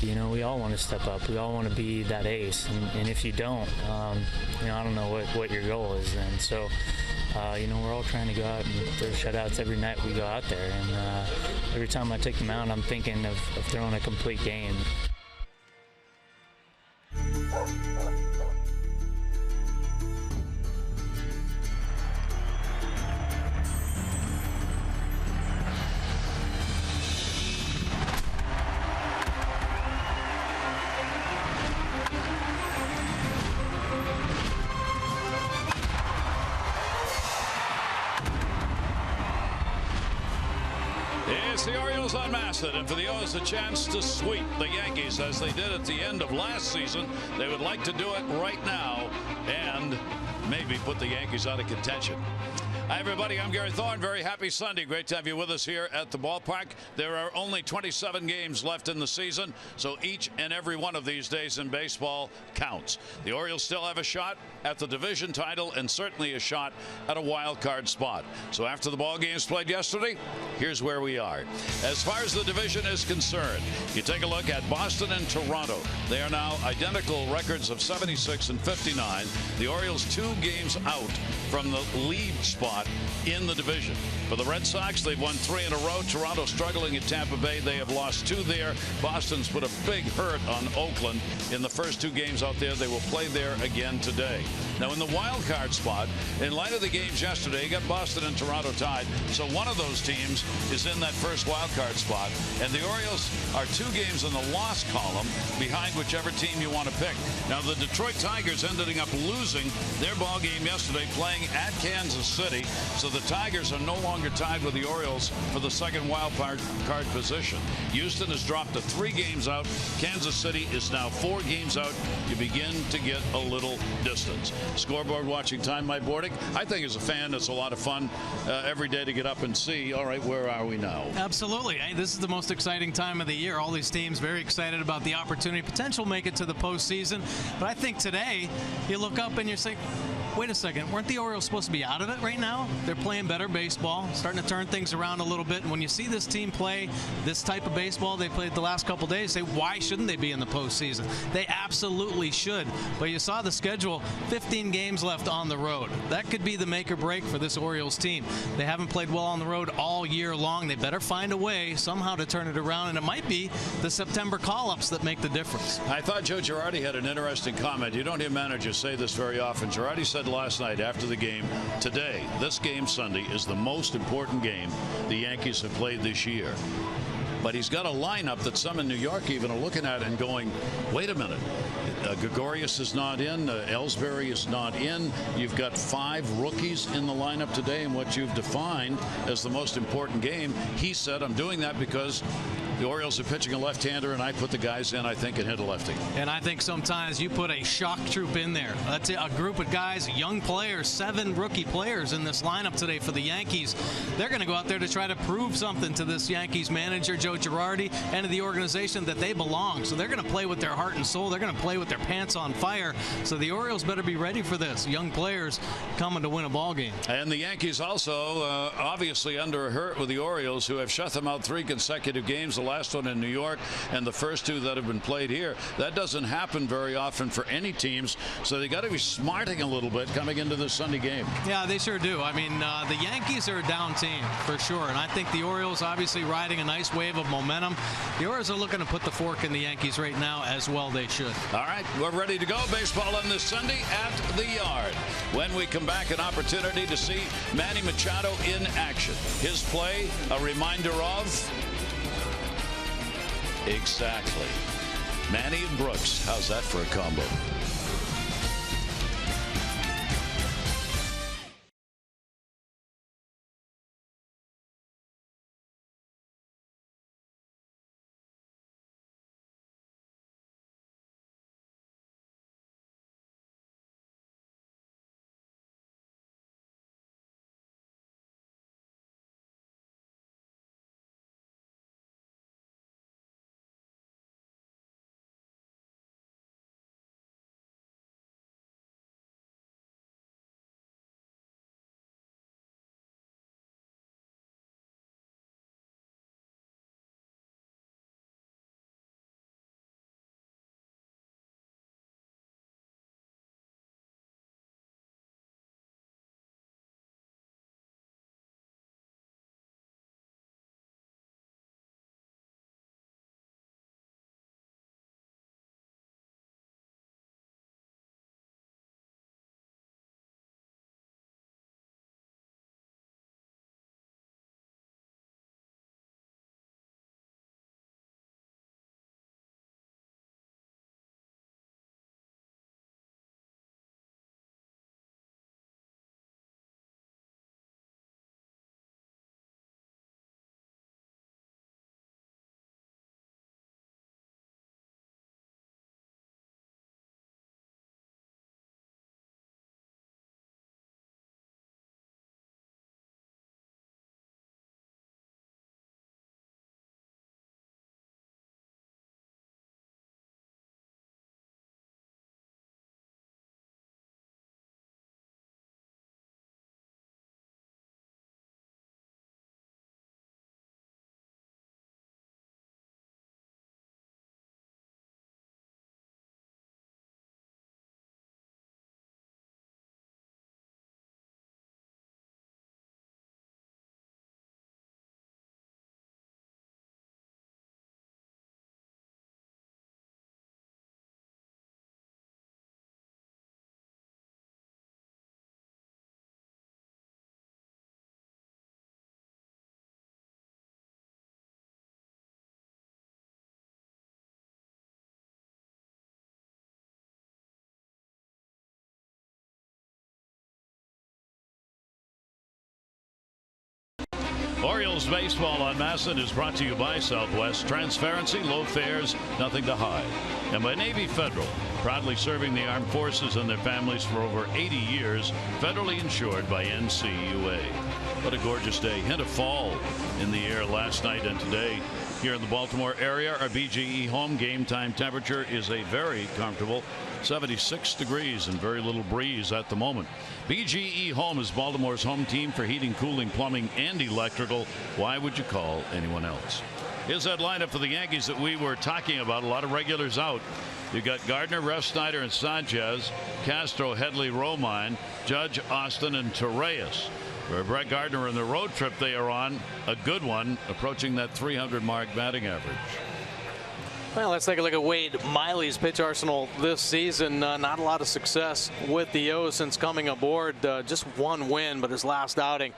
You know, we all want to step up. We all want to be that ace, and if you don't, you know, I don't know what your goal is then. So, you know, we're all trying to go out and throw shutouts every night we go out there, and every time I take the mound, I'm thinking of throwing a complete game. It's the Orioles on Massett, and for the O's a chance to sweep the Yankees as they did at the end of last season. They would like to do it right now and maybe put the Yankees out of contention. Hi, everybody. I'm Gary Thorne. Very happy Sunday. Great to have you with us here at the ballpark. There are only 27 games left in the season, so each and every one of these days in baseball counts. The Orioles still have a shot at the division title and certainly a shot at a wild card spot. So after the ball games played yesterday, here's where we are. As far as the division is concerned, you take a look at Boston and Toronto. They are now identical records of 76 and 59. The Orioles 2 games out from the lead spot in the division. For the Red Sox, they've won 3 in a row. Toronto struggling at Tampa Bay. They have lost 2 there. Boston's put a big hurt on Oakland in the first 2 games out there. They will play there again today. Now in the wild card spot, in light of the games yesterday, you got Boston and Toronto tied. So one of those teams is in that first wild card spot. And the Orioles are 2 games in the loss column behind whichever team you want to pick. Now the Detroit Tigers ended up losing their ball game yesterday playing at Kansas City. So the Tigers are no longer tied with the Orioles for the second wild card position. Houston has dropped to 3 games out. Kansas City is now 4 games out. You begin to get a little distance. Scoreboard watching time, Mike Bordick. I think as a fan, it's a lot of fun every day to get up and see, all right, where are we now? Absolutely. Hey, this is the most exciting time of the year. All these teams very excited about the opportunity, potential make it to the postseason. But I think today, you look up and you're saying, wait a second, weren't the Orioles supposed to be out of it right now? They're playing better baseball, starting to turn things around a little bit. And when you see this team play this type of baseball they played the last couple days, say, why shouldn't they be in the postseason? They absolutely should. But you saw the schedule, 15 games left on the road. That could be the make or break for this Orioles team. They haven't played well on the road all year long. They better find a way somehow to turn it around, and it might be the September call-ups that make the difference. I thought Joe Girardi had an interesting comment. You don't hear managers say this very often. Girardi said last night after the game, today, this game Sunday, is the most important game the Yankees have played this year. But he's got a lineup that some in New York even are looking at and going, wait a minute. Gregorius is not in. Ellsbury is not in. You've got 5 rookies in the lineup today in what you've defined as the most important game. He said, I'm doing that because the Orioles are pitching a left-hander, and I put the guys in, I think, and hit a lefty. And I think sometimes you put a shock troop in there. That's a group of guys, young players, 7 rookie players in this lineup today for the Yankees. They're going to go out there to try to prove something to this Yankees manager, Joe Girardi, and to the organization that they belong. So they're going to play with their heart and soul. They're going to play with their pants on fire. So the Orioles better be ready for this. Young players coming to win a ball game. And the Yankees also obviously under a hurt with the Orioles, who have shut them out 3 consecutive games. The last one in New York and the first 2 that have been played here. That doesn't happen very often for any teams, so they got to be smarting a little bit coming into this Sunday game. Yeah, they sure do. I mean, the Yankees are a down team for sure, and I think the Orioles obviously riding a nice wave of momentum. The Orioles are looking to put the fork in the Yankees right now, as well they should. All right, we're ready to go. Baseball on this Sunday at the Yard. When we come back, an opportunity to see Manny Machado in action. His play, a reminder of exactly Manny and Brooks. How's that for a combo? Orioles baseball on MASN is brought to you by Southwest. Transparency, low fares, nothing to hide. And by Navy Federal, proudly serving the armed forces and their families for over 80 years, federally insured by NCUA. What a gorgeous day. Hint of fall in the air last night and today. Here in the Baltimore area, our BGE home game time temperature is a very comfortable 76 degrees and very little breeze at the moment. BGE Home is Baltimore's home team for heating, cooling, plumbing, and electrical. Why would you call anyone else? Here's that lineup for the Yankees that we were talking about. A lot of regulars out. You got Gardner, Refsnyder, and Sanchez, Castro, Headley, Romine, Judge, Austin, and Torreyes. For Brett Gardner and the road trip they are on, a good one, approaching that 300 mark batting average. Well, let's take a look at Wade Miley's pitch arsenal this season. Not a lot of success with the O's since coming aboard. Just one win, but his last outing,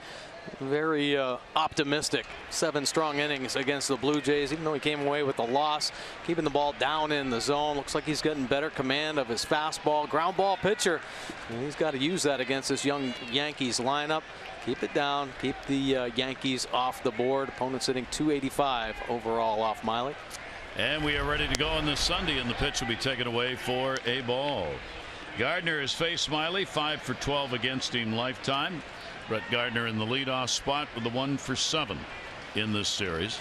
very optimistic. 7 strong innings against the Blue Jays, even though he came away with a loss. Keeping the ball down in the zone. Looks like he's getting better command of his fastball. Ground ball pitcher. And he's got to use that against this young Yankees lineup. Keep it down. Keep the Yankees off the board. Opponents hitting .285 overall off Miley. And we are ready to go on this Sunday, and the pitch will be taken away for a ball. Gardner has faced Miley 5 for 12 against him lifetime. Brett Gardner in the leadoff spot with the 1 for 7 in this series.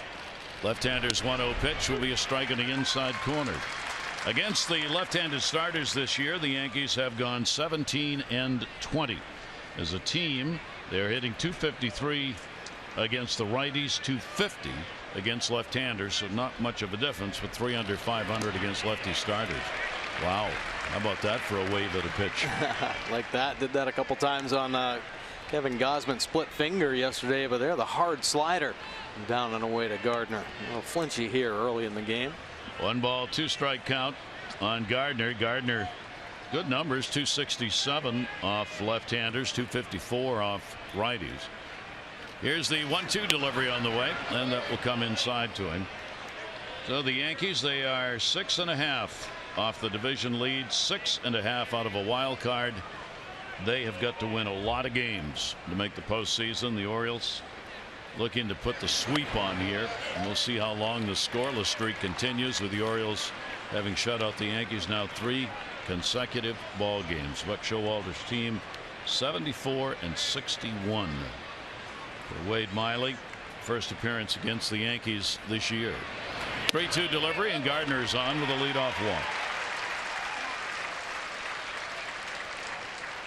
Left-hander's 1-0 pitch will be a strike in the inside corner. Against the left-handed starters this year, the Yankees have gone 17 and 20. As a team, they're hitting .253 against the righties, .250 against left-handers, so not much of a difference, with 300, 500 against lefty starters. Wow, how about that for a wave of the pitch? Like that. Did that a couple times on Kevin Gausman's split finger yesterday, but there the hard slider down and away to Gardner. A little flinchy here early in the game. 1 ball, 2 strike count on Gardner. Gardner, good numbers, .267 off left-handers, .254 off righties. Here's the 1-2 delivery on the way, and that will come inside to him. So the Yankees, they are 6.5 off the division lead, 6.5 out of a wild card. They have got to win a lot of games to make the postseason. The Orioles looking to put the sweep on here, and we'll see how long the scoreless streak continues, with the Orioles having shut out the Yankees now 3 consecutive ball games. Buck Showalter's team 74 and 61. For Wade Miley, first appearance against the Yankees this year. 3-2 delivery, and Gardner's on with a leadoff walk.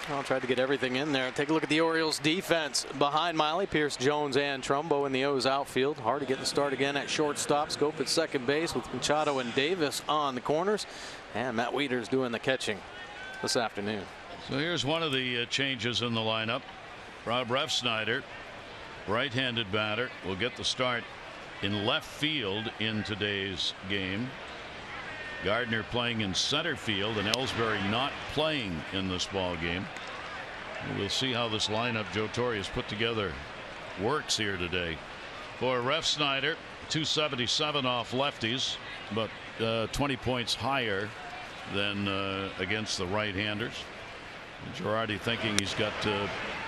I'll try to get everything in there. Take a look at the Orioles defense behind Miley, Pierce, Jones, and Trumbo in the O's outfield. Hard to get the start again at shortstop. Scope at second base with Machado and Davis on the corners, and Matt Wieters doing the catching this afternoon. So here's one of the changes in the lineup. Rob Refsnyder, right-handed batter, will get the start in left field in today's game. Gardner playing in center field, and Ellsbury not playing in this ball game. We'll see how this lineup Joe Torre has put together works here today. For Refsnyder, .277 off lefties, but 20 points higher than against the right-handers. Girardi thinking he's got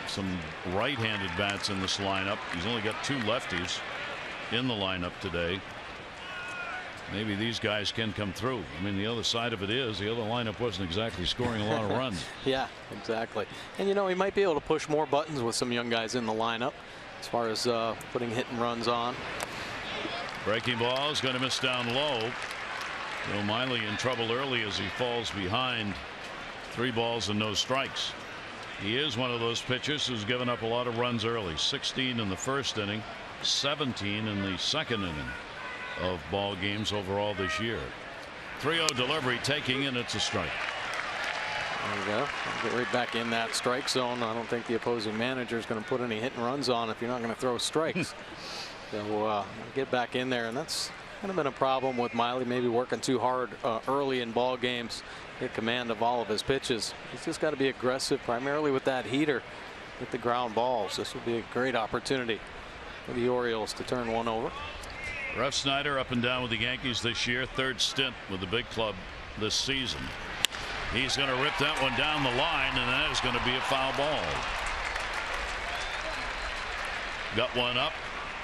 some right-handed bats in this lineup. He's only got 2 lefties in the lineup today. Maybe these guys can come through. I mean, the other side of it is the other lineup wasn't exactly scoring a lot of runs. Yeah, exactly. And you know, he might be able to push more buttons with some young guys in the lineup as far as putting hit and runs on. Breaking ball is going to miss down low. So Miley in trouble early as he falls behind. 3 balls and no strikes. He is one of those pitchers who's given up a lot of runs early. 16 in the first inning, 17 in the second inning of ball games overall this year. 3-0 delivery taking, and it's a strike. There you go. Get right back in that strike zone. I don't think the opposing manager is going to put any hit and runs on if you're not going to throw strikes. So get back in there, and that's kind of been a problem with Miley, maybe working too hard early in ball games. Get command of all of his pitches. He's just got to be aggressive, primarily with that heater, with the ground balls. This would be a great opportunity for the Orioles to turn one over. Refsnyder up and down with the Yankees this year, 3rd stint with the big club this season. He's going to rip that one down the line, and that is going to be a foul ball. Got one up,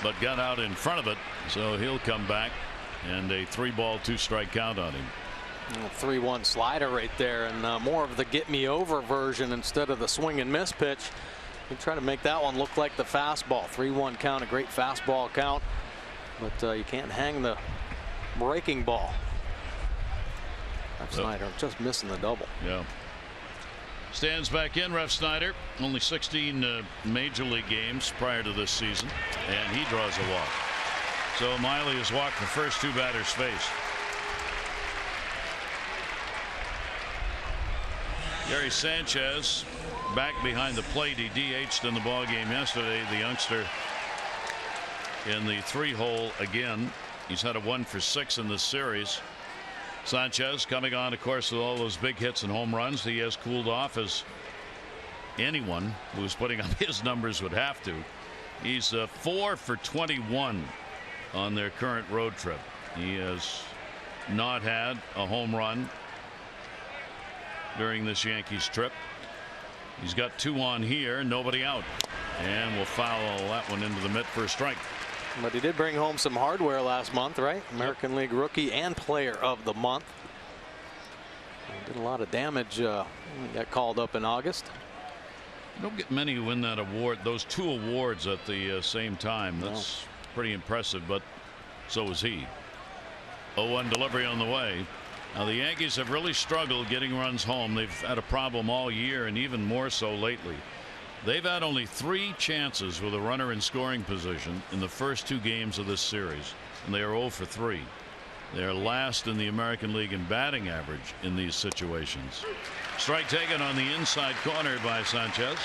but got out in front of it, so he'll come back, and a 3-ball 2-strike count on him. 3-1 slider right there, and more of the get me over version instead of the swing and miss pitch. We try to make that one look like the fastball. 3-1 count, a great fastball count, but you can't hang the breaking ball. Snyder just missing the double. Yeah. Stands back in. Ref Snyder, only 16 major league games prior to this season, and he draws a walk. So Miley has walked the first 2 batters faced. Gary Sanchez back behind the plate. He DH'd in the ball game yesterday. The youngster in the 3-hole again. He's had a 1 for 6 in this series. Sanchez coming on, of course, with all those big hits and home runs. He has cooled off as anyone who's putting up his numbers would have to. He's 4 for 21 on their current road trip. He has not had a home run during this Yankees trip. He's got 2 on here, nobody out, and will foul that one into the mitt for a strike. But he did bring home some hardware last month, right? American League Rookie and Player of the Month. He did a lot of damage. He got called up in August. You don't get many who win that award, those 2 awards at the same time. That's pretty impressive, but so is he. 0-1 delivery on the way. Now the Yankees have really struggled getting runs home. They've had a problem all year, and even more so lately. They've had only 3 chances with a runner in scoring position in the first 2 games of this series, and they are 0 for 3. They are last in the American League in batting average in these situations. Strike taken on the inside corner by Sanchez.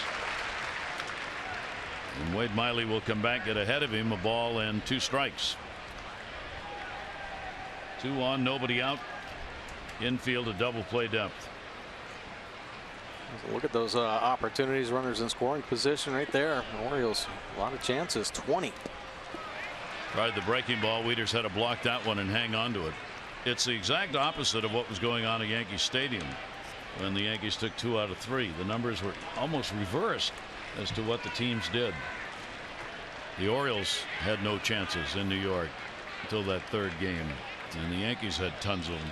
And Wade Miley will come back, get ahead of him, a ball and 2 strikes. 2 on, nobody out. Infield, a double play depth. Look at those opportunities, runners in scoring position right there. The Orioles, a lot of chances, 20. Tried the breaking ball. Wieters had to block that one and hang on to it. It's the exact opposite of what was going on at Yankee Stadium when the Yankees took 2 out of 3. The numbers were almost reversed as to what the teams did. The Orioles had no chances in New York until that 3rd game, and the Yankees had tons of them.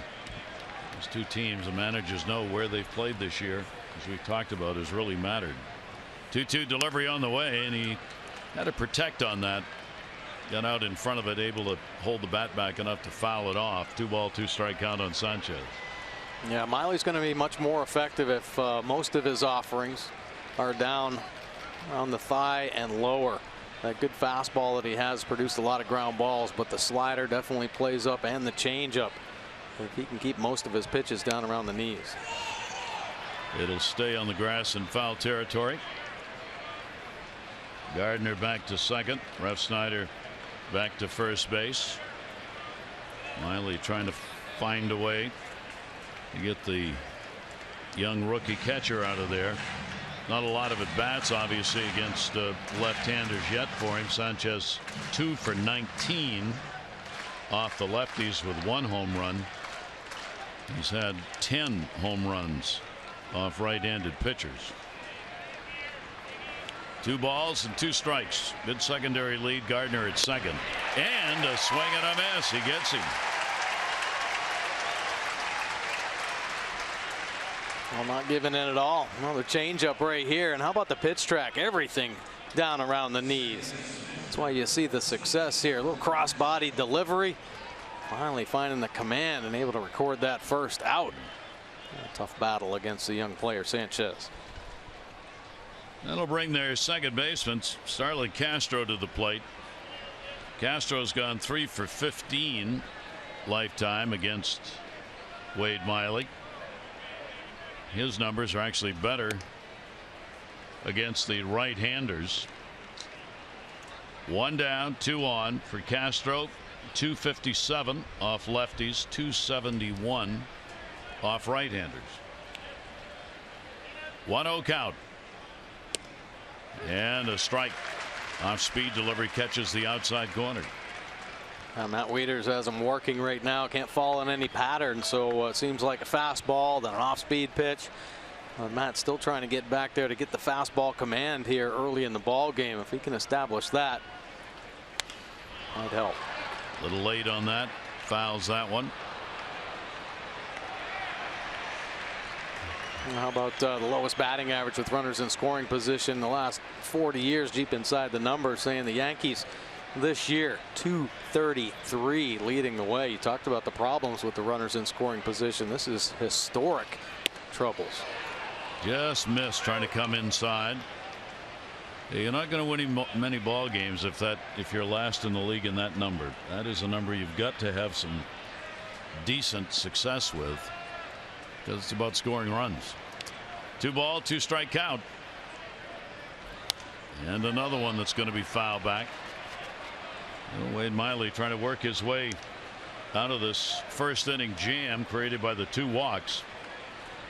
Those 2 teams, the managers know where they've played this year, as we talked about, has really mattered. 2-2 delivery on the way, and he had to protect on that. Got out in front of it, able to hold the bat back enough to foul it off. 2-ball 2-strike count on Sanchez. Yeah, Miley's going to be much more effective if most of his offerings are down on the thigh and lower. That good fastball that he has produced a lot of ground balls, but the slider definitely plays up, and the changeup. If he can keep most of his pitches down around the knees. It'll stay on the grass in foul territory. Gardner back to second. Ref Snyder back to first base. Miley trying to find a way to get the young rookie catcher out of there. Not a lot of at bats, obviously, against left-handers yet for him. Sanchez 2 for 19 off the lefties with 1 home run. He's had 10 home runs off right-handed pitchers. 2 balls and 2 strikes. Good secondary lead. Gardner at second, and a swing and a miss. He gets him. Well, not giving in at all. Another changeup right here. And how about the pitch track? Everything down around the knees. That's why you see the success here. A little cross-body delivery. Finally finding the command and able to record that first out. A tough battle against the young player Sanchez. That'll bring their second baseman Starlin Castro to the plate. Castro's gone 3 for 15 lifetime against Wade Miley. His numbers are actually better against the right-handers. 1 down, 2 on for Castro. 257 off lefties, 271 off right-handers. 1-0 count. And a strike. Off speed delivery catches the outside corner. Matt Wieters has him working right now. Can't fall in any pattern, so it seems like a fastball, then an off-speed pitch. Matt's still trying to get back there to get the fastball command here early in the ball game. If he can establish that, might help. A little late on that. Fouls that one. How about the lowest batting average with runners in scoring position in the last 40 years, deep inside the numbers, saying the Yankees this year 233 leading the way. You talked about the problems with the runners in scoring position. This is historic troubles. Just missed trying to come inside. You're not going to win many ball games if you're last in the league in that number. That is a number you've got to have some decent success with, because it's about scoring runs. 2 ball, 2 strike count. And another one that's going to be foul back. Wade Miley trying to work his way out of this first inning jam created by the 2 walks.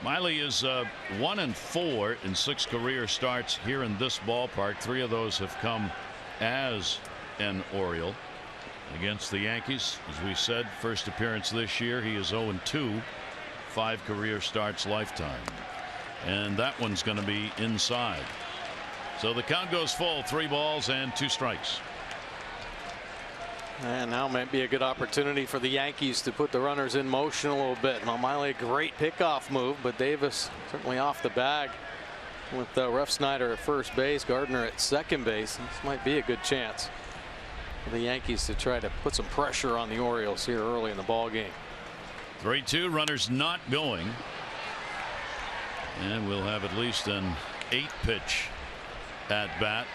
Miley is 1-4 in 6 career starts here in this ballpark. 3 of those have come as an Oriole. Against the Yankees, as we said, first appearance this year, he is 0-2, 5 career starts lifetime. And that one's going to be inside. So the count goes full, 3 balls and 2 strikes. And now might be a good opportunity for the Yankees to put the runners in motion a little bit. Now Miley, a great pickoff move, but Davis certainly off the bag with Refsnyder at first base, Gardner at second base. This might be a good chance for the Yankees to try to put some pressure on the Orioles here early in the ball game. 3-2, runners not going. And we'll have at least an 8-pitch at bat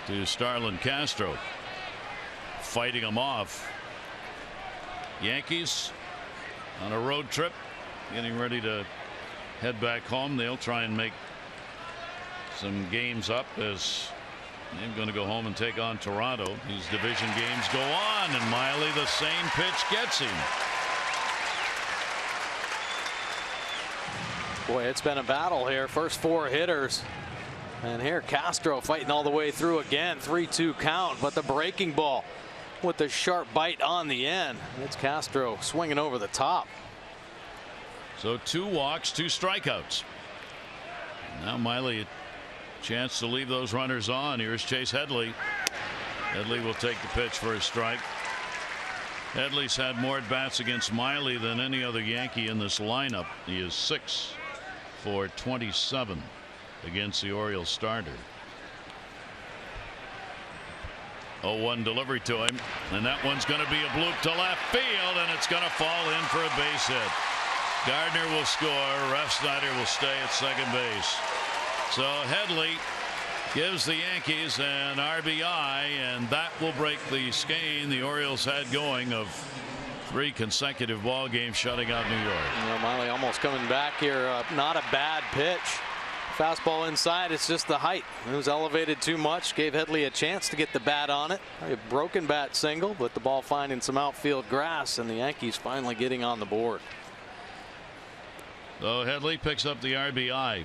to Starlin Castro. Fighting them off. Yankees on a road trip, getting ready to head back home. They'll try and make some games up as they're going to go home and take on Toronto. These division games go on, and Miley, the same pitch gets him. Boy, it's been a battle here. First 4 hitters. And here Castro fighting all the way through again. 3-2 count, but the breaking ball with the sharp bite on the end. It's Castro swinging over the top. So 2 walks, 2 strikeouts. Now Miley, a chance to leave those runners on. Here's Chase Headley. Headley will take the pitch for a strike. Headley's had more at bats against Miley than any other Yankee in this lineup. He is 6 for 27 against the Orioles starter. 0-1 delivery to him, and that one's going to be a bloop to left field, and it's going to fall in for a base hit. Gardner will score. Refsnyder will stay at second base. So Headley gives the Yankees an RBI, and that will break the skein the Orioles had going of 3 consecutive ball games shutting out New York. You know, Miley almost coming back here. Not a bad pitch. Fastball inside. It's just the height. It was elevated too much. Gave Headley a chance to get the bat on it. A broken bat single, but the ball finding some outfield grass, and the Yankees finally getting on the board. So Headley picks up the RBI.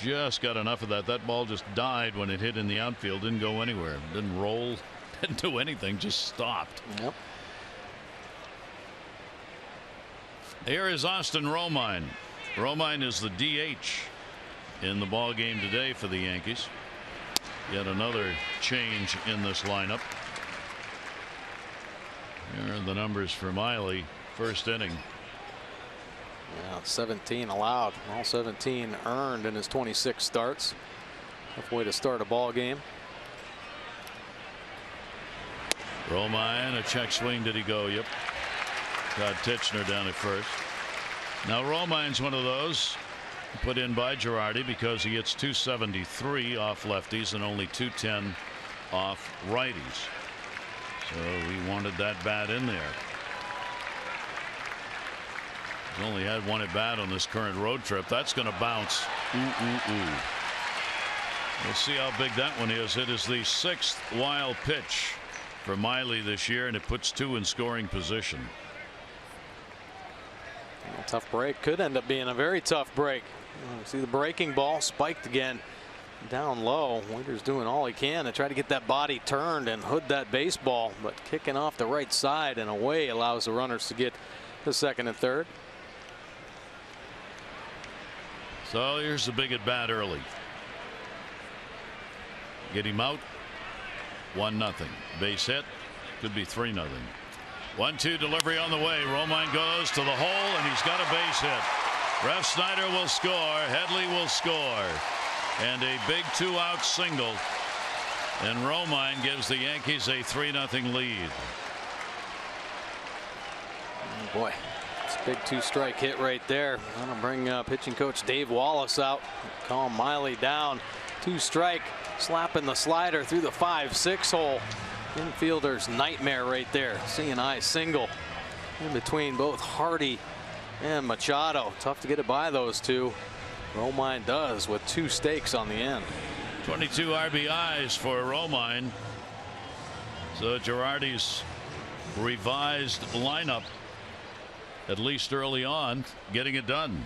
Just got enough of that. That ball just died when it hit in the outfield. Didn't go anywhere. Didn't roll. Didn't do anything. Just stopped. Yep. Here is Austin Romine. Romine is the DH in the ball game today for the Yankees. Yet another change in this lineup. Here are the numbers for Miley. First inning. Yeah, 17 allowed. All 17 earned in his 26 starts. Tough way to start a ball game. Romine, a check swing. Did he go? Yep. Got Titchener down at first. Now Romine's one of those put in by Girardi because he hits .273 off lefties and only .210 off righties. So he wanted that bat in there. He's only had 1 at bat on this current road trip. That's going to bounce. We'll see how big that one is. It is the 6th wild pitch for Miley this year, and it puts 2 in scoring position. A tough break. Could end up being a very tough break. See the breaking ball spiked again down low. Waiter's doing all he can to try to get that body turned and hood that baseball, but kicking off the right side and away allows the runners to get to second and third. So here's the big at bat early. Get him out. 1-0 base hit. Could be 3-0. 1-2 delivery on the way. ROMINE goes to the hole, and he's got a base hit. Ref Snyder will score. Headley will score. And a big 2-out single. And ROMINE gives the Yankees a 3-0 lead. Oh boy, it's a big 2-strike hit right there. That'll bring pitching coach Dave Wallace out. Calm Miley down. 2-strike, slapping the slider through the 5-6 hole. Infielder's nightmare right there. Seeing eye single in between both Hardy and Machado. Tough to get it by those two. ROMINE does with 2 stakes on the end. 22 RBIs for ROMINE. So Girardi's revised lineup, at least early on, getting it done.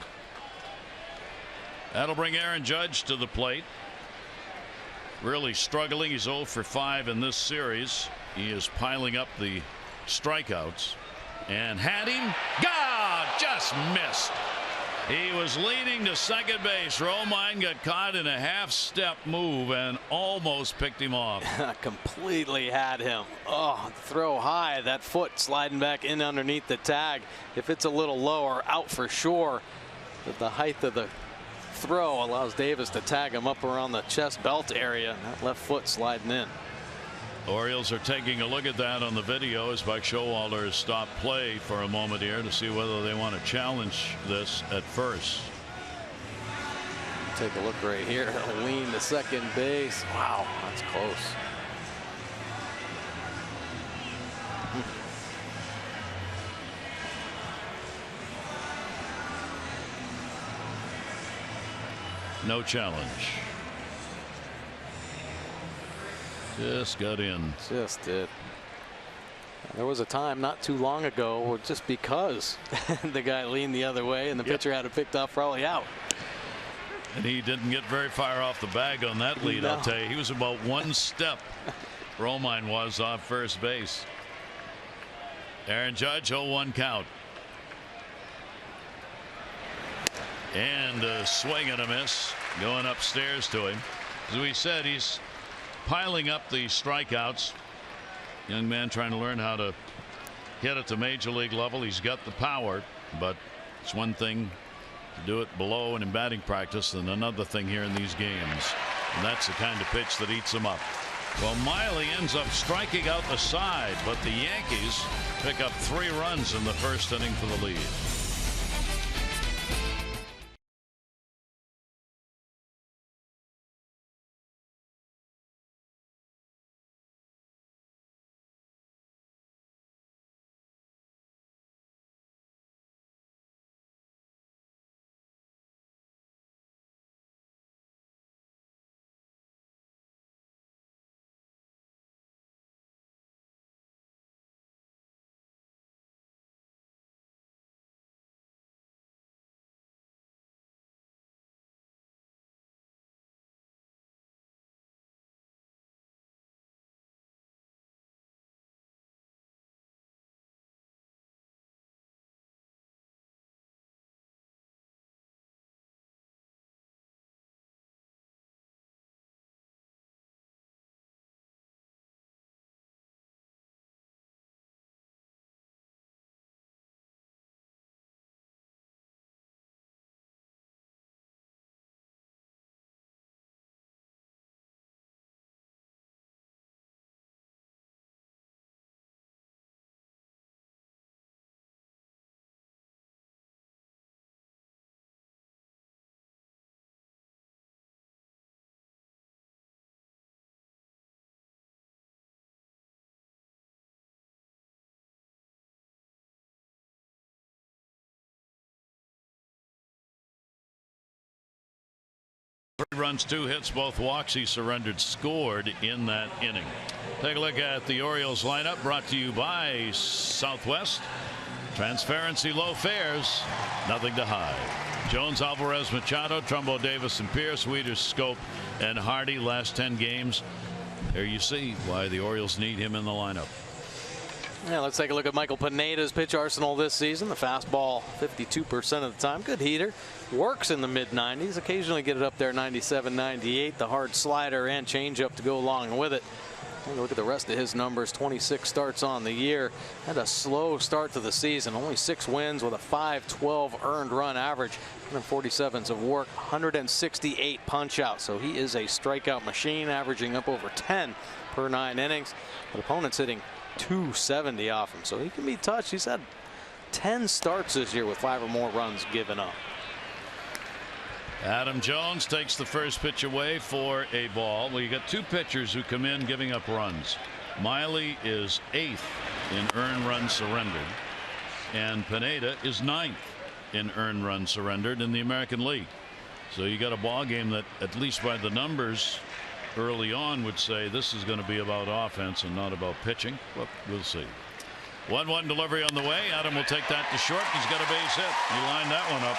That'll bring Aaron Judge to the plate. Really struggling. He's 0 for 5 in this series. He is piling up the strikeouts. And had him. God, just missed. He was leading to second base. ROMINE got caught in a half-step move and almost picked him off. Completely had him. Oh, throw high. That foot sliding back in underneath the tag. If it's a little lower, out for sure. But the height of the throw allows Davis to tag him up around the chest belt area. That left foot sliding in. Orioles are taking a look at that on the video as Buck Showalter has stopped play for a moment here to see whether they want to challenge this at first. Take a look right here. Lean to second base. Wow, that's close. No challenge. Just got in. Just did. There was a time not too long ago where just because the guy leaned the other way and the pitcher had it picked off probably out. And he didn't get very far off the bag on that lead. No. I'll tell you, he was about 1 step. ROMINE was off first base. Aaron Judge, 0-1 count. And a swing and a miss going upstairs to him. As we said, he's piling up the strikeouts. Young man trying to learn how to hit at the major league level. He's got the power, but it's one thing to do it below and in batting practice and another thing here in these games. And that's the kind of pitch that eats him up. Well, Miley ends up striking out the side, but the Yankees pick up 3 runs in the first inning for the lead. Three runs, 2 hits, both walks. He surrendered, scored in that inning. Take a look at the Orioles lineup, brought to you by Southwest. Transparency, low fares, nothing to hide. Jones, Alvarez, Machado, Trumbo, Davis, and Pierce, Wieters, Scope, and Hardy. Last 10 games. There you see why the Orioles need him in the lineup. Yeah, let's take a look at Michael Pineda's pitch arsenal this season. The fastball 52% of the time. Good heater. Works in the mid-90s. Occasionally get it up there 97, 98. The hard slider and changeup to go along with it. Look at the rest of his numbers. 26 starts on the year. Had a slow start to the season. Only 6 wins with a .512 earned run average. 147s of work. 168 punch outs. So he is a strikeout machine, averaging up over 10 per 9 innings. But opponents hitting .270 off him. So he can be touched. He's had 10 starts this year with 5 or more runs given up. Adam Jones takes the first pitch away for a ball. Well, you got 2 pitchers who come in giving up runs. Miley is 8th in earned runs surrendered, and Pineda is 9th in earned runs surrendered in the American League. So you got a ball game that, at least by the numbers early on, would say this is going to be about offense and not about pitching. Well, we'll see. 1-1 delivery on the way. Adam will take that to short. He's got a base hit. He lined that one up.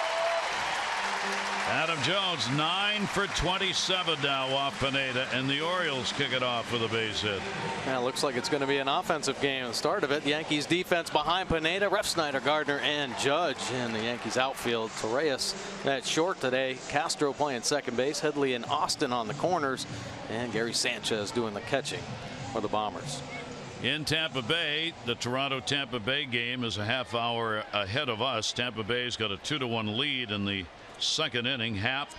Adam Jones 9 for 27 now off Pineda, and the Orioles kick it off with a base hit. Yeah, looks like it's going to be an offensive game at the start of it. The Yankees defense behind Pineda, Refsnyder, Gardner, and Judge. And the Yankees outfield, Torreyes at short today. Castro playing second base. Headley and Austin on the corners. And Gary Sanchez doing the catching for the Bombers. In Tampa Bay, the Toronto-Tampa Bay game is a half hour ahead of us. Tampa Bay's got a 2-1 lead in the second inning. Happ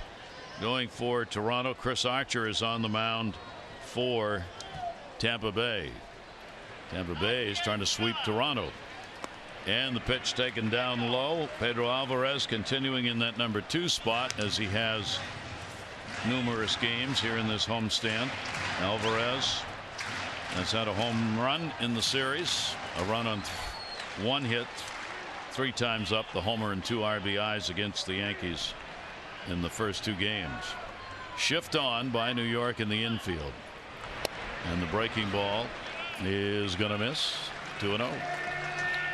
going for Toronto. Chris Archer is on the mound for Tampa Bay. Tampa Bay is trying to sweep Toronto. And the pitch taken down low. Pedro Alvarez continuing in that number 2 spot, as he has numerous games here in this homestand. Alvarez has had a home run in the series, a run on 1 hit, 3 times up, the homer and 2 RBIs against the Yankees in the first 2 games. Shift on by New York in the infield, and the breaking ball is going to miss. 2-0.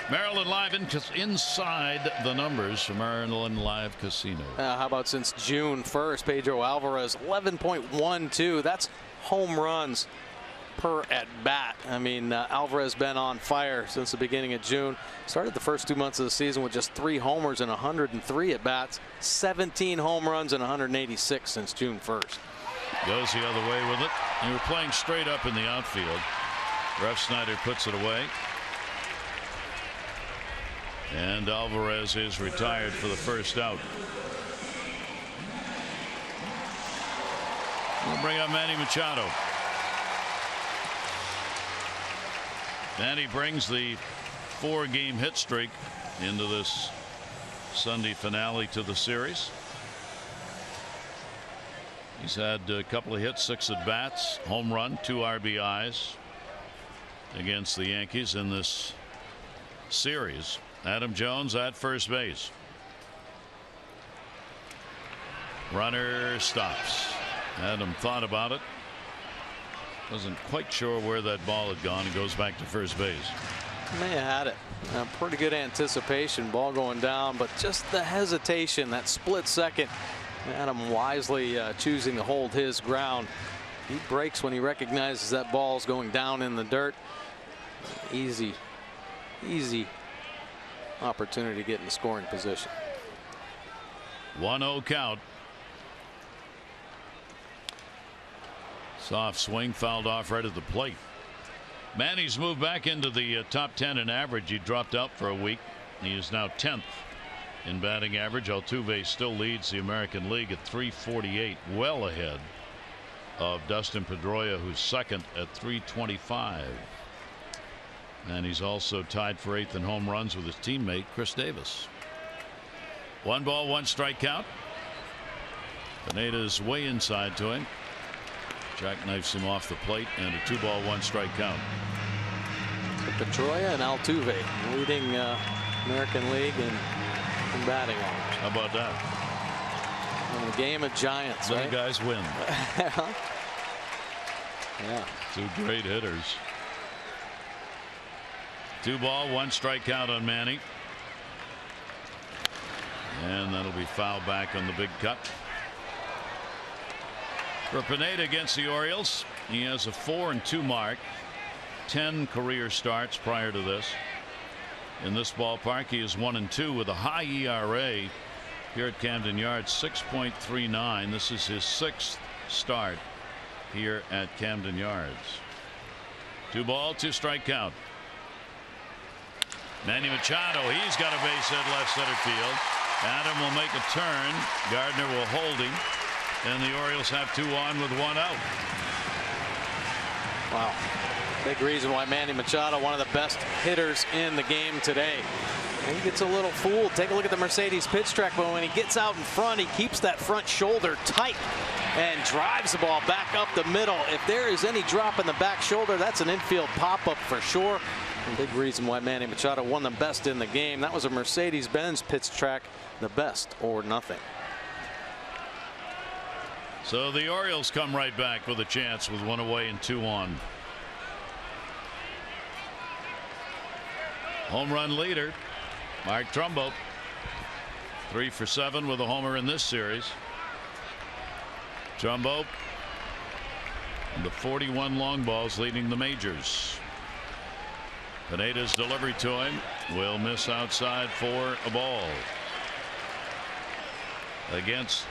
Maryland Live inside the numbers for Maryland Live Casino. How about since June 1st, Pedro Alvarez 11.12. That's home runs per at bat. I mean, Alvarez been on fire since the beginning of June. Started the first 2 months of the season with just 3 homers and 103 at bats. 17 home runs and 186 since June 1st. Goes the other way with it. They were playing straight up in the outfield. Refsnyder puts it away. And Alvarez is retired for the first out. We'll bring up Manny Machado. And he brings the 4-game hit streak into this Sunday finale to the series. He's had a couple of hits, 6 at bats, home run, 2 RBIs against the Yankees in this series. Adam Jones at first base. Runner stops. Adam thought about it. Wasn't quite sure where that ball had gone. He goes back to first base. May have had it. Pretty good anticipation. Ball going down, but just the hesitation, that split second. Adam wisely choosing to hold his ground. He breaks when he recognizes that ball's going down in the dirt. Easy opportunity to get in the scoring position. 1-0 count. Soft swing, fouled off right at the plate. Manny's moved back into the top 10 in average. He dropped out for a week. He is now 10th in batting average. Altuve still leads the American League at .348, well ahead of Dustin Pedroia, who's second at .325. And he's also tied for 8th in home runs with his teammate Chris Davis. 1 ball, 1 strike count. Pineda's way inside to him. Jackknifes him off the plate, and a 2 ball, 1 strike count. Pedroia and Altuve leading American League in batting average. How about that? In a game of giants, Little right? guys win. Yeah. 2 great hitters. 2 ball, 1 strike count on Manny. And that'll be fouled back on the big cut. For Pineda against the Orioles, he has a 4-2 mark, 10 career starts prior to this. In this ballpark, he is 1-2 with a high ERA here at Camden Yards, 6.39. This is his 6th start here at Camden Yards. 2-ball, 2-strike count. Manny Machado, he's got a base hit left center field. Adam will make a turn. Gardner will hold him. And the Orioles have 2 on with 1 out. Wow. Big reason why Manny Machado, one of the best hitters in the game today. And he gets a little fooled. Take a look at the Mercedes pitch track, but when he gets out in front, he keeps that front shoulder tight and drives the ball back up the middle. If there is any drop in the back shoulder, that's an infield pop-up for sure. And big reason why Manny Machado won the best in the game. That was a Mercedes-Benz pitch track, the best or nothing. So the Orioles come right back with a chance with 1 away and 2 on. Home run leader, Mark Trumbo, 3 for 7 with a homer in this series. Trumbo, the 41 long balls leading the majors. Pineda's delivery to him will miss outside for a ball. Against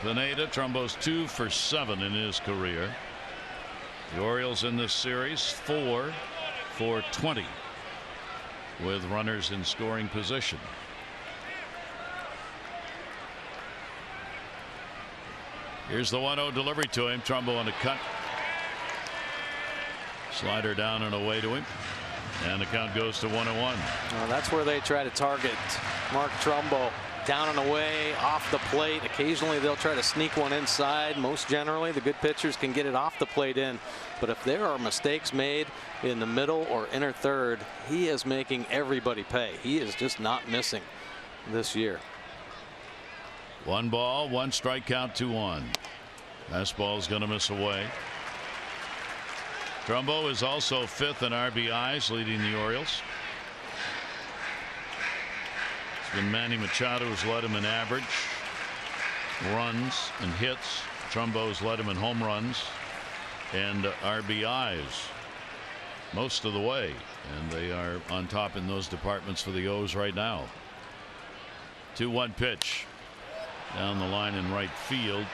Pineda, Trumbo's 2 for 7 in his career. The Orioles in this series 4 for 20 with runners in scoring position. Here's the 1-0 delivery to him. Trumbo on a cut. Slider down and away to him. And the count goes to 1-1. Well, that's where they try to target Mark Trumbo. Down and away, off the plate. Occasionally they'll try to sneak one inside. Most generally the good pitchers can get it off the plate in. But if there are mistakes made in the middle or inner third, he is making everybody pay. He is just not missing this year. 1 ball, 1 strike count, 2 on. Fastball is going to miss away. Trumbo is also 5th in RBIs, leading the Orioles. It's been Manny Machado who's led him in average runs and hits. Trumbo's led him in home runs and RBIs most of the way, and they are on top in those departments for the O's right now. 2-1 pitch down the line in right field,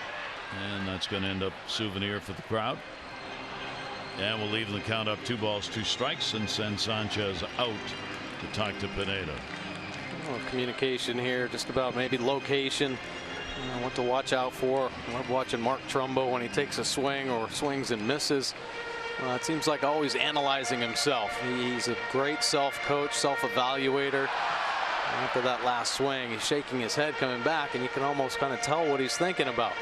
and that's going to end up souvenir for the crowd. And we'll leave the count up 2 balls 2 strikes and send Sanchez out to talk to Pineda. Well, communication here, just about maybe location, what to watch out for. I love watching Mark Trumbo when he takes a swing or swings and misses. It seems like always analyzing himself. He's a great self-coach, self-evaluator. After that last swing, he's shaking his head coming back, and you can almost kind of tell what he's thinking about.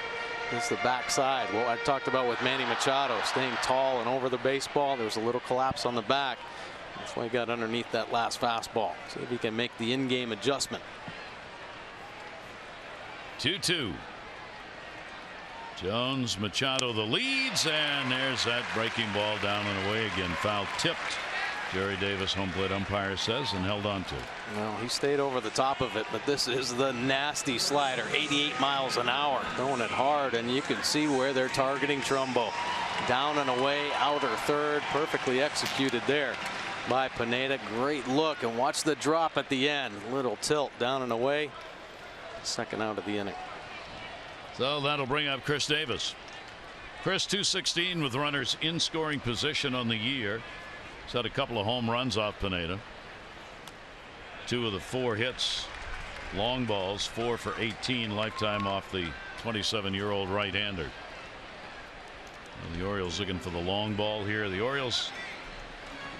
It's the backside. Well, I talked about with Manny Machado, staying tall and over the baseball. There was a little collapse on the back. That's why he got underneath that last fastball. See if he can make the in-game adjustment. 2-2. Jones, Machado the leads, and there's that breaking ball down and away again. Foul tipped. Jerry Davis, home plate umpire, says, and held on to. Well, he stayed over the top of it, but this is the nasty slider, 88 miles an hour, throwing it hard, and you can see where they're targeting Trumbo. Down and away, outer third, perfectly executed there by Pineda. Great look, and watch the drop at the end. Little tilt down and away. Second out of the inning. So that'll bring up Chris Davis. Chris, 216 with runners in scoring position on the year. He's had a couple of home runs off Pineda. 2 of the 4 hits, long balls, 4 for 18 lifetime off the 27-year-old right-hander. The Orioles looking for the long ball here. The Orioles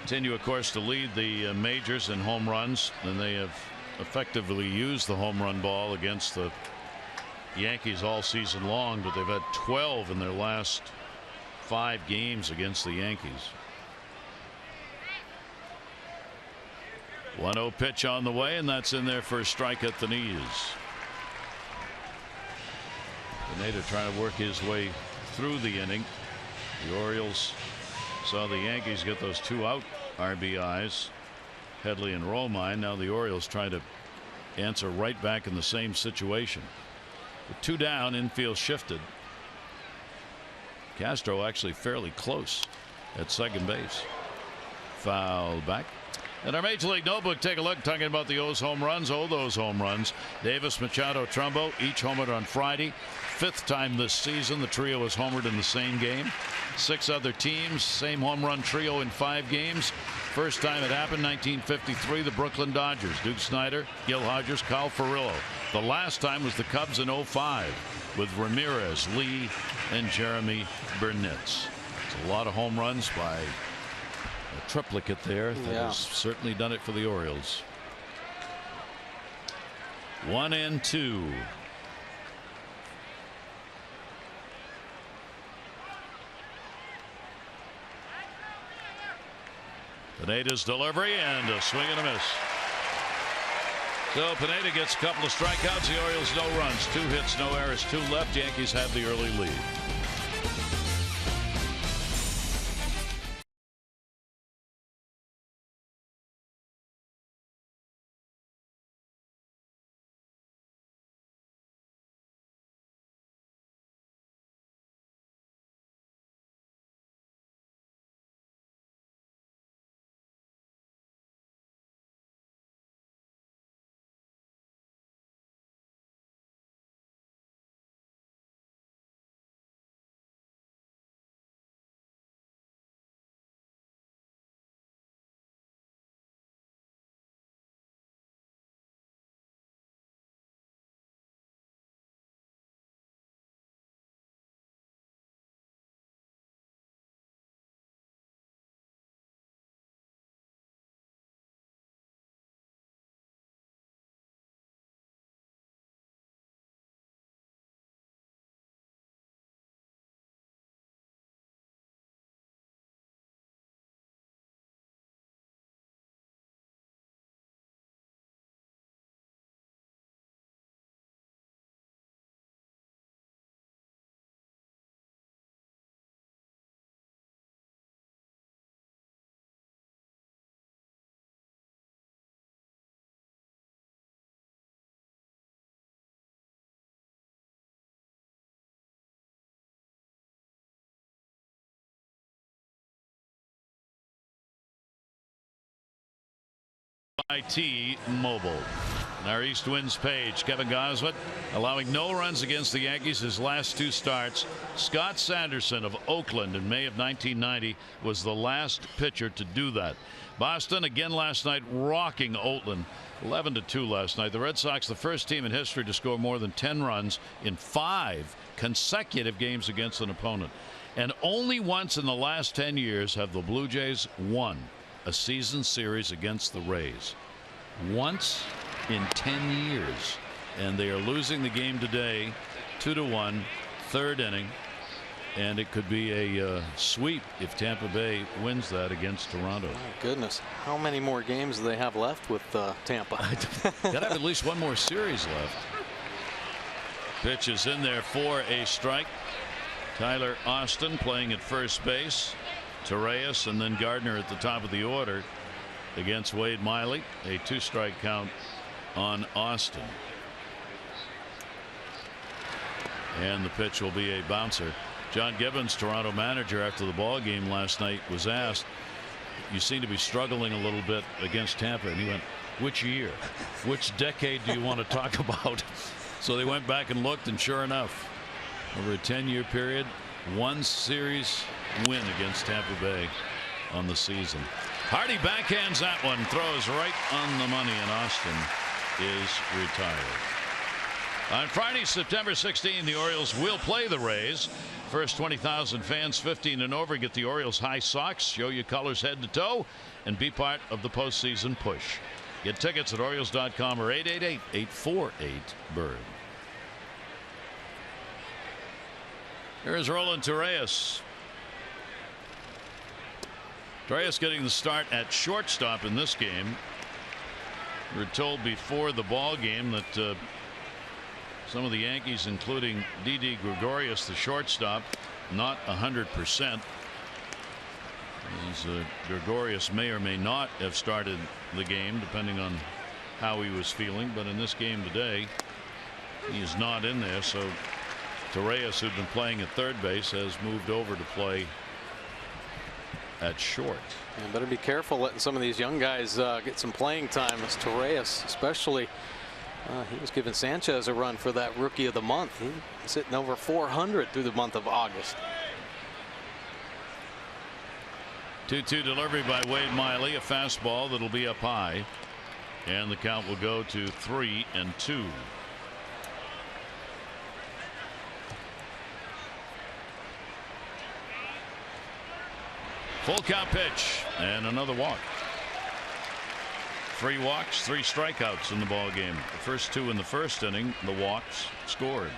continue, of course, to lead the majors in home runs, and they have effectively used the home run ball against the Yankees all season long, but they've had 12 in their last 5 games against the Yankees. 1-0 pitch on the way, and that's in there for a strike at the knees. Pineda trying to work his way through the inning. The Orioles saw the Yankees get those 2 out RBIs, Headley and Romine. Now the Orioles try to answer right back in the same situation. With 2 down, infield shifted. Castro actually fairly close at second base. Foul back. In our Major League Notebook, take a look, talking about the O's home runs. Oh, those home runs. Davis, Machado, Trumbo, each homered on Friday. 5th time this season the trio has homered in the same game. 6 other teams, same home run trio in 5 games. First time it happened, 1953, the Brooklyn Dodgers. Duke Snider, Gil Hodges, Kyle Furillo. The last time was the Cubs in 05 with Ramirez, Lee, and Jeremy Burnitz. It's a lot of home runs by a triplicate there that has certainly done it for the Orioles. 1-2. Pineda's delivery and a swing and a miss. So Pineda gets a couple of strikeouts. The Orioles no runs, 2 hits, no errors, 2 left. Yankees have the early lead. IT Mobile. Our East Winds page, Kevin Goswick allowing no runs against the Yankees his last 2 starts. Scott Sanderson of Oakland in May of 1990 was the last pitcher to do that. Boston again last night rocking Oakland 11-2 last night. The Red Sox, the first team in history to score more than 10 runs in 5 consecutive games against an opponent. And only once in the last 10 years have the Blue Jays won a season series against the Rays. Once in 10 years. And they are losing the game today 2-1, 3rd inning. And it could be a sweep if Tampa Bay wins that against Toronto. My goodness. How many more games do they have left with Tampa? Gotta have at least one more series left. Pitch is in there for a strike. Tyler Austin playing at first base. Torreyes and then Gardner at the top of the order against Wade Miley. A 2-strike count on Austin. And the pitch will be a bouncer. John Gibbons, Toronto manager, after the ball game last night was asked, you seem to be struggling a little bit against Tampa, and he went, which year, which decade do you want to talk about? So they went back and looked, and sure enough, over a 10-year period, 1 series win against Tampa Bay on the season. Hardy backhands that one, throws right on the money, and Austin is retired. On Friday, September 16, the Orioles will play the Rays. First 20,000 fans 15 and over get the Orioles high socks, show you colors head to toe, and be part of the postseason push. Get tickets at Orioles.com or 888-848-BIRD. Here is Roland Torreyes. Torreyes getting the start at shortstop in this game. We were told before the ball game that some of the Yankees, including Didi Gregorius, the shortstop, not 100%. Gregorius may or may not have started the game, depending on how he was feeling. But in this game today, he is not in there. So Torreyes, who'd been playing at third base, has moved over to play at short. Yeah, better be careful letting some of these young guys get some playing time, as Torreyes especially He was giving Sanchez a run for that Rookie of the Month. He's sitting over 400 through the month of August. 2-2 delivery by Wade Miley, a fastball that'll be up high, and the count will go to 3-2. Full count pitch and another walk. 3 walks, 3 strikeouts in the ball game. The first 2 in the first inning, the walks scored.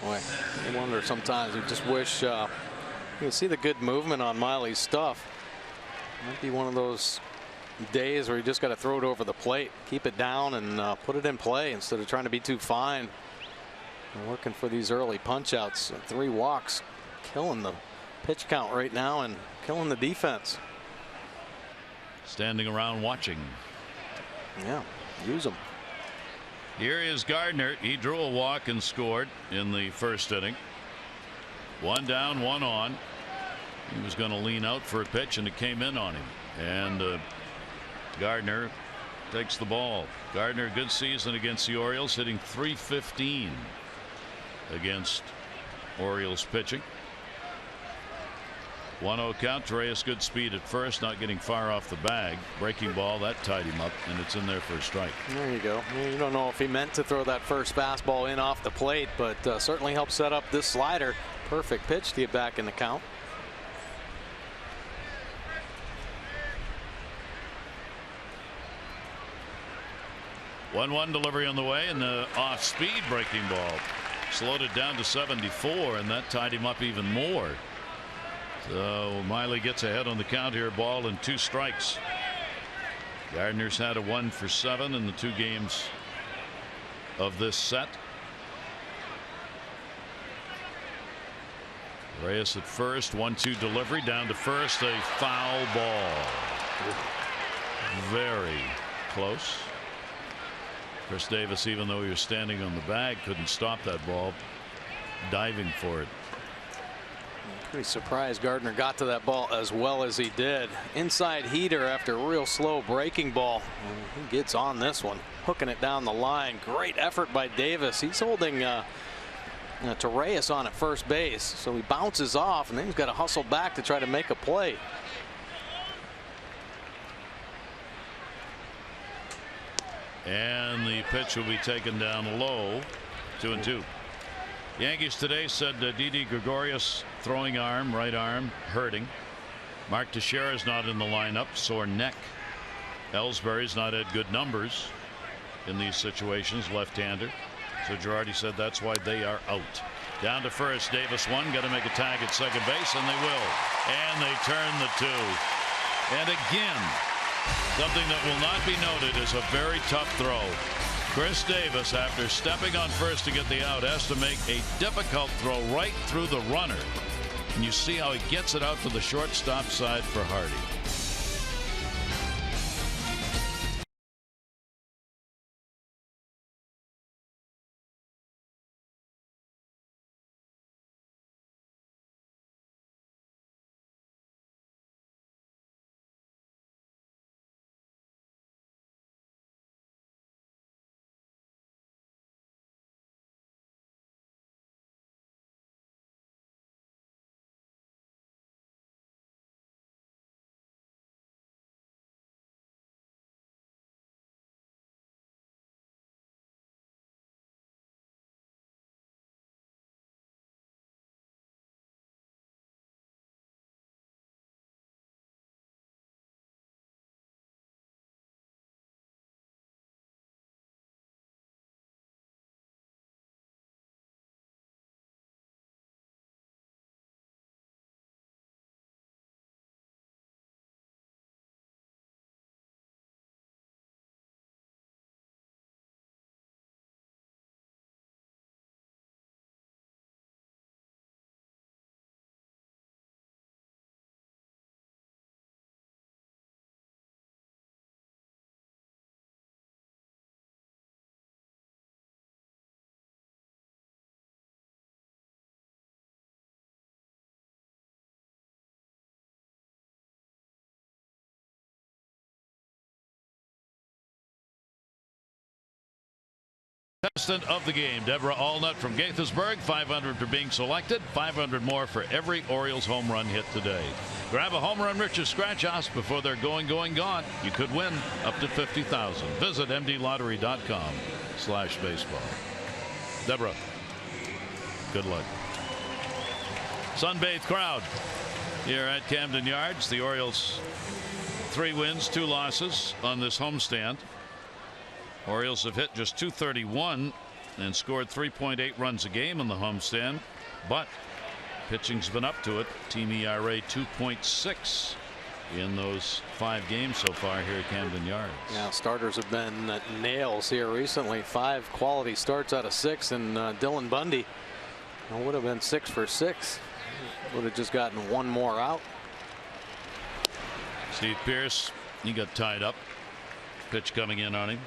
Boy, I wonder sometimes. You just wish you can see the good movement on Miley's stuff. Might be one of those days where you just got to throw it over the plate, keep it down, and put it in play instead of trying to be too fine. And working for these early punch outs. 3 walks, killing the pitch count right now and killing the defense. Standing around watching. Yeah, use them. Here is Gardner. He drew a walk and scored in the first inning. 1 down, 1 on. He was going to lean out for a pitch, and it came in on him. And Gardner takes the ball. Gardner, good season against the Orioles, hitting .315 against Orioles pitching. 1-0 count. Torreyes good speed at first, not getting far off the bag. Breaking ball, that tied him up, and it's in there for a strike. There you go. You don't know if he meant to throw that first fastball in off the plate, but certainly helped set up this slider. Perfect pitch to get back in the count. One delivery on the way, and the off-speed breaking ball slowed it down to 74, and that tied him up even more. So Miley gets ahead on the count here. Ball and 2 strikes. Gardner's had a 1 for 7 in the 2 games of this set. Reyes at first. 1-2 delivery down to first. A foul ball. Very close. Chris Davis, even though he was standing on the bag, couldn't stop that ball. Diving for it. Pretty surprised Gardner got to that ball as well as he did. Inside heater after a real slow breaking ball. And he gets on this one, hooking it down the line. Great effort by Davis. He's holding Torreyes on at first base, so he bounces off, and then he's got to hustle back to try to make a play. And the pitch will be taken down low. 2-2. Yankees today said Didi Gregorius throwing arm, right arm, hurting. Mark Teixeira's not in the lineup, sore neck. Ellsbury's not had good numbers in these situations, left-hander. So Girardi said that's why they are out. Down to first, Davis 1, got to make a tag at second base, and they will. And they turn the 2. And again, something that will not be noted is a very tough throw. Chris Davis, after stepping on first to get the out, has to make a difficult throw right through the runner. And you see how he gets it out to the shortstop side for Hardy. assistant of the game, Deborah Allnut from Gaithersburg. 500 for being selected. 500 more for every Orioles home run hit today. Grab a home run Richard scratch-offs before they're going gone. You could win up to $50,000. Visit mdlottery.com/baseball. Deborah, good luck. Sunbathed crowd here at Camden Yards. The Orioles 3 wins, 2 losses on this homestand. Orioles have hit just .231 and scored 3.8 runs a game in the homestand, but pitching's been up to it. Team ERA 2.6 in those 5 games so far here at Camden Yards. Yeah, starters have been nails here recently. 5 quality starts out of 6, and Dylan Bundy would have been 6 for 6. Would have just gotten 1 more out. Steve Pearce, he got tied up. Pitch coming in on him.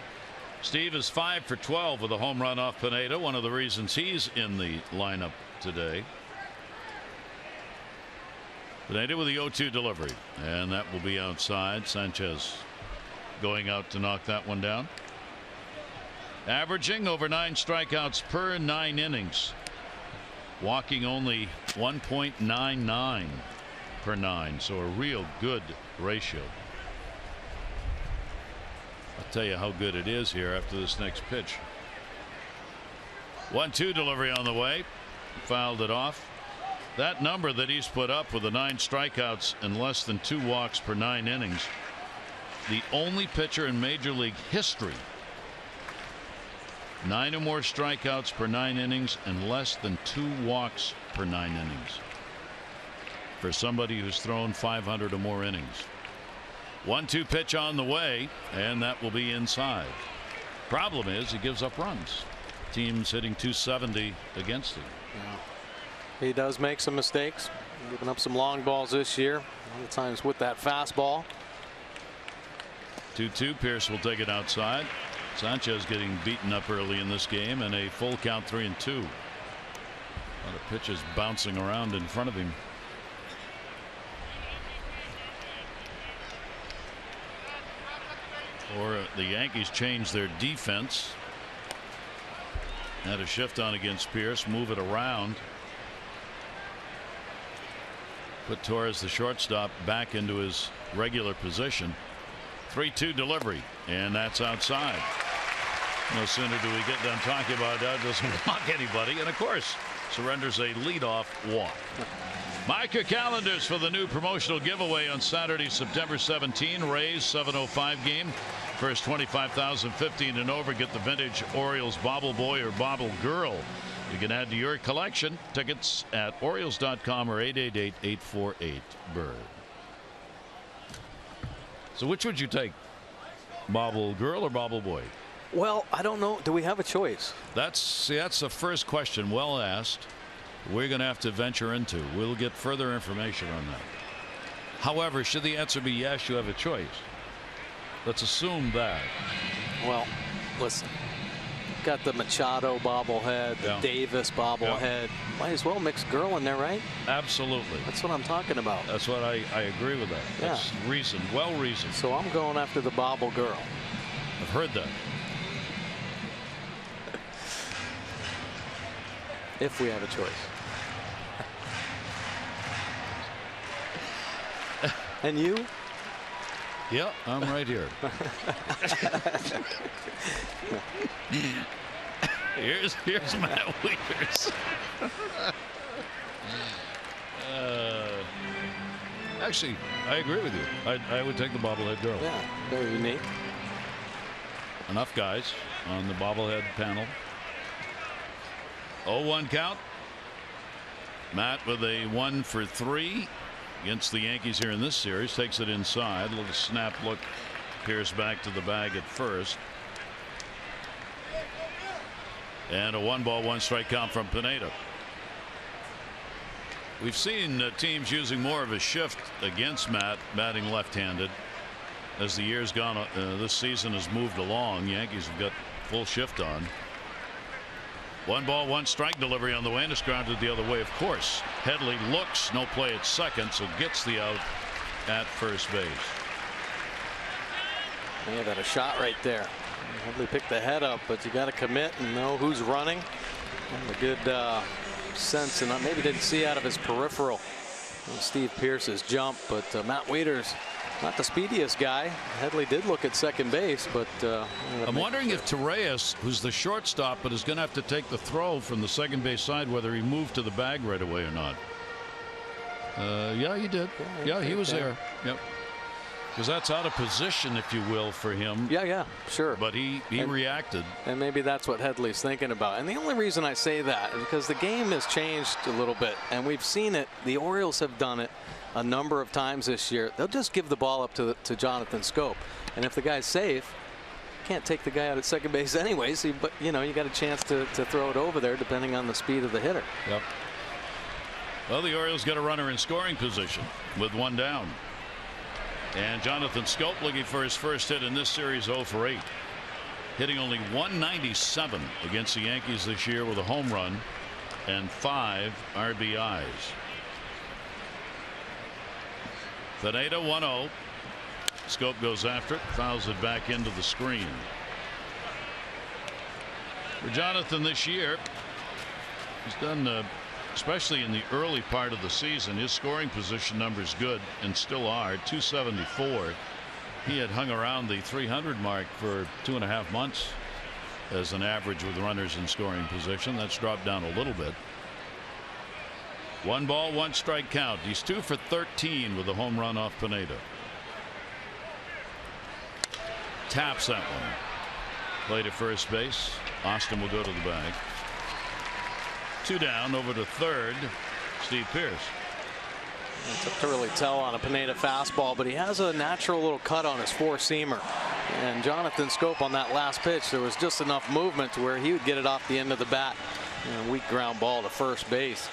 Steve is 5 for 12 with a home run off Pineda. One of the reasons he's in the lineup today. Pineda with the 0-2 delivery, and that will be outside. Sanchez going out to knock that one down. Averaging over 9 strikeouts per 9 innings. Walking only 1.99 per 9, so a real good ratio. I'll tell you how good it is here after this next pitch. 1-2 delivery on the way. Fouled it off. That number that he's put up with the 9 strikeouts and less than 2 walks per 9 innings. The only pitcher in Major League history. 9 or more strikeouts per 9 innings and less than 2 walks per 9 innings. For somebody who's thrown 500 or more innings. 1-2 pitch on the way, and that will be inside. Problem is he gives up runs. Team's hitting .270 against him. Yeah. He does make some mistakes, giving up some long balls this year. A lot of times with that fastball. 2-2. Pearce will take it outside. Sanchez getting beaten up early in this game, and a full count 3-2. A lot of pitches bouncing around in front of him. Or the Yankees change their defense. Had a shift on against Pearce, move it around. Put Torres, the shortstop, back into his regular position. 3-2 delivery, and that's outside. No sooner do we get done talking about that, doesn't walk anybody, and of course surrenders a leadoff walk. Mark your calendars for the new promotional giveaway on Saturday, September 17. Rays 7:05 game. First 25,000, 15 and over, get the vintage Orioles Bobble Boy or Bobble Girl. You can add to your collection. Tickets at Orioles.com or 888-848-BIRD. So which would you take? Bobble Girl or Bobble Boy? Well, I don't know. Do we have a choice? That's the first question, well asked. We're going to have to venture into. We'll get further information on that. However, should the answer be yes, you have a choice. Let's assume that. Well, listen. Got the Machado bobblehead, the Davis bobblehead. Might as well mix Girl in there, right? Absolutely. That's what I'm talking about. That's what I agree with that. Yeah. That's reasoned, well reasoned. So I'm going after the Bobble Girl. I've heard that. If we have a choice. And you? Yeah, I'm right here. Here's Matt Wieters. Actually, I agree with you. I would take the bobblehead girl. Yeah, very unique. Enough guys on the bobblehead panel. 0-1 count. Matt with a 1 for 3 against the Yankees here in this series. Takes it inside. A little snap look. Pearce back to the bag at first. And a 1-ball 1-strike count from Pineda. We've seen teams using more of a shift against Matt, batting left-handed. As the year's gone, this season has moved along. Yankees have got full shift on. 1-ball 1-strike delivery on the way, and it's grounded the other way, of course. Headley looks, no play at second, so gets the out at first base. Yeah, that a shot right there. Headley picked the head up, but you got to commit and know who's running. And a good sense, and maybe didn't see out of his peripheral Steve Pearce's jump, but Matt Wieters, not the speediest guy. Headley did look at second base, but I'm wondering if Torreyes, who's the shortstop, but is going to have to take the throw from the second base side, whether he moved to the bag right away or not. Yeah, he did. Yeah, he was there. Yep. Because that's out of position, if you will, for him. Yeah, sure. But he reacted. And maybe that's what Headley's thinking about. And the only reason I say that is because the game has changed a little bit. And we've seen it. The Orioles have done it a number of times this year. They'll just give the ball up to Jonathan Schoop. And if the guy's safe, can't take the guy out at second base anyways. But, you know, you got a chance to throw it over there depending on the speed of the hitter. Yep. Well, the Orioles got a runner in scoring position with one down. And Jonathan Schoop looking for his first hit in this series, 0 for 8. Hitting only 197 against the Yankees this year with a home run and 5 RBIs. Pineda 1-0. Schoop goes after it, fouls it back into the screen. For Jonathan this year, he's done especially in the early part of the season, his scoring position numbers good and still are. 274. He had hung around the 300 mark for 2.5 months as an average with runners in scoring position. That's dropped down a little bit. 1 ball, 1 strike count. He's 2 for 13 with a home run off Pineda. Taps that one. Play to first base. Austin will go to the bag. 2 down, over to third. Steve Pearce. It's tough to really tell on a Pineda fastball, but he has a natural little cut on his 4-seamer. And Jonathan Schoop on that last pitch, there was just enough movement to where he would get it off the end of the bat. And a weak ground ball to first base.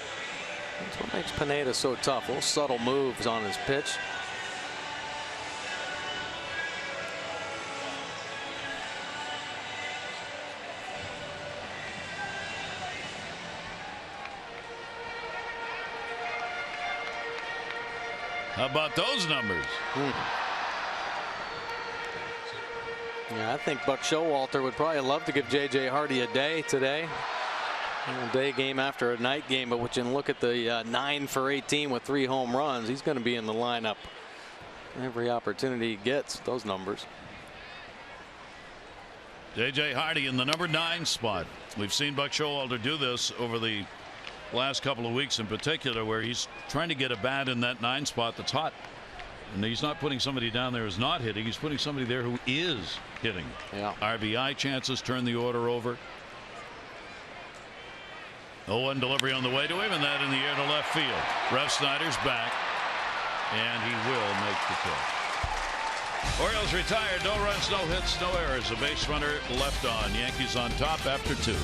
That's what makes Pineda so tough. Little subtle moves on his pitch. How about those numbers? Yeah, I think Buck Showalter would probably love to give J.J. Hardy a day today. A day game after a night game, but when you look at the 9 for 18 with 3 home runs, he's going to be in the lineup every opportunity he gets. Those numbers. J.J. Hardy in the number 9 spot. We've seen Buck Showalter do this over the last couple of weeks in particular, where he's trying to get a bat in that 9 spot that's hot. And he's not putting somebody down there who's not hitting. He's putting somebody there who is hitting. Yeah. RBI chances turn the order over. 0-1 delivery on the way to him, and that in the air to left field. Rev Snyder's back, and he will make the catch. Orioles retired. No runs, no hits, no errors. A base runner left on. Yankees on top after 2.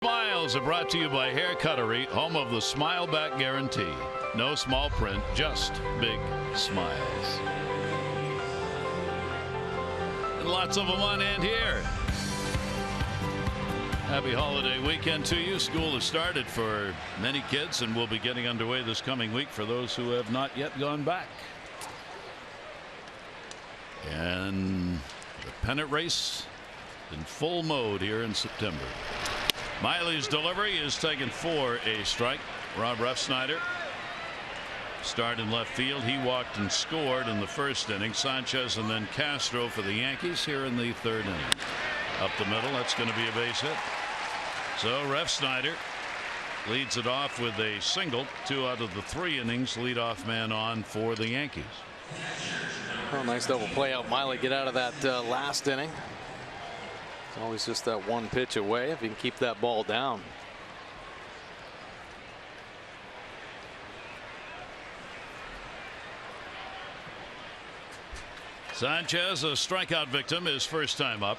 Smiles are brought to you by Hair Cuttery, home of the Smile Back Guarantee. No small print, just big smiles. And lots of them on hand here. Happy holiday weekend to you. School has started for many kids and will be getting underway this coming week for those who have not yet gone back. And the pennant race in full mode here in September. Miley's delivery is taken for a strike. Rob Refsnyder started in left field. He walked and scored in the first inning. Sanchez and then Castro for the Yankees here in the third inning. Up the middle, that's going to be a base hit. So Refsnyder leads it off with a single. 2 out of the 3 innings. Leadoff man on for the Yankees. Oh, nice double play out. Miley get out of that last inning. It's always just that one pitch away if you can keep that ball down. Sanchez, a strikeout victim, his first time up.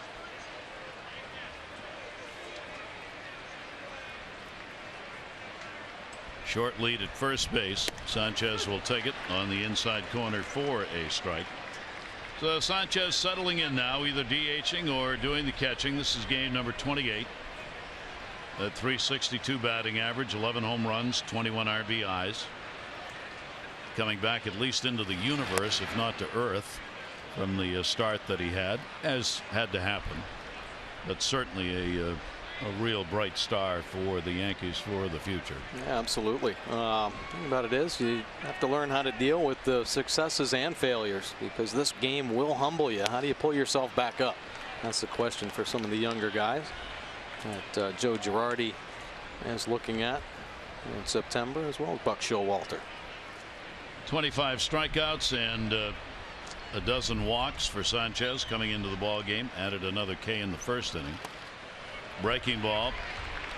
Short lead at first base. Sanchez will take it on the inside corner for a strike. So Sanchez settling in now, either DHing or doing the catching. This is game number 28. At .362 batting average, 11 home runs, 21 RBIs. Coming back at least into the universe, if not to earth, from the start that he had, as had to happen. But certainly a real bright star for the Yankees for the future. Yeah, absolutely. The thing about it is you have to learn how to deal with the successes and failures, because this game will humble you. How do you pull yourself back up? That's the question for some of the younger guys that Joe Girardi is looking at in September, as well as Buck Showalter. 25 strikeouts and a dozen walks for Sanchez coming into the ball game. Added another K in the first inning. Breaking ball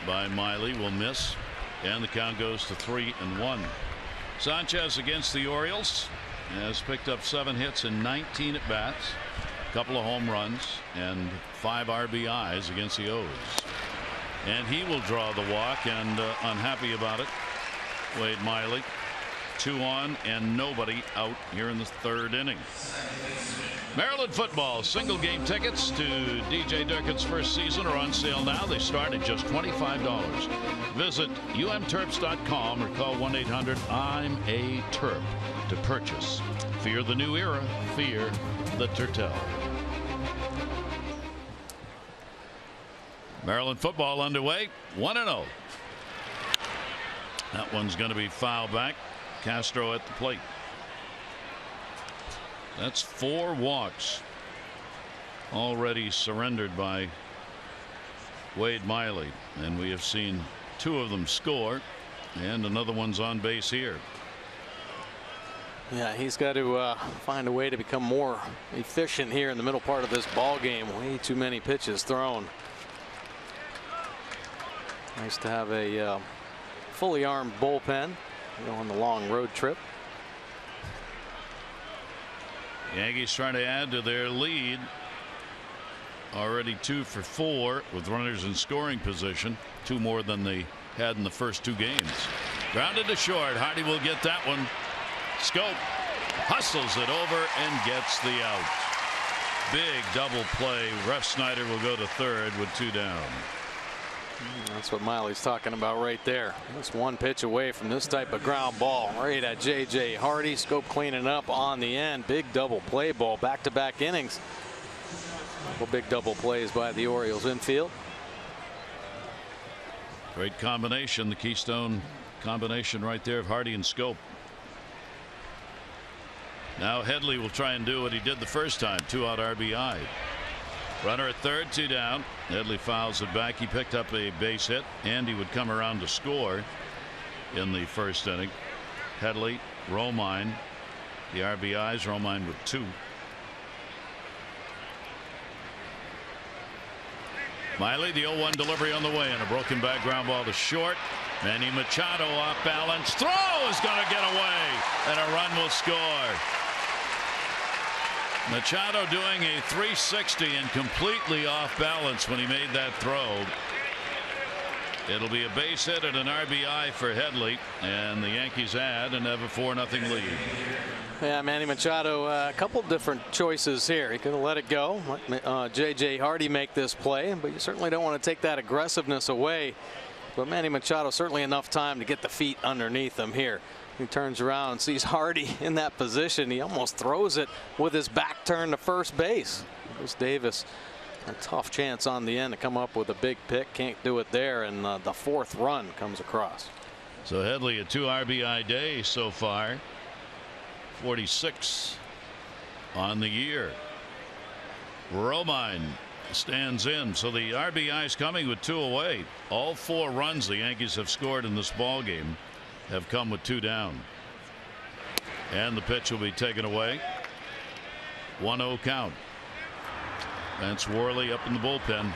by Miley will miss, and the count goes to 3-1. Sanchez against the Orioles has picked up 7 hits and 19 at bats, a couple of home runs and 5 RBIs against the O's. And he will draw the walk, and unhappy about it. Wade Miley, 2 on and nobody out here in the third inning. Maryland football single game tickets to DJ Durkin's first season are on sale now. They start at just $25. Visit umterps.com or call 1-800-I'm-A-TERP to purchase. Fear the new era. Fear the Turtel. Maryland football underway. 1-0. That one's going to be fouled back. Castro at the plate. That's 4 walks already surrendered by Wade Miley, and we have seen 2 of them score, and another one's on base here. Yeah, he's got to find a way to become more efficient here in the middle part of this ball game. Way too many pitches thrown. Nice to have a fully armed bullpen on the long road trip. Yankees trying to add to their lead. Already 2 for 4 with runners in scoring position. 2 more than they had in the first 2 games. Grounded to short. Hardy will get that one. Scope hustles it over and gets the out. Big double play. Refsnyder will go to third with 2 down. That's what Miley's talking about right there. Just 1 pitch away from this type of ground ball right at J.J. Hardy. Scope cleaning up on the end. Big double play ball. Back-to-back innings. Well, big double plays by the Orioles infield. Great combination. The Keystone combination right there of Hardy and Scope. Now Headley will try and do what he did the first time. 2-out RBI. Runner at third, 2 down. Headley fouls it back. He picked up a base hit, and he would come around to score in the first inning. Headley, Romine, the RBIs. Romine with 2. Miley, the 0-1 delivery on the way, and a broken back ground ball to short. Manny Machado off balance. Throw is going to get away, and a run will score. Machado doing a 360 and completely off balance when he made that throw. It'll be a base hit and an RBI for Headley, and the Yankees add and have a 4-0 lead. Yeah, Manny Machado, a couple different choices here. He could have let it go. J.J. Hardy make this play, but you certainly don't want to take that aggressiveness away. But Manny Machado, certainly enough time to get the feet underneath him here. He turns around and sees Hardy in that position. He almost throws it with his back turned to first base. Chris Davis, a tough chance on the end to come up with a big pick. Can't do it there, and the fourth run comes across. So Headley, a 2 RBI day so far. 46 on the year. ROMINE stands in, so the RBI is coming with 2 away. All 4 runs the Yankees have scored in this ball game have come with 2 down. And the pitch will be taken away. 1-0 count. Vance Worley up in the bullpen.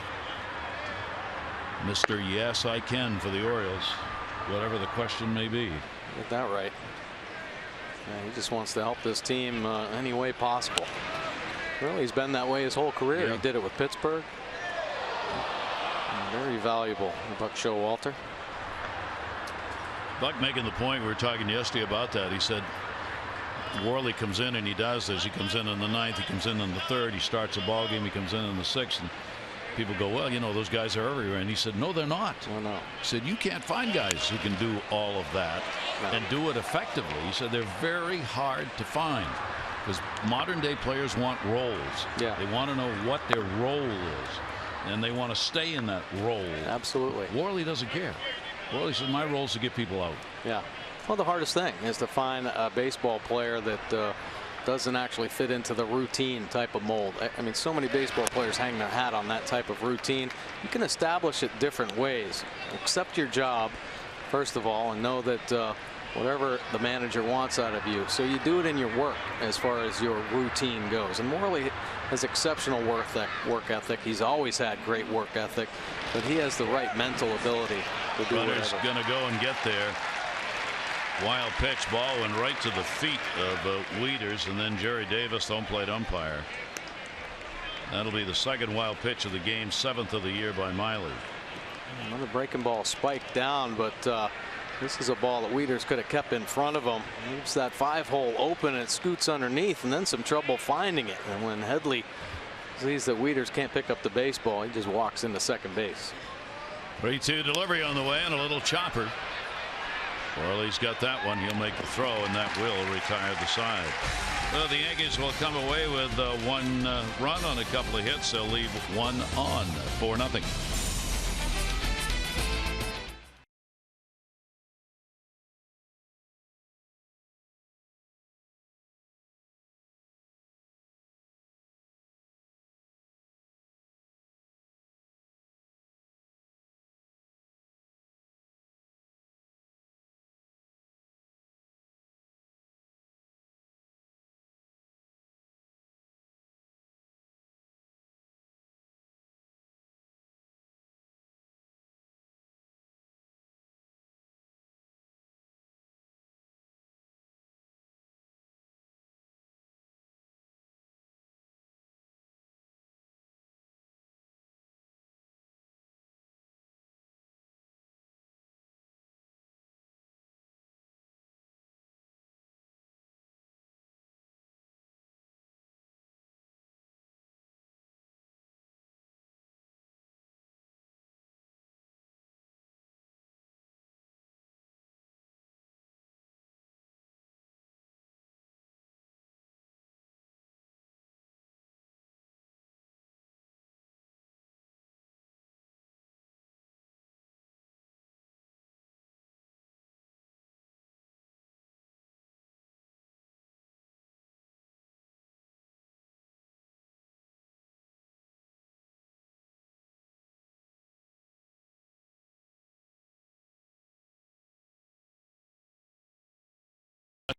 Mr. Yes, I Can for the Orioles, whatever the question may be. Get that right. Yeah, he just wants to help this team any way possible. Really, he's been that way his whole career. Yeah. He did it with Pittsburgh. Very valuable, Buck Showalter. Buck making the point, we were talking yesterday about that. He said Worley comes in and he does this. He comes in the 9th, he comes in the 3rd, he starts a ball game, he comes in the 6th, and people go, well, you know, those guys are everywhere. And he said, no, they're not. Oh, no. He said, you can't find guys who can do all of that and do it effectively. He said they're very hard to find because modern day players want roles. Yeah. They want to know what their role is, and they want to stay in that role. Absolutely. Worley doesn't care. Worley said, my role is to get people out. Yeah. Well, the hardest thing is to find a baseball player that doesn't actually fit into the routine type of mold. I mean, so many baseball players hang their hat on that type of routine. You can establish it different ways. Accept your job, first of all, and know that whatever the manager wants out of you. So you do it in your work as far as your routine goes. And Worley has exceptional work ethic. He's always had great work ethic, but he has the right mental ability to do Runner's whatever. going to go and get there. Wild pitch, ball went right to the feet of Wieters, and then Jerry Davis, home plate umpire. That'll be the second wild pitch of the game, 7th of the year by Miley. Another breaking ball spiked down, but this is a ball that Wieters could have kept in front of him. Leaves that 5-hole open and it scoots underneath, and then some trouble finding it. And when Headley sees that Wieters can't pick up the baseball, he just walks into second base. 3-2 delivery on the way and a little chopper. Worley's got that one. He'll make the throw, and that will retire the side. So the Yankees will come away with 1 run on a couple of hits. They'll leave 1 on, 4-0.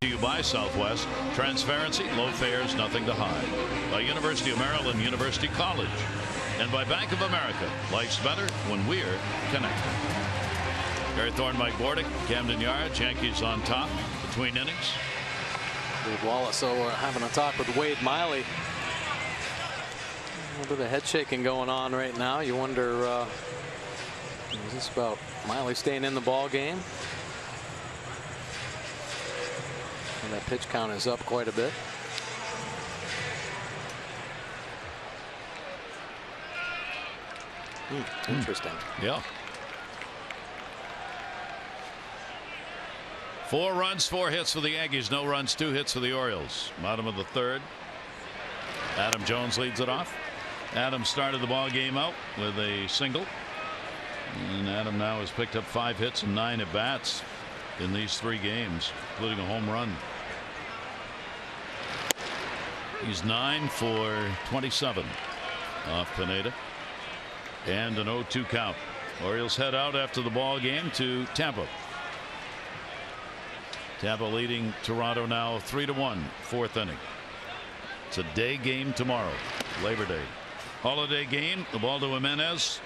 To you by Southwest. Transparency, low fares, nothing to hide. By University of Maryland, University College. And by Bank of America. Life's better when we're connected. Gary Thorne, Mike Bordick, Camden Yards. Yankees on top between innings. Dave Wallace having a talk with Wade Miley. A little bit of head shaking going on right now. You wonder, is Just about Miley staying in the ball game. And that pitch count is up quite a bit. Interesting. Yeah. 4 runs, 4 hits for the Yankees. No runs, 2 hits for the Orioles. Bottom of the 3rd. Adam Jones leads it off. Adam started the ball game out with a single. And Adam now has picked up 5 hits and 9 at bats in these 3 games, including a home run. He's 9 for 27 off Pineda. And an 0-2 count. Orioles head out after the ball game to Tampa. Tampa leading Toronto now 3-1, 4th inning. It's a day game tomorrow, Labor Day. Holiday game. The ball to Jimenez.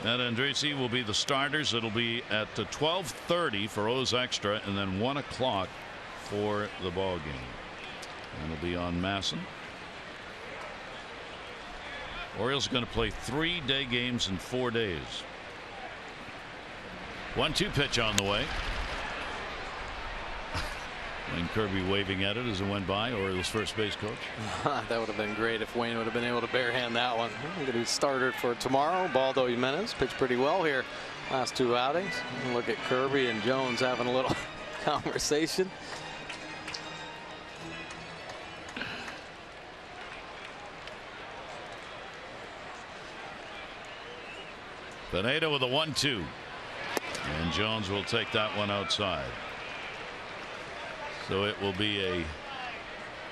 And Andresi will be the starters. It'll be at 12:30 for O's Extra, and then 1 o'clock for the ball game. And it'll be on Masson. Orioles are going to play 3 day games in 4 days. 1-2 pitch on the way. Wayne Kirby waving at it as it went by. Orioles first base coach. That would have been great if Wayne would have been able to barehand that one. I'm going to be started for tomorrow. Baldo Jimenez pitched pretty well here last 2 outings. Look at Kirby and Jones having a little conversation. Pineda with a 1-2. And Jones will take that one outside. So it will be a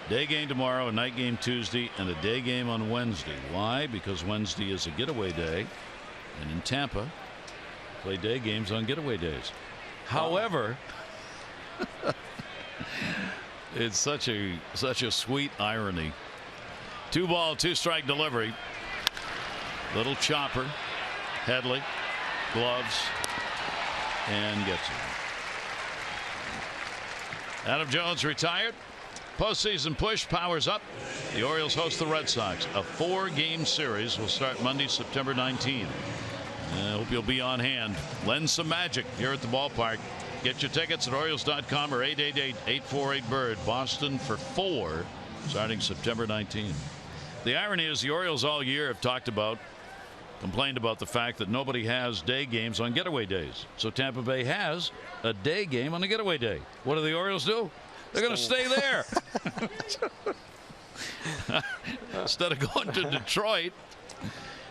day game tomorrow, a night game Tuesday, and a day game on Wednesday. Why? Because Wednesday is a getaway day, and in Tampa play day games on getaway days. However, it's such a sweet irony. 2-ball, 2-strike delivery. Little chopper. Headley, gloves, and gets it. Adam Jones retired. Postseason push powers up. The Orioles host the Red Sox. A 4-game series will start Monday, September 19th. I hope you'll be on hand. Lend some magic here at the ballpark. Get your tickets at Orioles.com or 888-848-BIRD. Boston for 4 starting September 19th. The irony is the Orioles all year have complained about the fact that nobody has day games on getaway days. So Tampa Bay has a day game on a getaway day. What do the Orioles do? They're going to stay there. Instead of going to Detroit,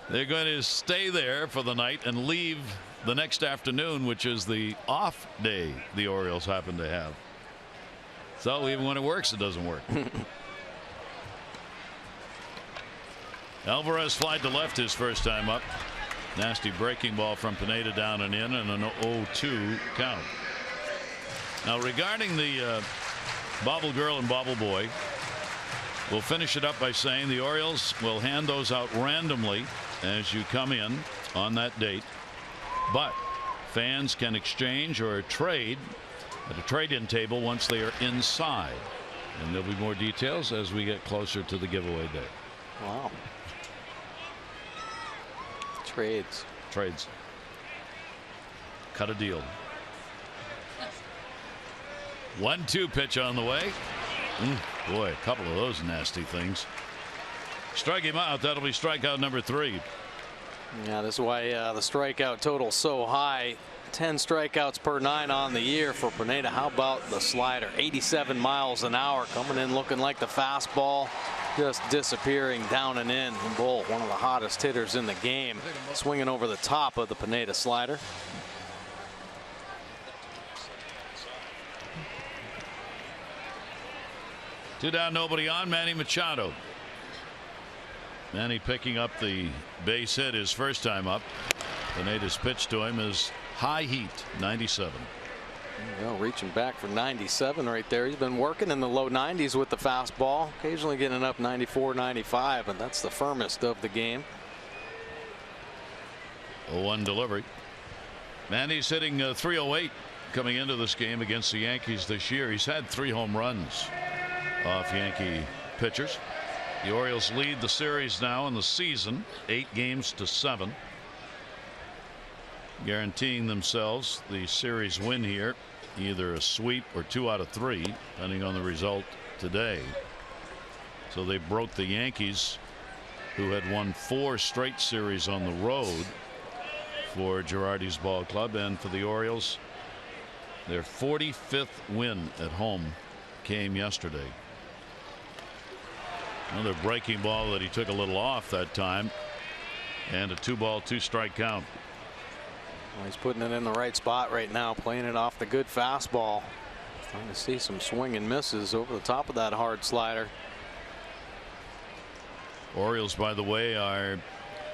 they're going to stay there for the night and leave the next afternoon, which is the off day the Orioles happen to have. So even when it works, it doesn't work. Alvarez flied to left his first time up. Nasty breaking ball from Pineda down and in, and an 0-2 count. Now regarding the Bobble Girl and Bobble Boy, we'll finish it up by saying the Orioles will hand those out randomly as you come in on that date, but fans can exchange or trade at a trade-in table once they are inside, and there'll be more details as we get closer to the giveaway day. Wow. Trades. Cut a deal. 1-2 pitch on the way. Boy, a couple of those nasty things. Strike him out. That'll be strikeout number 3. Yeah, this is why the strikeout total so high. 10 strikeouts per 9 on the year for Pineda. How about the slider? 87 miles an hour, coming in looking like the fastball, just disappearing down and in. Bull, one of the hottest hitters in the game, swinging over the top of the Pineda slider. Two down, nobody on. Manny Machado. Manny picking up the base hit his first time up. Pineda's pitch to him is high heat, 97. Well, reaching back for 97 right there. He's been working in the low 90s with the fastball, occasionally getting up 94, 95, and that's the firmest of the game. 0-1 delivery. Manny's hitting 308 coming into this game against the Yankees this year. He's had 3 home runs off Yankee pitchers. The Orioles lead the series now in the season, 8 games to 7. guaranteeing themselves the series win here, either a sweep or 2 out of 3, depending on the result today. So they broke the Yankees, who had won 4 straight series on the road for Girardi's ball club. And for the Orioles, their 45th win at home came yesterday. Another breaking ball that he took a little off that time, and a 2-ball 2-strike count. Well, he's putting it in the right spot right now, playing it off the good fastball. Trying to see some swing and misses over the top of that hard slider. Orioles, by the way, are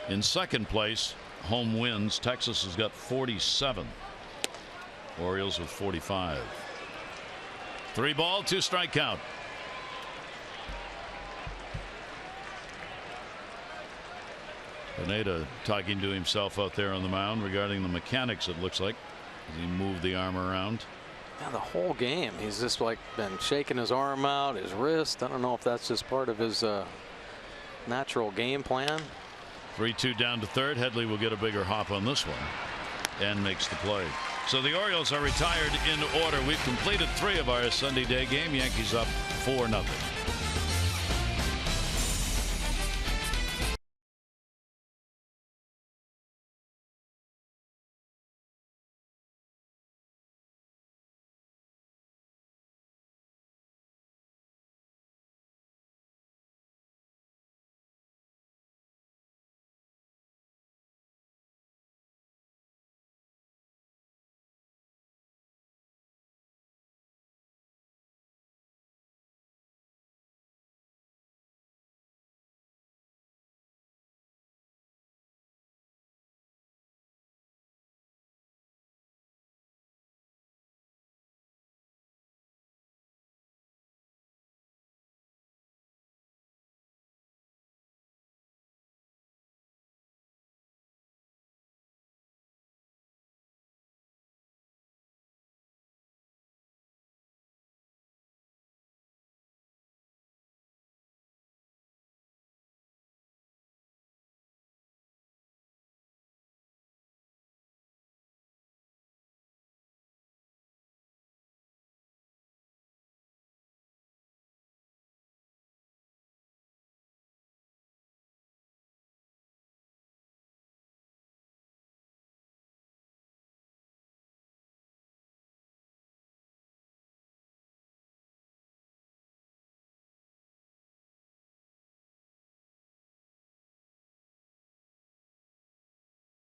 in second place, home wins. Texas has got 47. Orioles with 45. 3-ball 2-strike count. Pineda talking to himself out there on the mound regarding the mechanics, it looks like, as he moved the arm around. Yeah, the whole game he's just like been shaking his arm out, his wrist. I don't know if that's just part of his natural game plan. 3-2 down to third. Headley will get a bigger hop on this one and makes the play. So the Orioles are retired in order. We've completed 3 of our Sunday day game. Yankees up 4-0.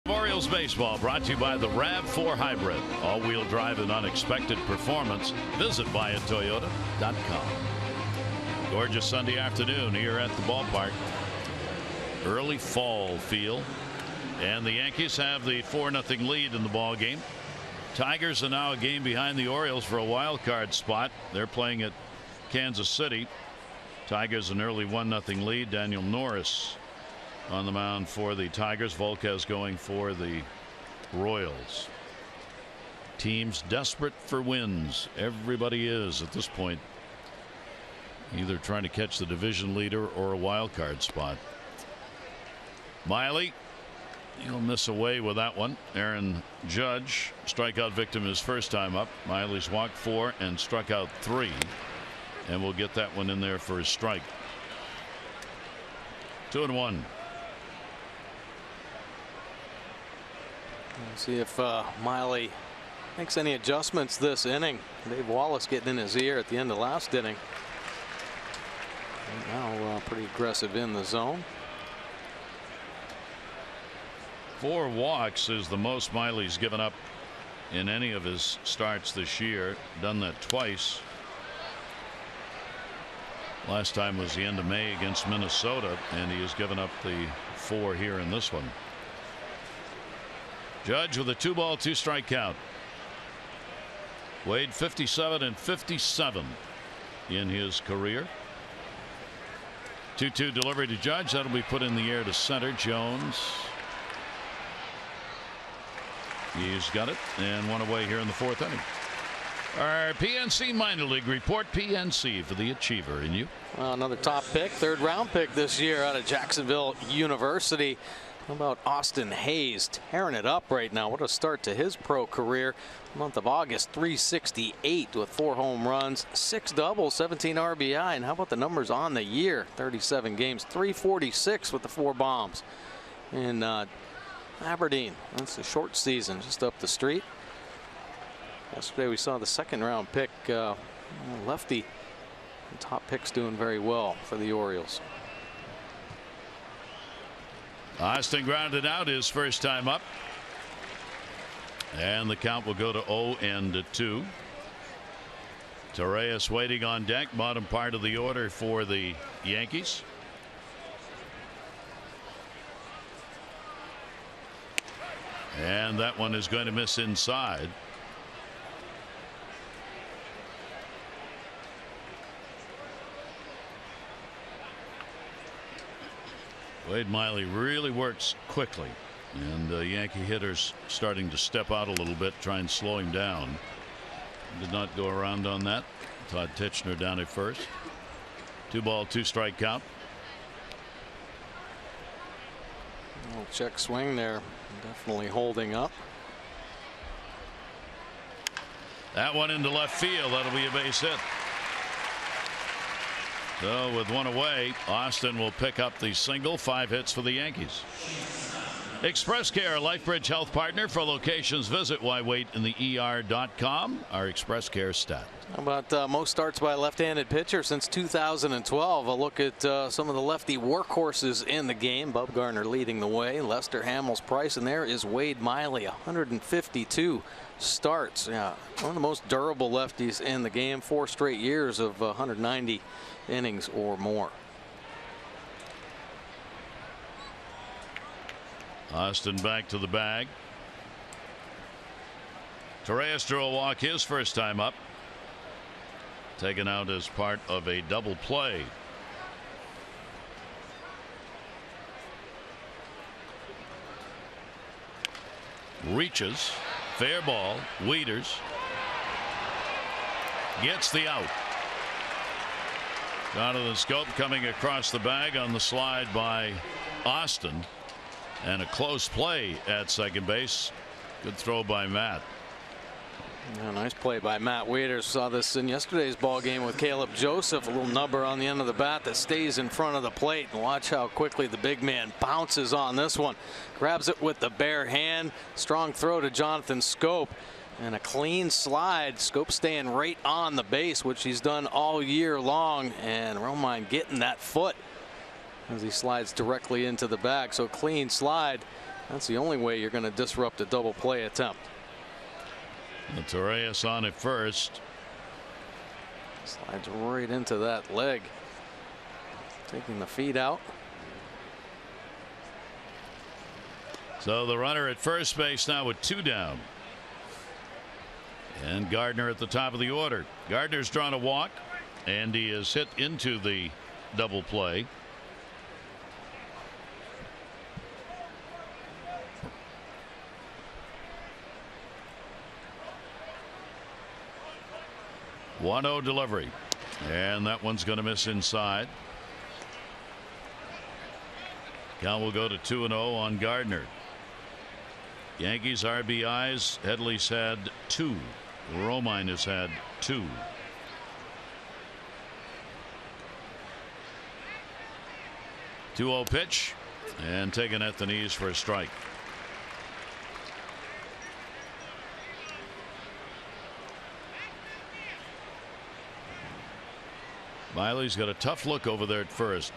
Orioles baseball brought to you by the RAV4 Hybrid. All-wheel drive and unexpected performance. Visit buyatoyota.com. Gorgeous Sunday afternoon here at the ballpark. Early fall feel. And the Yankees have the 4-0 lead in the ball game. Tigers are now a game behind the Orioles for a wild card spot. They're playing at Kansas City. Tigers an early 1-0 lead. Daniel Norris on the mound for the Tigers. Volquez going for the Royals. Teams desperate for wins. Everybody is at this point, either trying to catch the division leader or a wild card spot. Miley, he'll miss away with that one. Aaron Judge, strikeout victim his first time up. Miley's walked 4 and struck out 3, and we'll get that one in there for his strike. 2-1. See if Miley makes any adjustments this inning. Dave Wallace getting in his ear at the end of last inning. And now pretty aggressive in the zone. 4 walks is the most Miley's given up in any of his starts this year. Done that twice. Last time was the end of May against Minnesota, and he has given up the 4 here in this one. Judge with a 2-ball 2-strike count. Wade 57 and 57 in his career. 2-2 delivery to Judge. That'll be put in the air to center. Jones. He's got it, and one away here in the 4th inning. Our PNC minor league report. PNC for the Achiever. And you? Well, another top pick, 3rd round pick this year out of Jacksonville University. How about Austin Hayes tearing it up right now? What a start to his pro career. Month of August, 368 with 4 home runs, 6 doubles, 17 RBI. And how about the numbers on the year? 37 games, 346 with the 4 bombs. In Aberdeen, that's a short season just up the street. Yesterday we saw the 2nd round pick, lefty. Top picks doing very well for the Orioles. Austin grounded out his first time up. And the count will go to 0-2. Torreyes waiting on deck, bottom part of the order for the Yankees. And that one is going to miss inside. Wade Miley really works quickly, and Yankee hitters starting to step out a little bit, try and slow him down. Did not go around on that. Todd Titchener down at first. 2-ball, 2-strike count. Little check swing there, definitely holding up. That one into left field. That'll be a base hit. So with 1 away, Austin will pick up the single. 5 hits for the Yankees. Express Care, LifeBridge Health Partner. For locations, visit whywaitintheer.com. Our Express Care stat. How about most starts by a left-handed pitcher since 2012? A look at some of the lefty workhorses in the game. Bumgarner leading the way. Lester Hamels Price, and there is Wade Miley. 152 starts. Yeah, one of the most durable lefties in the game. 4 straight years of 190 innings or more. Austin back to the bag. Torreyes drew a walk his first time up. Taken out as part of a double play. Reaches. Fair ball. Wieters. Gets the out. Jonathan Scope coming across the bag on the slide by Austin. And a close play at second base. Good throw by Matt. Yeah, nice play by Matt Wieters. Saw this in yesterday's ball game with Caleb Joseph. A little number on the end of the bat that stays in front of the plate. And watch how quickly the big man bounces on this one. Grabs it with the bare hand. Strong throw to Jonathan Scope. And a clean slide. Scope staying right on the base, which he's done all year long. And Romine getting that foot as he slides directly into the bag. So clean slide. That's the only way you're going to disrupt a double play attempt. Torreyes on at first. Slides right into that leg. Taking the feet out. So the runner at first base now with 2 down. And Gardner at the top of the order. Gardner's drawn a walk, and he is hit into the double play. One-0 delivery, and that one's going to miss inside. Count will go to 2-0 on Gardner. Yankees RBIs. Headley's had 2. Romine has had 2. Two-0 pitch, and taken at the knees for a strike. Miley's got a tough look over there at first.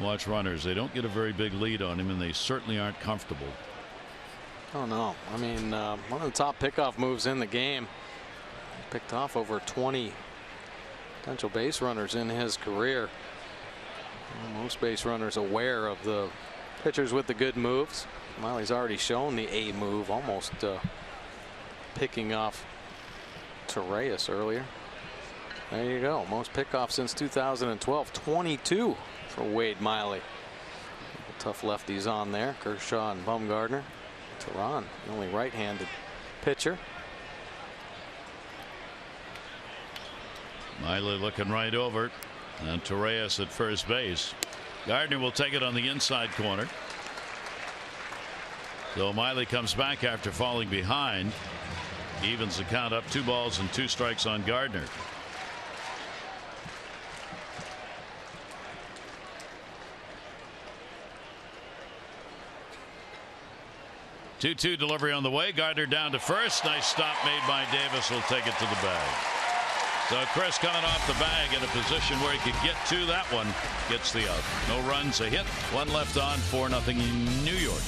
Watch runners. They don't get a very big lead on him, and they certainly aren't comfortable. Oh no, I mean one of the top pickoff moves in the game. He picked off over 20 potential base runners in his career. Most base runners aware of the pitchers with the good moves. Miley's already shown the A move, almost picking off Torreyes earlier. There you go. Most pickoffs since 2012. 22 for Wade Miley. Tough lefties on there. Kershaw and Bumgarner. Teheran, the only right-handed pitcher. Miley looking right over, and Torreyes at first base. Gardner will take it on the inside corner. So Miley comes back after falling behind. Evens the count up, 2 balls and 2 strikes on Gardner. Two delivery on the way. Gardner down to first. Nice stop made by Davis. Will take it to the bag. So Chris coming off the bag in a position where he could get to that one. Gets the out. No runs, a hit. 1 left on, 4-0 New York.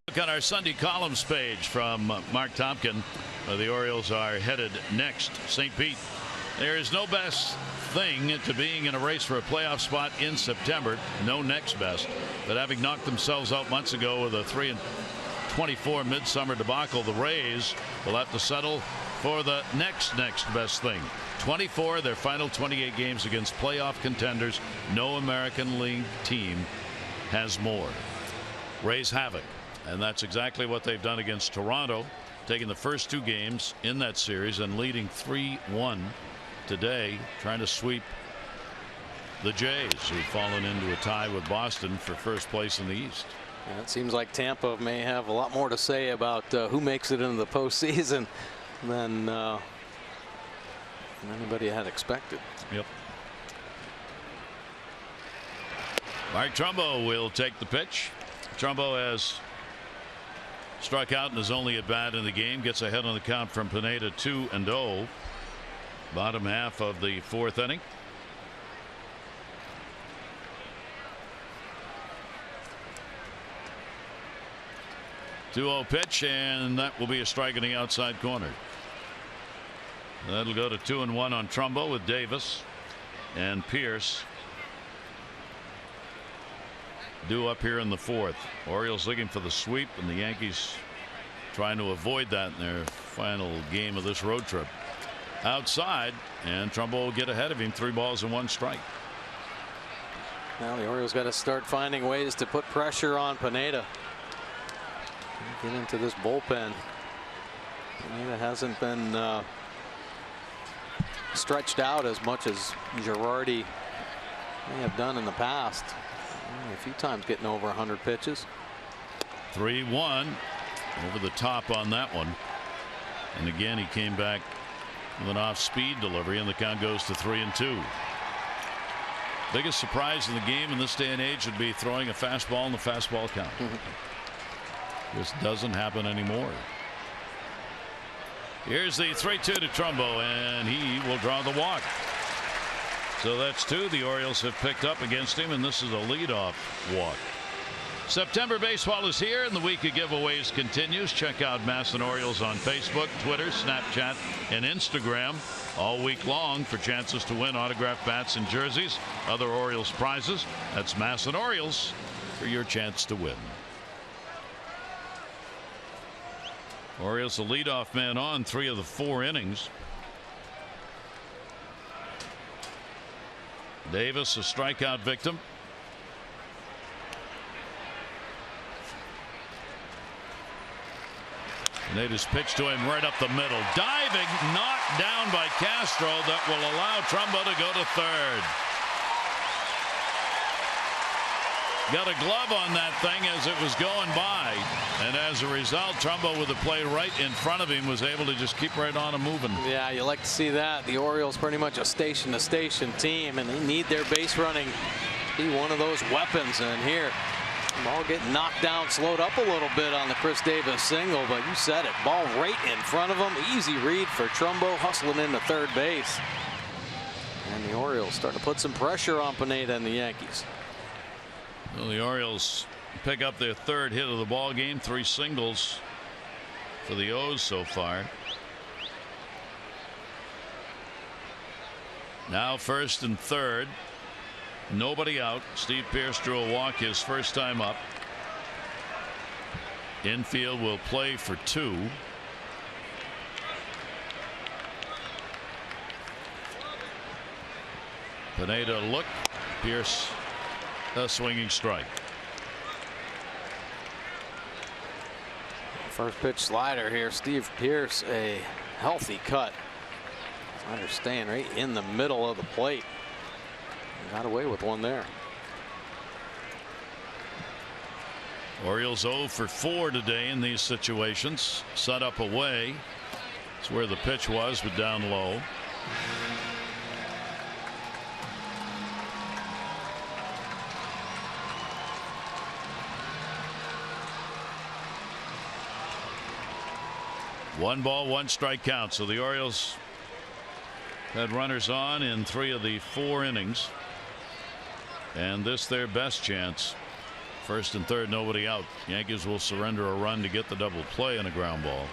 Look on our Sunday columns page from Mark Tompkin. The Orioles are headed next. St. Pete. There is no best thing to being in a race for a playoff spot in September. No next best. But having knocked themselves out months ago with a 3-24 midsummer debacle, the Rays will have to settle for the next best thing. 24 their final 28 games against playoff contenders. No American League team has more. Rays havoc. And that's exactly what they've done against Toronto, taking the first 2 games in that series and leading 3-1 today, trying to sweep the Jays, who've fallen into a tie with Boston for first place in the East. Yeah, it seems like Tampa may have a lot more to say about who makes it into the postseason than anybody had expected. Yep. Mark Trumbo will take the pitch. Trumbo has struck out and is only at bat in the game. Gets ahead on the count from Pineda, 2-0. Bottom half of the 4th inning. Two-0 pitch, and that will be a strike in the outside corner. That'll go to 2-1 on Trumbo with Davis and Pierce due up here in the 4th. Orioles looking for the sweep, and the Yankees trying to avoid that in their final game of this road trip. Outside, and Trumbo will get ahead of him. 3 balls and 1 strike. Now the Orioles got to start finding ways to put pressure on Pineda. Get into this bullpen. Pineda hasn't been stretched out as much as Girardi may have done in the past. A few times getting over 100 pitches. 3-1 over the top on that one. And again, he came back with an off-speed delivery, and the count goes to 3-2. Biggest surprise in the game in this day and age would be throwing a fastball in the fastball count. This doesn't happen anymore. Here's the 3-2 to Trumbo, and he will draw the walk. So that's 2 the Orioles have picked up against him, and this is a leadoff walk. September baseball is here, and the week of giveaways continues. Check out Masson Orioles on Facebook, Twitter, Snapchat, and Instagram all week long for chances to win autographed bats and jerseys, other Orioles prizes. That's Masson Orioles for your chance to win. Orioles the leadoff man on 3 of the 4 innings. Davis a strikeout victim. Pineda's pitch to him right up the middle. Diving, knocked down by Castro. That will allow Trumbo to go to third. Got a glove on that thing as it was going by. And as a result, Trumbo with the play right in front of him was able to just keep right on and moving. Yeah, you like to see that. The Orioles pretty much a station-to-station team, and they need their base running to be one of those weapons. And here, ball getting knocked down, slowed up a little bit on the Chris Davis single, but you said it. Ball right in front of him. Easy read for Trumbo, hustling into third base. And the Orioles starting to put some pressure on Pineda and the Yankees. Well, the Orioles pick up their third hit of the ball game. 3 singles for the O's so far. Now first and third. Nobody out. Steve Pearce drew a walk his first time up. Infield will play for 2. Pineda look. Pearce a swinging strike. First pitch slider here. Steve Pearce, a healthy cut. Staying right in the middle of the plate. Got away with one there. Orioles 0 for 4 today in these situations. Set up away. That's where the pitch was, but down low. One ball, 1 strike count. So the Orioles had runners on in 3 of the 4 innings. And this their best chance. First and third, nobody out. Yankees will surrender a run to get the double play and a ground ball.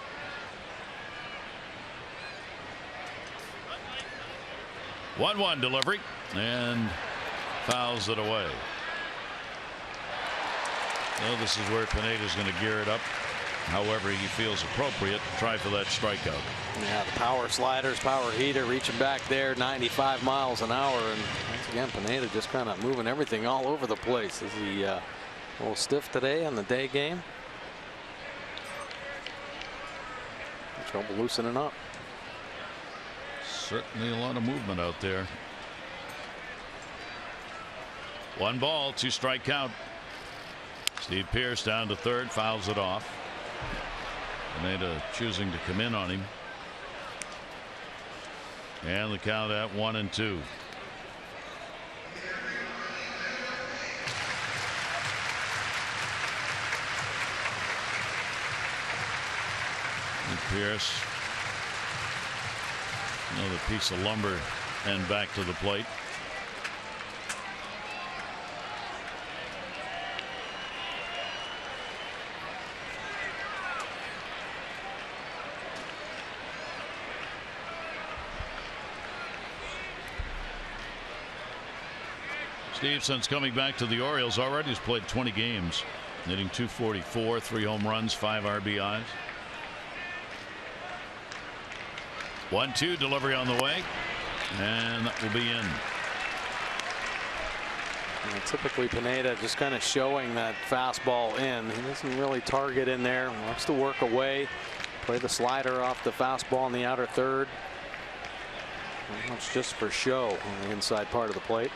One delivery and fouls it away. Well, this is where Pineda's going to gear it up however he feels appropriate. Try for that strikeout. Yeah, the power sliders, power heater, reaching back there, 95 miles an hour. And once again, Pineda just kind of moving everything all over the place. Is he a little stiff today on the day game? Trouble loosening up. Certainly a lot of movement out there. 1 ball, 2 strike count. Steve Pearce down to third, fouls it off. Pineda choosing to come in on him. And the count at 1-2. And Pearce, another piece of lumber, and back to the plate. Steve, since coming back to the Orioles, already has played 20 games, hitting .244, 3 home runs, 5 RBIs. 1-2 delivery on the way, and that will be in. And typically Pineda just kind of showing that fastball in. He doesn't really target in there. Wants to work away, play the slider off the fastball in the outer third. Pretty much just for show on the inside part of the plate.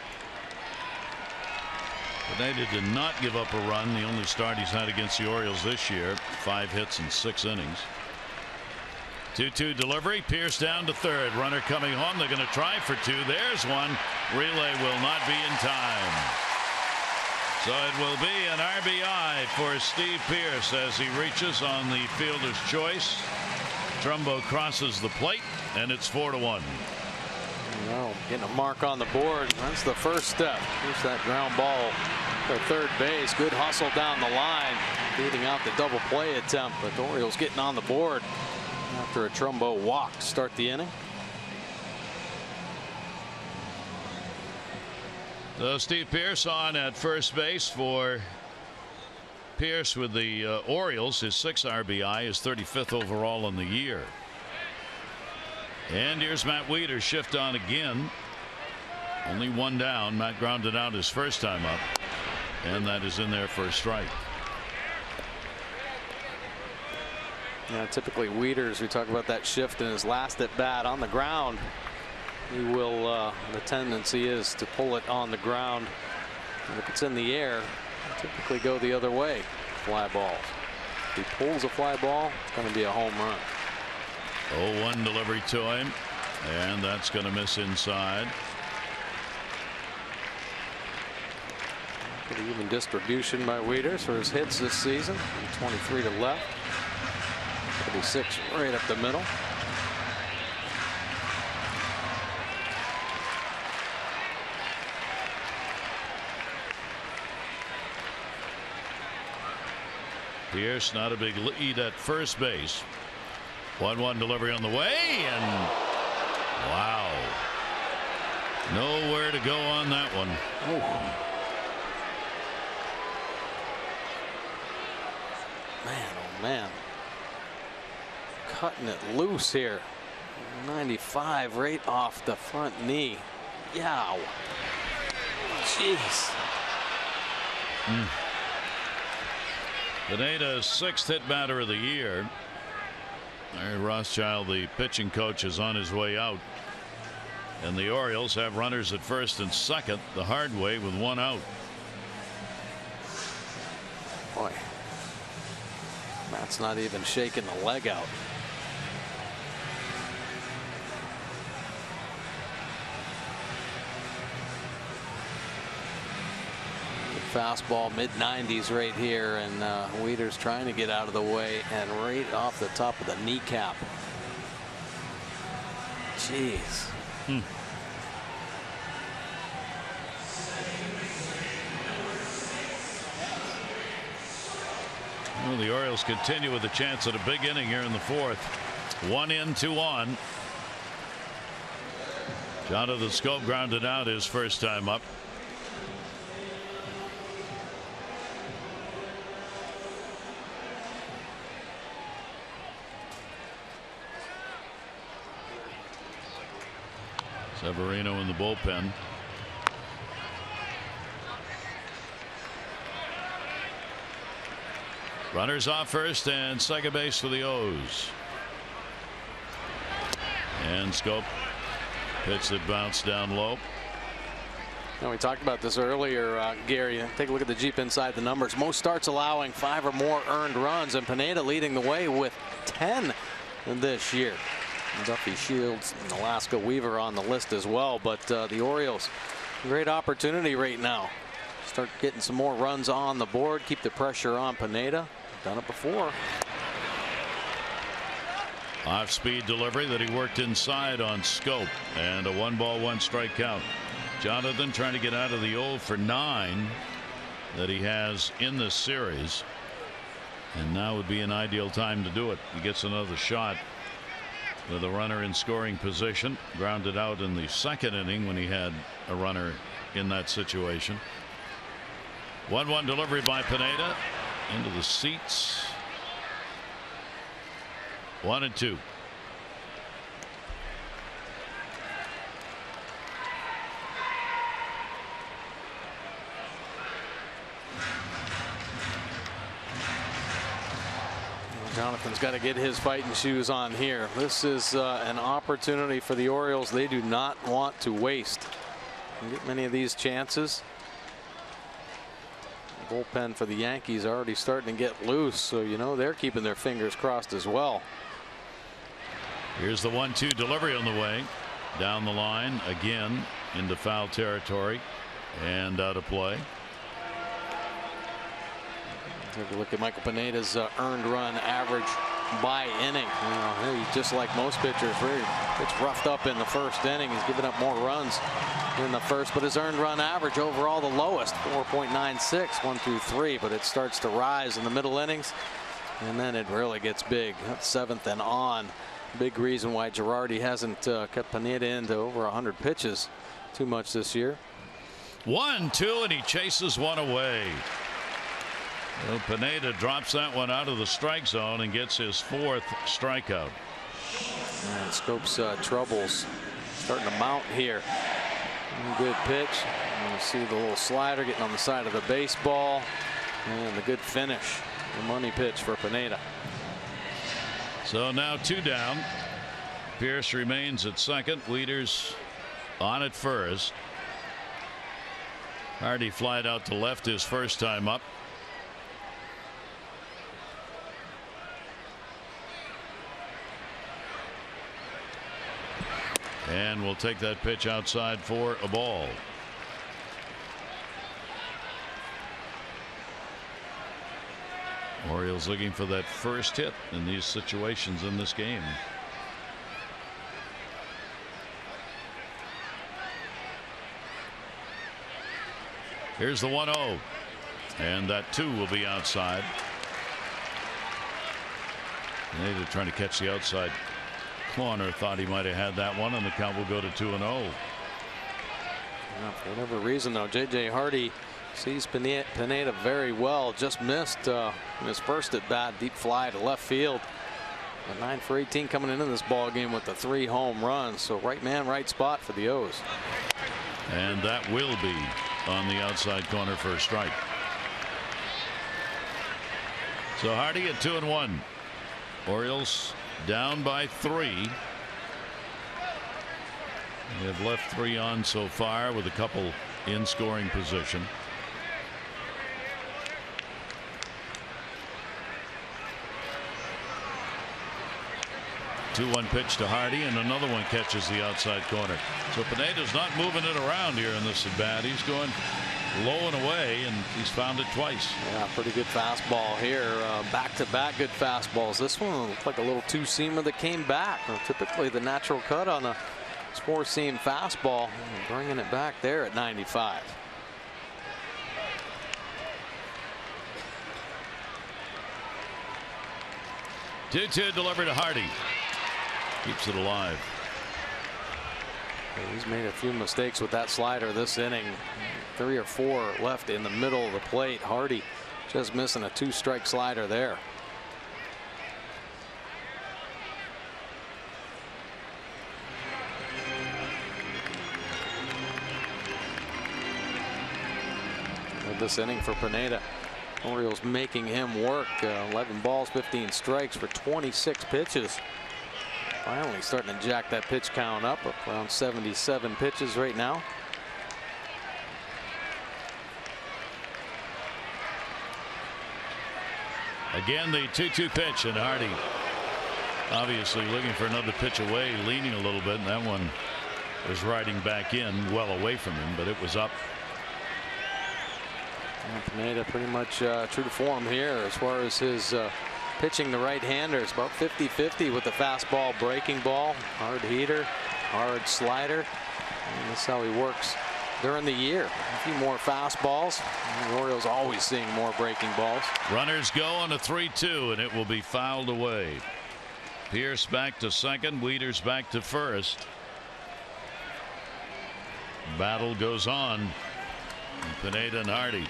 Pineda did not give up a run. The only start he's had against the Orioles this year. 5 hits in 6 innings. 2-2 delivery. Pearce down to third. Runner coming home. They're going to try for 2. There's one. Relay will not be in time. So it will be an RBI for Steve Pearce as he reaches on the fielder's choice. Trumbo crosses the plate, and it's 4-1. Well, getting a mark on the board. That's the first step. Here's that ground ball for third base. Good hustle down the line, beating out the double play attempt. But the Orioles getting on the board after a Trumbo walk to start the inning. So Steve Pearce on at first base for Pearce with the Orioles. His 6th RBI, his 35th overall in the year. And here's Matt Wieters, shift on again. Only 1 down. Matt grounded out his first time up, and that is in there for a strike. Yeah, typically Wieters, we talk about that shift in his last at bat on the ground. He will, the tendency is to pull it on the ground. And if it's in the air, typically go the other way. Fly balls. If he pulls a fly ball, it's going to be a home run. 0-1 delivery to him, and that's going to miss inside. Pretty even distribution by Wieters for his hits this season. 23 to left. 36 right up the middle. Pierce, not a big lead at first base. 1-1 delivery on the way, and wow, nowhere to go on that one. Man, oh man, cutting it loose here. 95 right off the front knee. Yow. Jeez. Pineda's 6th hit batter of the year. Larry Rothschild, the pitching coach, is on his way out. And the Orioles have runners at first and second the hard way with 1 out. Boy, Matt's not even shaking the leg out. Fastball mid-90s right here, and Wieters trying to get out of the way and right off the top of the kneecap. Jeez. Well, the Orioles continue with a chance at a big inning here in the 4th. 1 in, 2 on. Jonathan Schoop grounded out his first time up. Severino in the bullpen. Runners off first and second base for the O's. And Schoop pitch that bounced down low. Now, we talked about this earlier, Gary. Take a look at the Jeep inside the numbers. Most starts allowing 5 or more earned runs, and Pineda leading the way with 10 this year. Duffy, Shields, and Alaska Weaver on the list as well, but the Orioles, great opportunity right now. Start getting some more runs on the board, keep the pressure on Pineda. Done it before. Off-speed delivery that he worked inside on Schoop, and a 1-ball 1-strike count. Jonathan trying to get out of the 0 for 9 that he has in this series, and now would be an ideal time to do it. He gets another shot with a runner in scoring position. Grounded out in the 2nd inning when he had a runner in that situation. 1-1 delivery by Pineda into the seats. 1-2. Jonathan's got to get his fighting shoes on here. This is an opportunity for the Orioles they do not want to waste. And get many of these chances. The bullpen for the Yankees already starting to get loose, so you know they're keeping their fingers crossed as well. Here's the 1-2 delivery on the way. Down the line again into foul territory and out of play. Take a look at Michael Pineda's earned run average by inning. He's just like most pitchers, it's roughed up in the 1st inning. He's given up more runs in the 1st, but his earned run average overall the lowest, 4.96, 1 through 3. But it starts to rise in the middle innings, and then it really gets big. That's 7th and on. Big reason why Girardi hasn't kept Pineda into over 100 pitches too much this year. 1-2, and he chases one away. Well, Pineda drops that one out of the strike zone and gets his 4th strikeout. And Schoop's troubles starting to mount here. Good pitch. You see the little slider getting on the side of the baseball, and the good finish. The money pitch for Pineda. So now 2 down. Pierce remains at second. Wieters on at first. Hardy flied out to left his first time up. And we'll take that pitch outside for a ball. Orioles looking for that first hit in these situations in this game. Here's the 1-0, and that 2 will be outside. Pineda trying to catch the outside corner, thought he might have had that one, and the count will go to 2-0. Yeah, for whatever reason, though, J.J. Hardy sees Pineda very well. Just missed in his first at bat, deep fly to left field. A 9 for 18 coming into this ball game with the 3 home runs. So right man, right spot for the O's. And that will be on the outside corner for a strike. So Hardy at 2-1. Orioles down by 3. They have left 3 on so far with a couple in scoring position. Two-one pitch to Hardy, and another one catches the outside corner. So Pineda's not moving it around here in this at bat. He's going low and away, and he's found it twice. Yeah, pretty good fastball here. Back-to-back good fastballs. This one looked like a little two-seamer that came back. Typically the natural cut on a 4-seam fastball, bringing it back there at 95. Two-two delivery to Hardy. Keeps it alive. He's made a few mistakes with that slider this inning. 3 or 4 left in the middle of the plate. Hardy just missing a 2-strike slider there. With this inning for Pineda, Orioles making him work. 11 balls, 15 strikes for 26 pitches. Finally starting to jack that pitch count up around 77 pitches right now. Again, the 2-2 pitch, and Hardy obviously looking for another pitch away, leaning a little bit, and that one was riding back in well away from him, but it was up. Pineda pretty much true to form here as far as his pitching the right-handers. About 50-50 with the fastball, breaking ball, hard heater, hard slider. And that's how he works during the year. A few more fastballs. The Orioles always seeing more breaking balls. Runners go on a 3-2, and it will be fouled away. Pierce back to second, Wieters back to first. Battle goes on. Pineda and Hardy.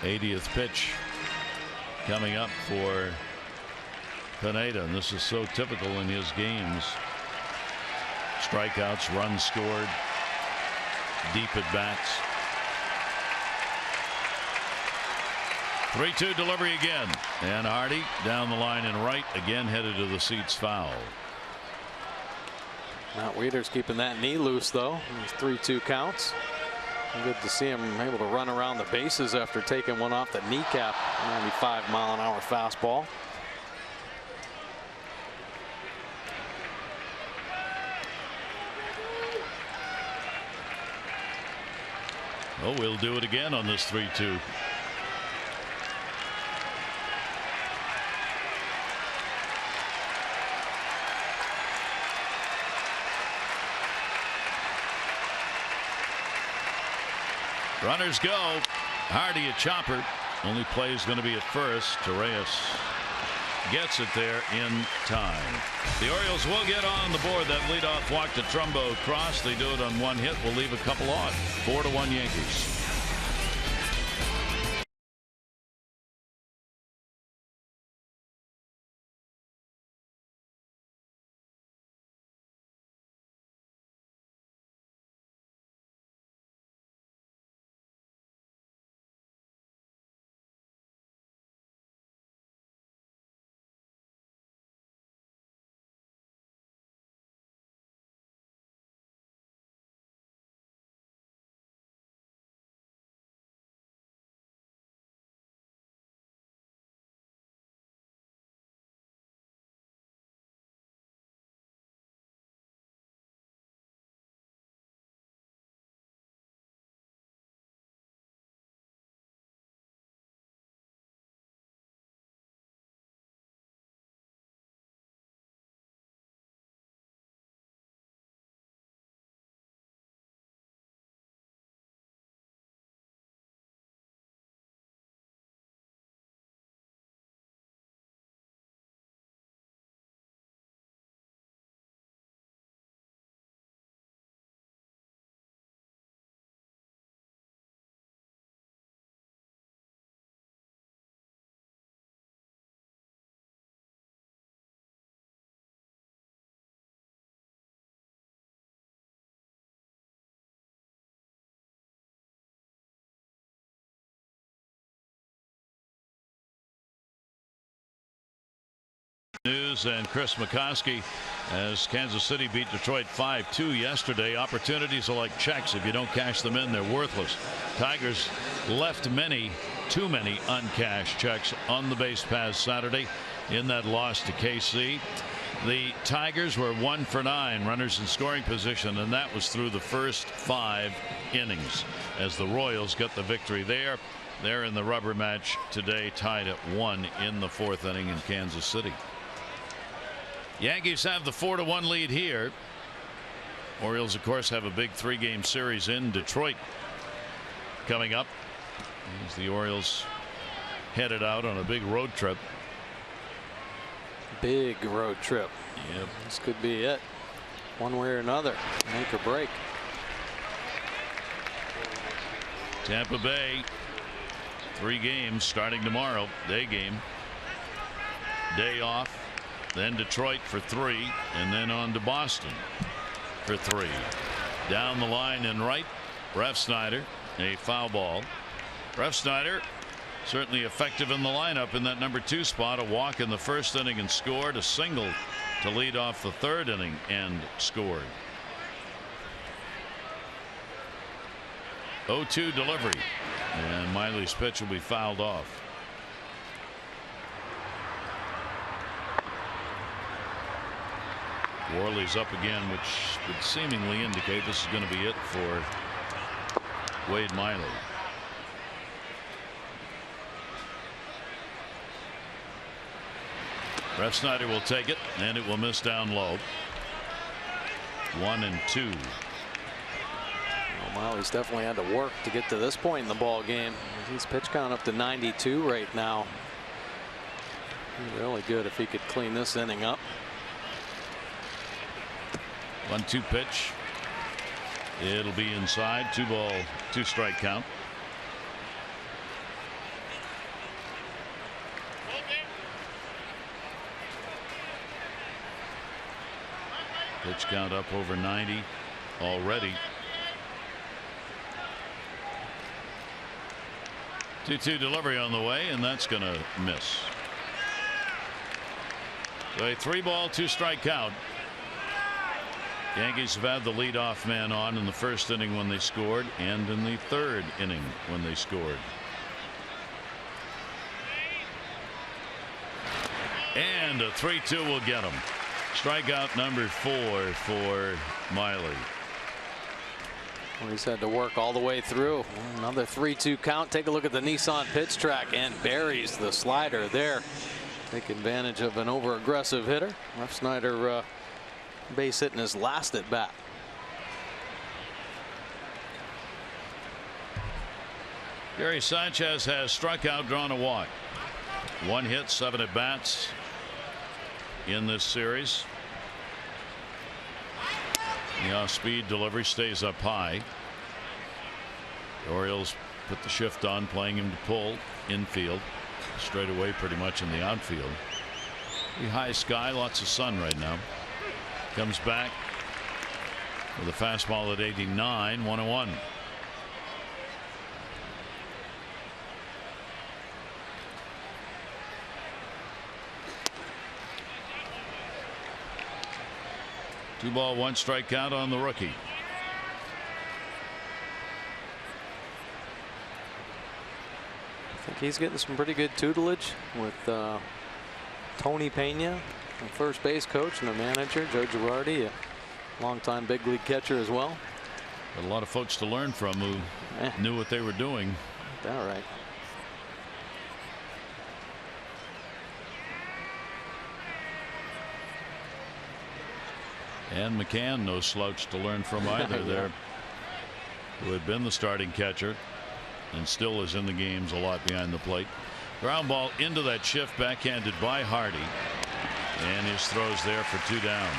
'80th pitch coming up for Pineda, and this is so typical in his games. Strikeouts, runs scored, deep at bats. 3-2 delivery again, and Hardy down the line and right, again headed to the seats, foul. Now Wieters keeping that knee loose though. 3-2 counts. Good to see him able to run around the bases after taking one off the kneecap. 95-mile-an-hour fastball. Oh, we'll do it again on this 3-2. Runners go. Hardy at chopper. Only play is going to be at first. Torreyes gets it there in time. The Orioles will get on the board. That leadoff walk to Trumbo cross. They do it on one hit. Will leave a couple on. 4-1 Yankees. News and Chris McCoskey as Kansas City beat Detroit 5-2 yesterday. Opportunities are like checks. If you don't cash them in, they're worthless. Tigers left too many uncashed checks on the base paths Saturday in that loss to KC. The Tigers were 1 for 9 runners in scoring position, and that was through the first 5 innings as the Royals got the victory there. They're in the rubber match today, tied at 1 in the 4th inning in Kansas City. Yankees have the 4-1 lead here. Orioles, of course, have a big 3-game series in Detroit coming up as the Orioles headed out on a big road trip. Big road trip. Yep. This could be it. One way or another. Make or break. Tampa Bay, 3 games starting tomorrow. Day game. Day off. Then Detroit for 3, and then on to Boston for 3. Down the line and right, Refsnyder, a foul ball. Refsnyder certainly effective in the lineup in that number 2 spot. A walk in the 1st inning and scored. A single to lead off the 3rd inning and scored. 0-2 delivery, and Miley's pitch will be fouled off. Worley's up again, which would seemingly indicate this is going to be it for Wade Miley. Refsnyder will take it, and it will miss down low. 1-2. Well, Miley's definitely had to work to get to this point in the ball game. He's pitch count up to 92 right now. Really good if he could clean this inning up. 1-2 pitch. It'll be inside. 2 ball, 2 strike count. Pitch count up over 90 already. 2-2 delivery on the way, and that's going to miss. So a 3 ball, 2 strike count. Yankees have had the leadoff man on in the 1st inning when they scored, and in the 3rd inning when they scored. And a 3-2 will get him. Strikeout number 4 for Miley. Well, he's had to work all the way through. Another 3-2 count. Take a look at the Nissan pitch track, and buries the slider there. Take advantage of an over aggressive hitter. Refsnyder base hitting his last at bat. Gary Sanchez has struck out, drawn a walk. 1 hit, 7 at bats in this series. The off-speed delivery stays up high. The Orioles put the shift on, playing him to pull infield, straight away pretty much in the outfield. Pretty high sky, lots of sun right now. Comes back with a fastball at 89, 1-1. Two ball, 1 strike count on the rookie. I think he's getting some pretty good tutelage with Tony Pena, the first base coach, and the manager, Joe Girardi, a longtime big league catcher as well. Got a lot of folks to learn from who knew what they were doing. All right. And McCann, no slouch to learn from either there, who had been the starting catcher and still is in the games a lot behind the plate. Ground ball into that shift, backhanded by Hardy, and his throws there for 2 down.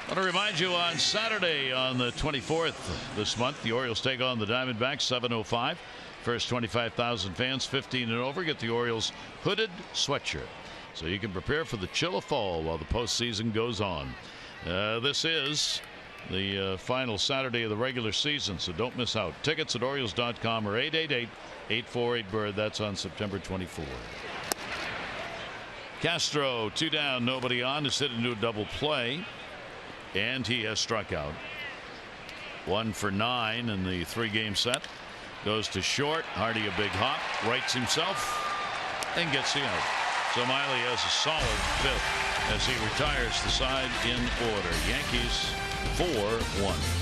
I want to remind you, on Saturday on the 24th this month, the Orioles take on the Diamondbacks, 7:05. First 25,000 fans 15 and over get the Orioles hooded sweatshirt, so you can prepare for the chill of fall while the postseason goes on. This is the final Saturday of the regular season, so don't miss out. Tickets at Orioles.com or 888-848-BIRD. That's on September 24. Castro 2 down, nobody on, is hit into a double play, and he has struck out. 1 for 9 in the 3-game set. Goes to short. Hardy a big hop, rights himself, and gets the out. So Miley has a solid 5th as he retires the side in order. Yankees 4-1.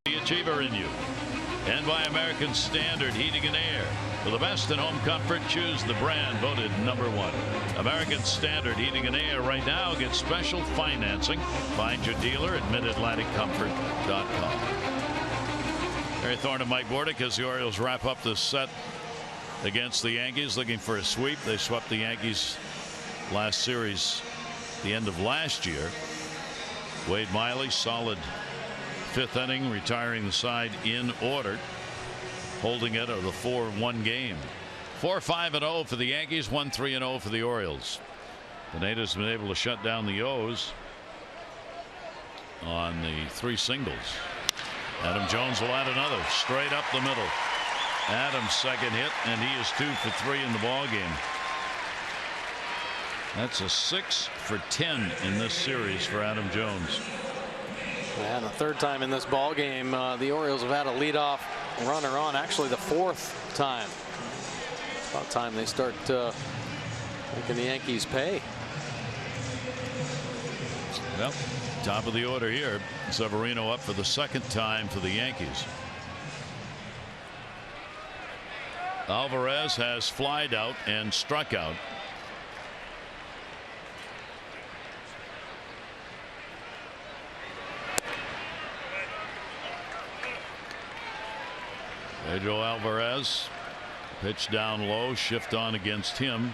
The achiever in you, and by American Standard Heating and Air. For the best in home comfort, choose the brand voted #1. American Standard Heating and Air right now gets special financing. Find your dealer at MidAtlanticComfort.com. Harry Thorne and Mike Bordick as the Orioles wrap up this set against the Yankees, looking for a sweep. They swept the Yankees last series the end of last year. Wade Miley, solid 5th inning, retiring the side in order, holding it of the 4-1 game. 4-5-0 for the Yankees, 1-3-0 for the Orioles. The natives have been able to shut down the O's on the 3 singles. Adam Jones will add another straight up the middle. Adams' second hit, and he is 2 for 3 in the ball game. That's a 6 for 10 in this series for Adam Jones. And the 3rd time in this ball game, the Orioles have had a leadoff runner on. Actually, the 4th time. It's about time they start making the Yankees pay. Well, top of the order here. Severino up for the 2nd time for the Yankees. Alvarez has flied out and struck out. Pedro Alvarez, pitch down low, shift on against him.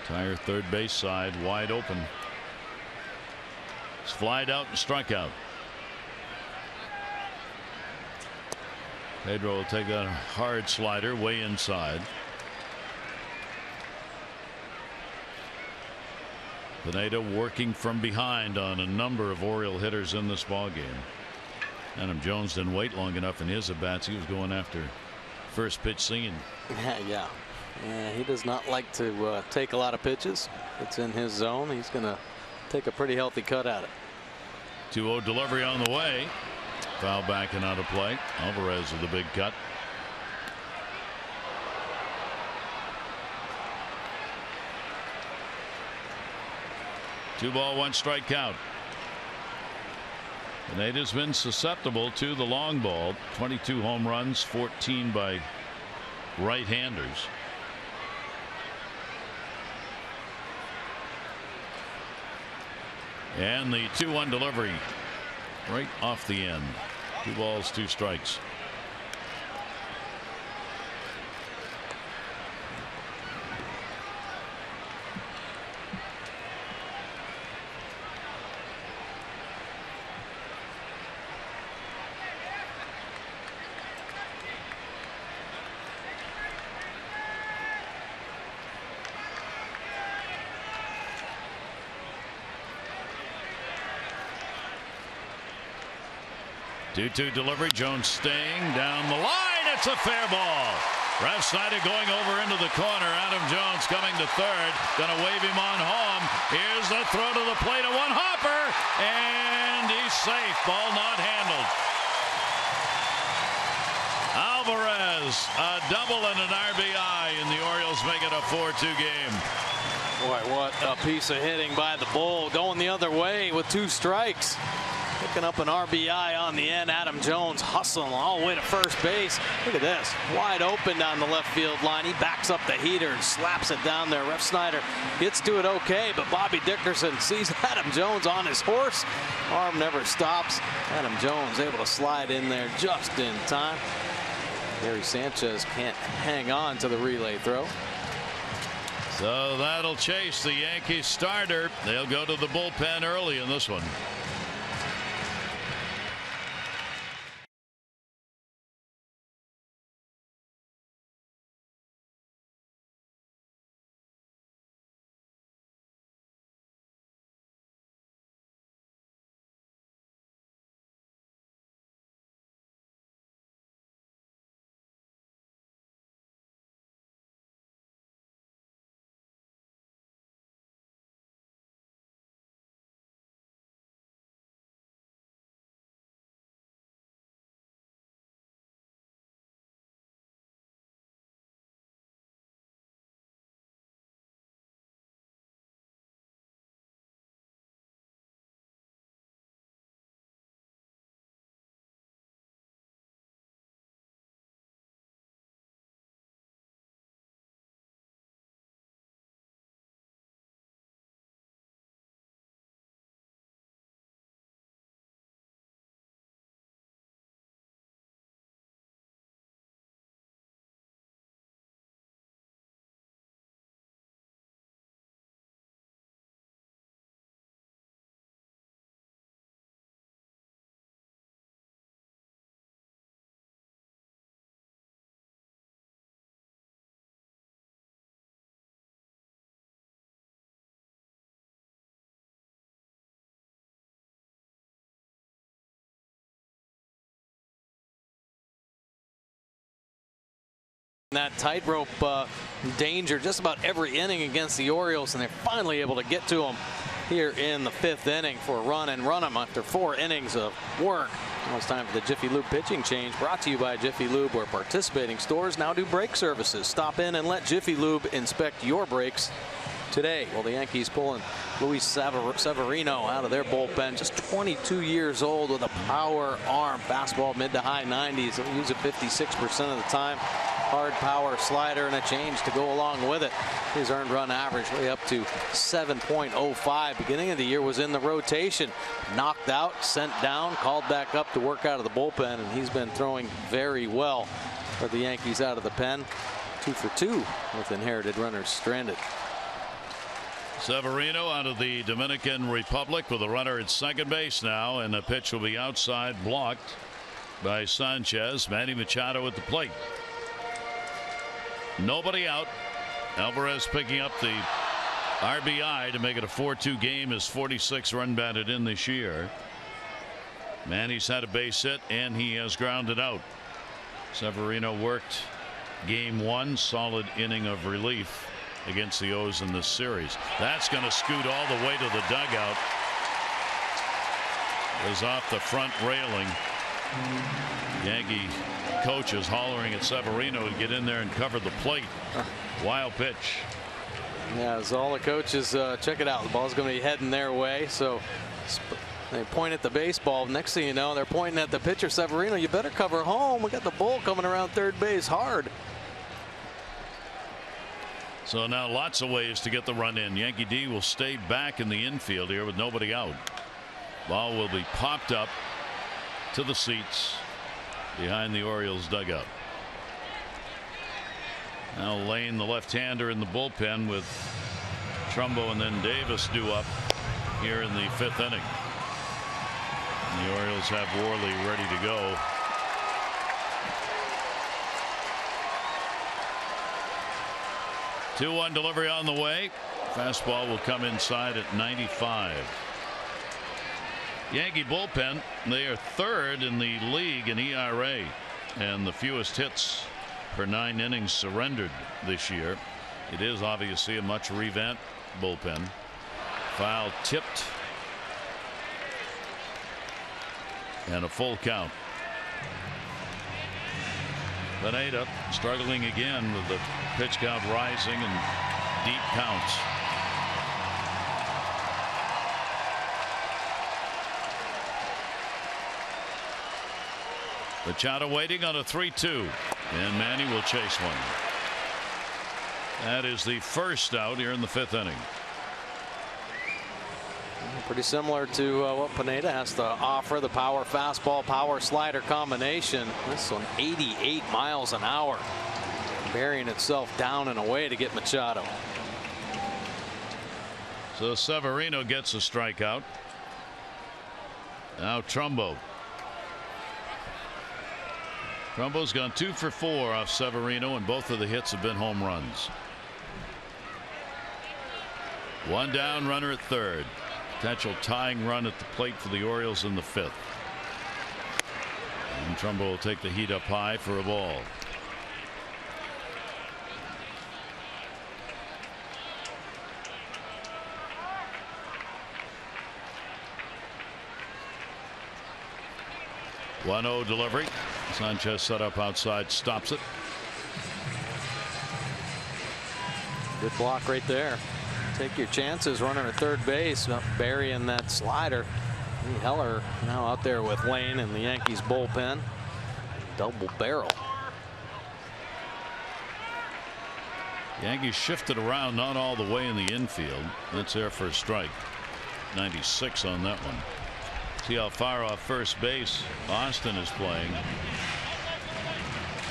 Entire 3rd base side wide open. He's flied out and struck out. Pedro will take that hard slider way inside. Pineda working from behind on a number of Oriole hitters in this ball game. Adam Jones didn't wait long enough in his at-bats. He was going after first pitch singing. Yeah, he does not like to take a lot of pitches. It's in his zone. He's going to take a pretty healthy cut at it. 2-0 delivery on the way. Foul back and out of play. Alvarez with a big cut. Two ball, 1 strike count. The natives been susceptible to the long ball. 22 home runs, 14 by right-handers. And the 2-1 delivery right off the end. 2 balls, 2 strikes. 2-2 delivery. Jones staying down the line. It's a fair ball. Refsnyder going over into the corner. Adam Jones coming to third. Gonna wave him on home. Here's the throw to the plate. A one hopper, and he's safe. Ball not handled. Alvarez, a double and an RBI, and the Orioles make it a 4-2 game. Boy, what a piece of hitting by the Bull. Going the other way with 2 strikes. Picking up an RBI on the end. Adam Jones hustling all the way to first base. Look at this. Wide open down the left field line. He backs up the heater and slaps it down there. Refsnyder gets to it okay, but Bobby Dickerson sees Adam Jones on his horse. Arm never stops. Adam Jones able to slide in there just in time. Gary Sanchez can't hang on to the relay throw. So that'll chase the Yankees starter. They'll go to the bullpen early in this one. That tightrope danger just about every inning against the Orioles, and they're finally able to get to them here in the 5th inning for a run and run them after 4 innings of work. Now it's time for the Jiffy Lube pitching change, brought to you by Jiffy Lube, where participating stores now do brake services. Stop in and let Jiffy Lube inspect your brakes today. Well, the Yankees pulling Luis Severino out of their bullpen, just 22 years old with a power arm. Fastball mid to high 90s. He'll use it 56% of the time. Hard power slider and a change to go along with it. His earned run average way up to 7.05. Beginning of the year was in the rotation. Knocked out, sent down, called back up to work out of the bullpen, and he's been throwing very well for the Yankees out of the pen. 2 for 2 with inherited runners stranded. Severino out of the Dominican Republic with a runner at second base now, and the pitch will be outside, blocked by Sanchez. Manny Machado at the plate. Nobody out. Alvarez picking up the RBI to make it a 4-2 game. His 46 run batted in this year. Manny's had a base hit and he has grounded out. Severino worked game 1, solid inning of relief against the O's in this series. That's going to scoot all the way to the dugout. Is off the front railing. Yankee coaches hollering at Severino to get in there and cover the plate. Wild pitch. Yeah, as all the coaches check it out. The ball's going to be heading their way. So they point at the baseball. Next thing you know, they're pointing at the pitcher. Severino, you better cover home. We got the Bull coming around third base hard. So now lots of ways to get the run in. Yankee D will stay back in the infield here with nobody out. Ball will be popped up to the seats behind the Orioles dugout. Now Lane, the left-hander, in the bullpen with Trumbo and then Davis due up here in the 5th inning. And the Orioles have Worley ready to go. Two-one delivery on the way. Fastball will come inside at 95. Yankee bullpen, they are third in the league in ERA and the fewest hits per 9 innings surrendered this year. It is obviously a much revamped bullpen. Foul tipped and a full count. Pineda struggling again with the pitch count rising and deep counts. Machado waiting on a 3-2, and Manny will chase one. That is the first out here in the 5th inning. Pretty similar to what Pineda has to offer, the power fastball, power slider combination. This one 88 miles an hour, burying itself down and away to get Machado. So Severino gets a strikeout. Now Trumbo. Trumbo's gone 2 for 4 off Severino, and both of the hits have been home runs. One down, runner at third. Potential tying run at the plate for the Orioles in the 5th. And Trumbo will take the heat up high for a ball. One-0 delivery. Sanchez set up outside, stops it. Good block right there. Take your chances, runner at third base, burying that slider. Heller now out there with Lane and the Yankees bullpen. Double barrel. Yankees shifted around, not all the way in the infield. That's there for a strike. 96 on that one. See how far off first base Austin is playing.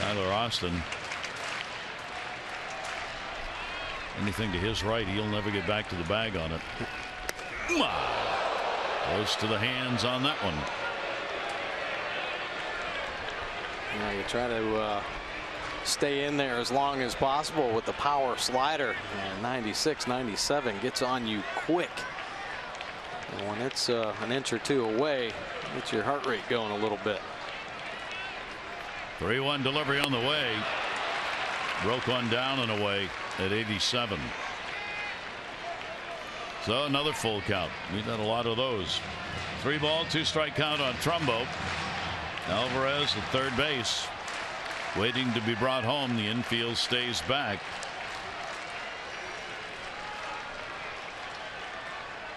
Tyler Austin. Anything to his right, he'll never get back to the bag on it. Goes to the hands on that one. Now you try to stay in there as long as possible with the power slider. And 96, 97 gets on you quick. And when it's an inch or two away, gets your heart rate going a little bit. 3-1 delivery on the way. Broke one down and away at 87. So another full count. We've had a lot of those. 3-ball, 2-strike count on Trumbo. Alvarez at third base, waiting to be brought home. The infield stays back.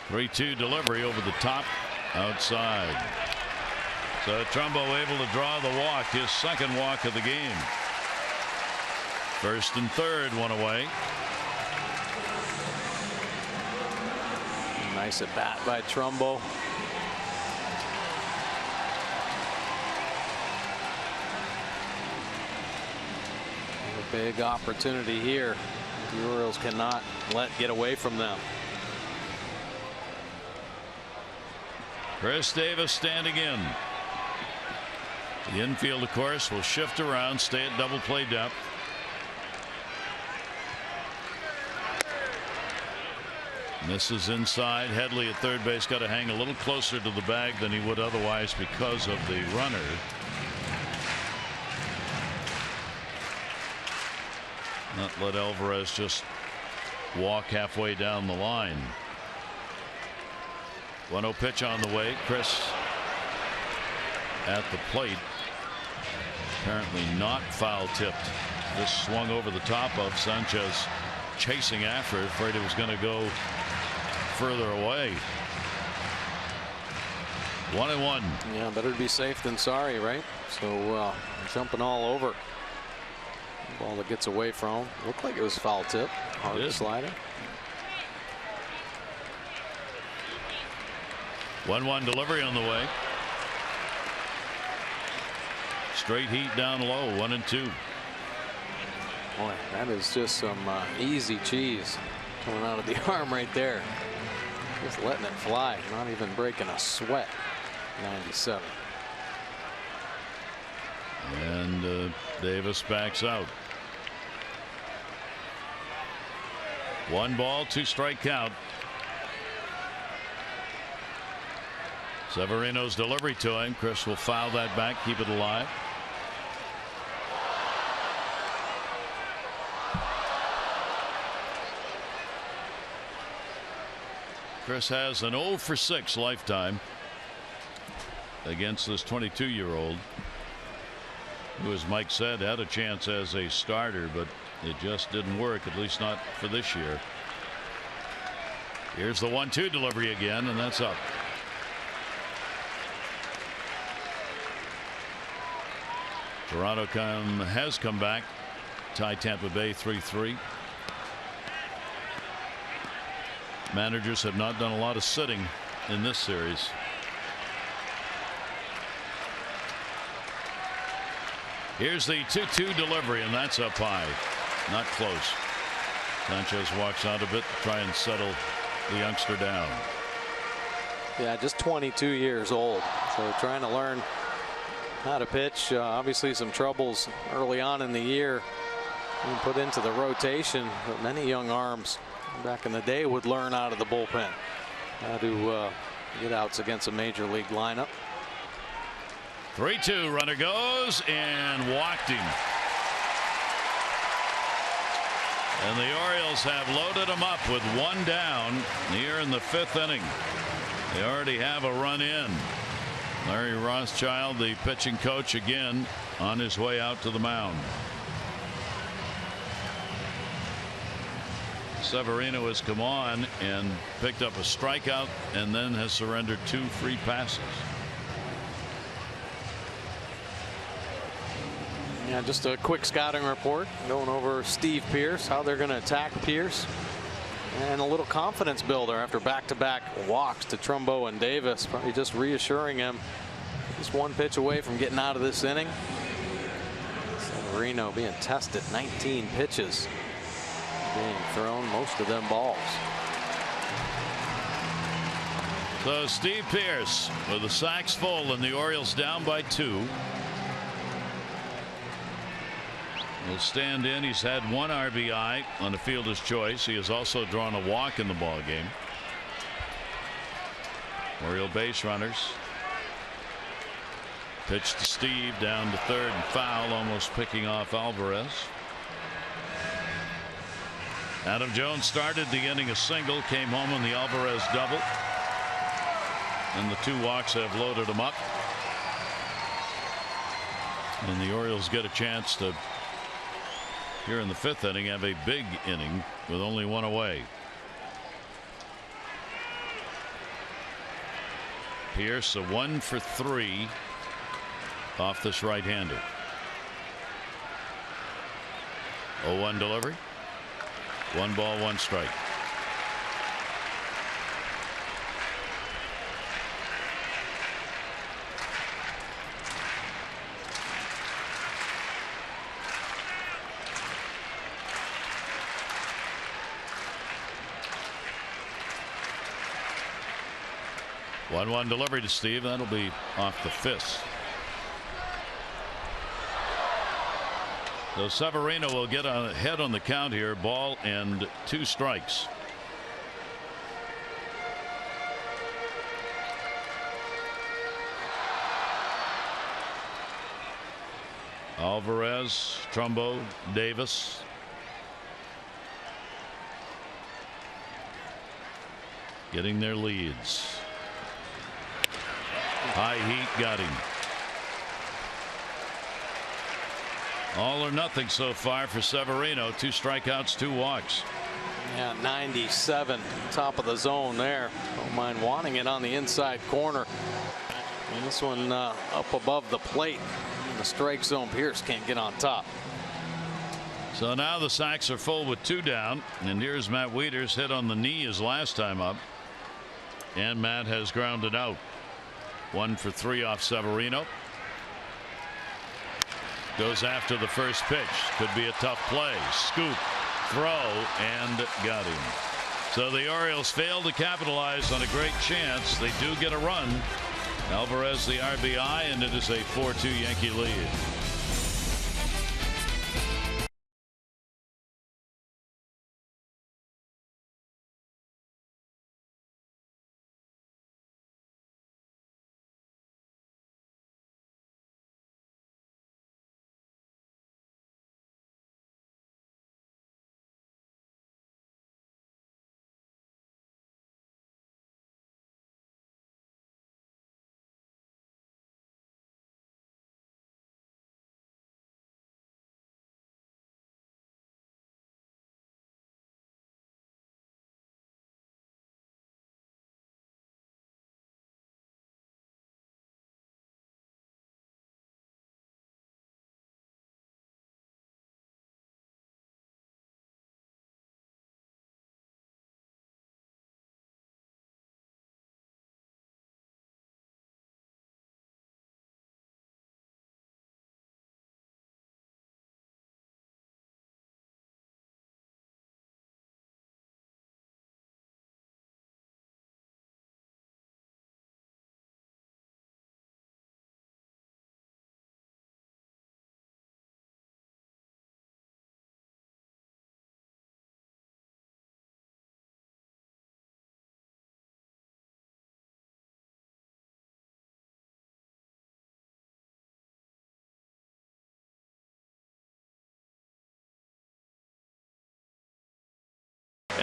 3-2 delivery over the top, outside. So Trumbo able to draw the walk, his second walk of the game. First and third, one away. Nice at bat by Trumbo. A big opportunity here. The Orioles cannot let get away from them. Chris Davis standing in. The infield, of course, will shift around, stay at double play depth. This is inside. Headley at third base got to hang a little closer to the bag than he would otherwise because of the runner. Not let Alvarez just walk halfway down the line. 1-0 pitch on the way. Chris at the plate. Apparently not foul tipped. This swung over the top of Sanchez, chasing after it, afraid it was going to go further away. 1-1. Yeah, better to be safe than sorry, right? So jumping all over. Ball that gets away from him. Looked like it was foul tip. Hard slider. 1-1 delivery on the way. Straight heat down low, 1-2. Boy, that is just some easy cheese coming out of the arm right there. Just letting it fly, not even breaking a sweat. 97. And Davis backs out. 1 ball, 2-strike count. Severino's delivery to him. Chris will foul that back, keep it alive. Chris has an 0 for 6 lifetime against this 22-year-old, who, as Mike said, had a chance as a starter, but it just didn't work, at least not for this year. Here's the 1-2 delivery again, and that's up. Toronto has come back, tied Tampa Bay 3-3. Managers have not done a lot of sitting in this series. Here's the 2-2 delivery, and that's up high. Not close. Sanchez walks out a bit to try and settle the youngster down. Yeah, just 22 years old, so trying to learn how to pitch. Obviously some troubles early on in the year being put into the rotation, but many young arms back in the day would learn out of the bullpen how to get outs against a major league lineup. 3-2, runner goes and walked him. And the Orioles have loaded him up with 1 down here in the 5th inning. They already have a run in. Larry Rothschild, the pitching coach, again on his way out to the mound. Severino has come on and picked up a strikeout and then has surrendered 2 free passes. Yeah, just a quick scouting report going over Steve Pearce, how they're going to attack Pearce, and a little confidence builder after back-to-back walks to Trumbo and Davis. Probably just reassuring him just 1 pitch away from getting out of this inning. Severino being tested, 19 pitches being thrown, most of them balls. So Steve Pearce with the sacks full and the Orioles down by 2. Will stand in. He's had 1 RBI on the fielder's choice. He has also drawn a walk in the ball game. Oriole base runners. Pitch to Steve down to third and foul, almost picking off Alvarez. Adam Jones started the inning a single, came home on the Alvarez double, and the 2 walks have loaded him up. And the Orioles get a chance to, here in the 5th inning, have a big inning with only 1 away. Pearce a 1 for 3 off this right-hander. 0-1 delivery. 1 ball, 1 strike. One delivery to Steve. That'll be off the fist. So Severino will get ahead on the count here. Ball and 2 strikes. Alvarez, Trumbo, Davis. Getting their leads. High heat got him. All or nothing so far for Severino. 2 strikeouts, 2 walks. Yeah, 97, top of the zone there. Don't mind wanting it on the inside corner. And this one up above the plate in the strike zone. Pearce can't get on top. So now the sacks are full with 2 down, and here's Matt Wieters, hit on the knee his last time up, and Matt has grounded out. 1 for 3 off Severino. Goes after the first pitch. Could be a tough play. Scoop, throw, and got him. So the Orioles fail to capitalize on a great chance. They do get a run. Alvarez the RBI, and it is a 4-2 Yankee lead.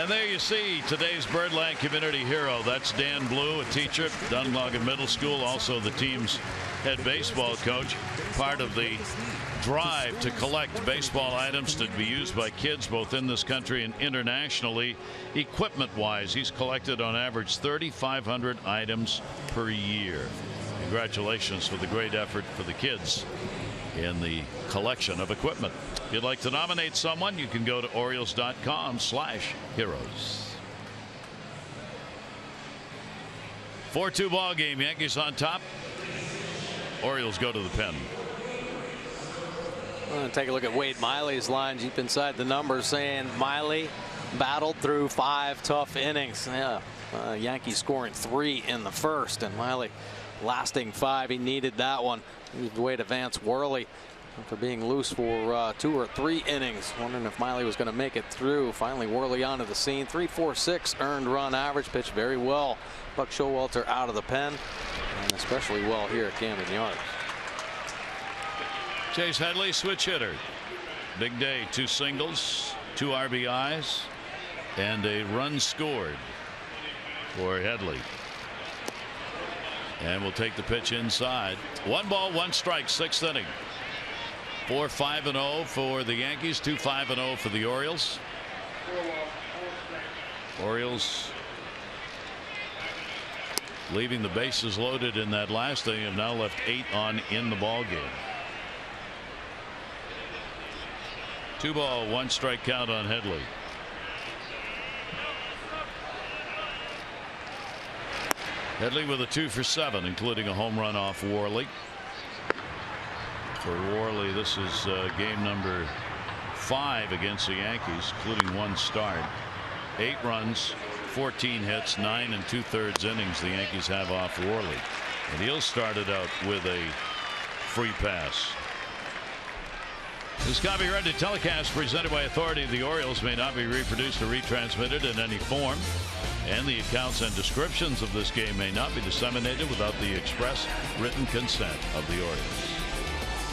And there you see today's Birdland Community Hero. That's Dan Blue, a teacher at Dunlogan Middle School, also the team's head baseball coach, part of the drive to collect baseball items to be used by kids both in this country and internationally. Equipment-wise, he's collected on average 3,500 items per year. Congratulations for the great effort for the kids in the collection of equipment. If you'd like to nominate someone, you can go to Orioles.com/heroes. 4-2 ball game. Yankees on top. Orioles go to the pen. Take a look at Wade Miley's line deep inside the numbers, saying Miley battled through 5 tough innings. Yeah, Yankees scoring 3 in the first, and Miley lasting 5. He needed that one. He was the way to Vance Worley after being loose for 2 or 3 innings. Wondering if Miley was going to make it through. Finally, Worley onto the scene. 3.46 earned run average. Pitched very well. Buck Showalter out of the pen, and especially well here at Camden Yards. Chase Headley, switch hitter. Big day. 2 singles, 2 RBIs, and a run scored for Headley. And we'll take the pitch inside. 1 ball, 1 strike, 6th inning. 4-5-0 for the Yankees, 2-5-0 for the Orioles. Orioles leaving the bases loaded in that last inning have now left 8 on in the ball game. 2 ball, 1 strike count on Headley. Headley with a 2 for 7, including a home run off Worley. For Worley, this is game number 5 against the Yankees, including 1 start. 8 runs, 14 hits, 9 2/3 innings the Yankees have off Worley. And he'll start it out with a free pass. This copyrighted telecast presented by authority of the Orioles may not be reproduced or retransmitted in any form, and the accounts and descriptions of this game may not be disseminated without the express written consent of the Orioles.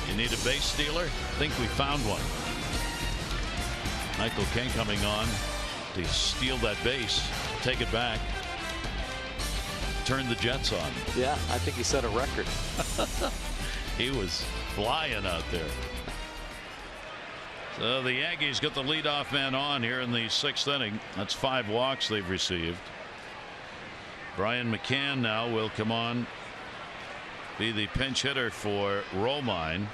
You need a base stealer? Think we found one. Michael King coming on to steal that base, take it back, turn the Jets on. Yeah, I think he set a record. He was flying out there. So the Yankees get the leadoff man on here in the 6th inning. That's 5 walks they've received. Brian McCann now will come on, be the pinch hitter for ROMINE.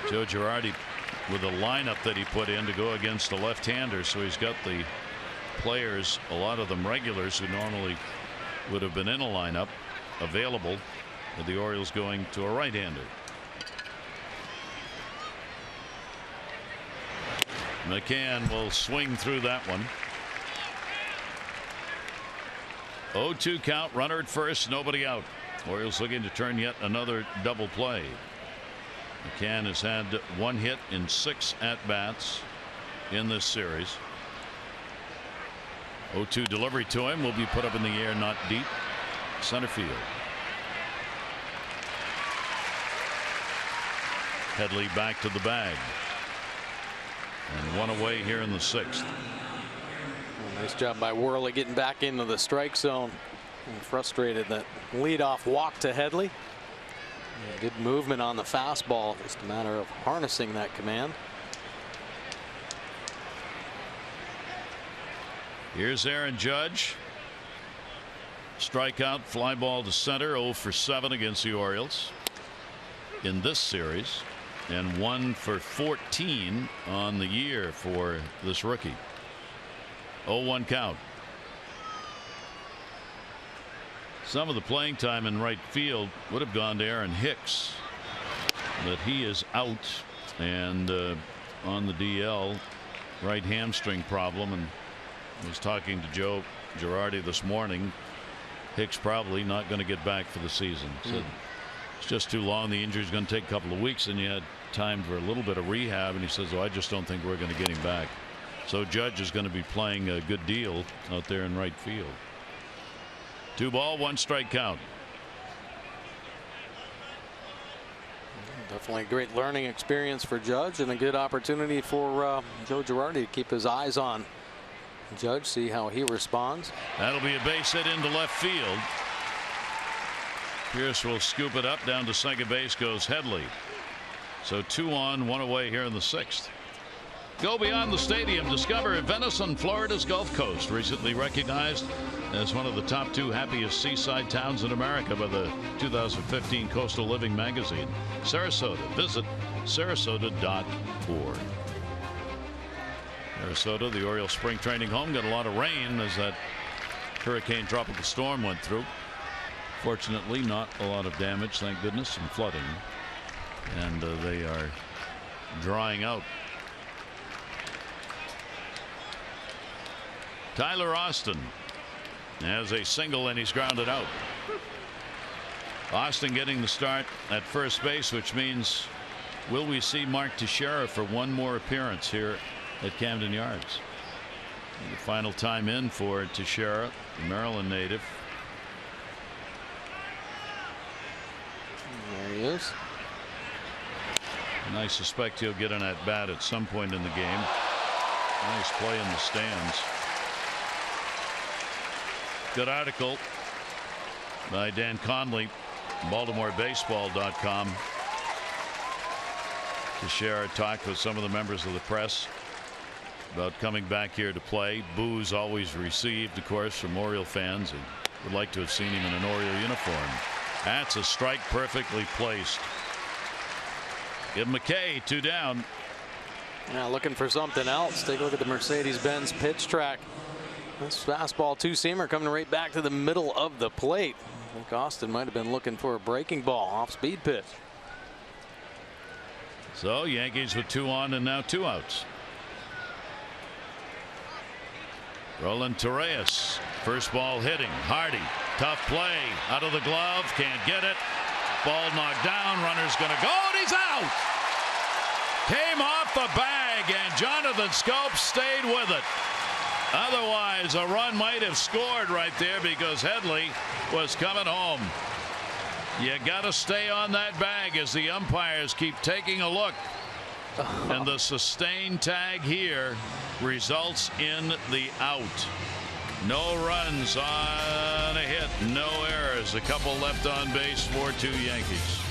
Joe Girardi with the lineup that he put in to go against the left-hander, so he's got the players, a lot of them regulars who normally would have been in a lineup, available, with the Orioles going to a right-hander. McCann will swing through that one. 0-2 count, runner at first, nobody out. Orioles looking to turn yet another double play. McCann has had 1 hit in 6 at-bats in this series. 0-2 delivery to him will be put up in the air, not deep, center field. Headley back to the bag. And 1 away here in the 6th. Nice job by Worley getting back into the strike zone. And frustrated that leadoff walk to Headley. Good movement on the fastball. Just a matter of harnessing that command. Here's Aaron Judge. Strikeout, fly ball to center, 0 for 7 against the Orioles in this series, and 1 for 14 on the year for this rookie. 0-1 count. Some of the playing time in right field would have gone to Aaron Hicks, but he is out and on the DL, right hamstring problem. And I was talking to Joe Girardi this morning. Hicks probably not going to get back for the season. Said it's just too long. The injury is going to take a couple of weeks, and you had time for a little bit of rehab. And he says, "Oh, I just don't think we're going to get him back." So Judge is going to be playing a good deal out there in right field. 2 ball, 1 strike count. Definitely a great learning experience for Judge, and a good opportunity for Joe Girardi to keep his eyes on Judge, see how he responds. That'll be a base hit into left field. Pierce will scoop it up. Down to second base goes Headley. So 2 on, 1 away here in the 6th. Go beyond the stadium. Discover Venice on Florida's Gulf Coast. Recently recognized as one of the top 2 happiest seaside towns in America by the 2015 Coastal Living magazine. Sarasota. Visit sarasota.org. Sarasota, the Orioles spring training home, got a lot of rain as that hurricane tropical storm went through. Fortunately, not a lot of damage, thank goodness, and flooding. And they are drying out. Tyler Austin has a single and he's grounded out. Austin getting the start at first base, which means will we see Mark Teixeira for one more appearance here at Camden Yards? The final time in for Teixeira, the Maryland native. There he is. And I suspect he'll get an at bat at some point in the game. Nice play in the stands. Good article by Dan Conley, BaltimoreBaseball.com. Teixeira talked with some of the members of the press about coming back here to play. Boos always received, of course, from Oriole fans, and would like to have seen him in an Oriole uniform. That's a strike perfectly placed. Give McKay 2 down. Now looking for something else. Take a look at the Mercedes-Benz pitch track. This fastball 2-seamer coming right back to the middle of the plate. I think Austin might have been looking for a breaking ball off speed pitch. So Yankees with 2 on and now 2 outs. Roland Torreyes, first ball hitting. Hardy, tough play out of the glove, can't get it. Ball knocked down, runner's gonna go, and he's out. Came off the bag, and Jonathan Scopes stayed with it. Otherwise, a run might have scored right there because Headley was coming home. You got to stay on that bag as the umpires keep taking a look. And the sustained tag here results in the out. No runs on a hit, no errors. A couple left on base for 2 Yankees.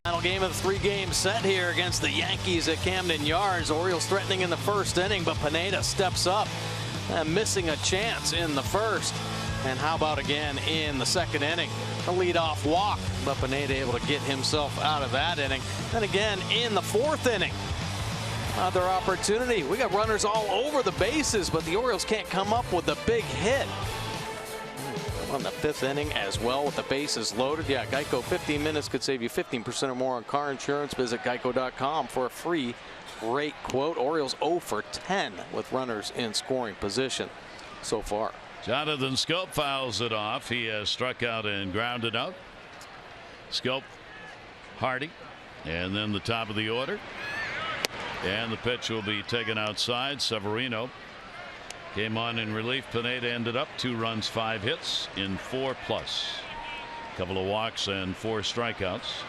Final game of the 3-game set here against the Yankees at Camden Yards. Orioles threatening in the first inning, but Pineda steps up, missing a chance in the first. And how about again in the second inning? A leadoff walk, but Pineda able to get himself out of that inning. And again in the 4th inning. Another opportunity. We got runners all over the bases, but the Orioles can't come up with a big hit. On the 5th inning as well with the bases loaded. Yeah, Geico 15 minutes could save you 15% or more on car insurance. Visit geico.com for a free rate quote. Orioles 0 for 10 with runners in scoring position so far. Jonathan Schoop fouls it off. He has struck out and grounded out. Schoop, Hardy, And then the top of the order. And the pitch will be taken outside. Severino came on in relief. Pineda ended up 2 runs, 5 hits in 4+. Couple of walks and 4 strikeouts.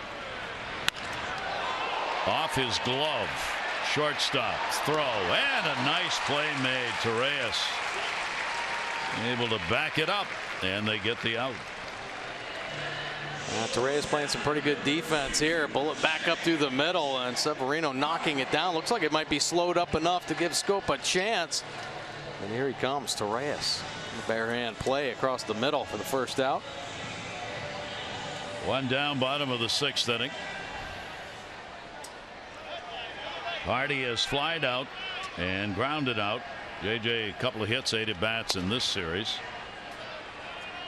Off his glove. Shortstop throw and a nice play made. Torreyes able to back it up and they get the out. Torreyes playing some pretty good defense here. Bullet back up through the middle and Severino knocking it down. Looks like it might be slowed up enough to give Scope a chance. And here he comes, Torreyes. Bare hand play across the middle for the first out. 1 down, bottom of the 6th inning. Hardy has flied out and grounded out. JJ, a couple of hits, 8 at bats in this series.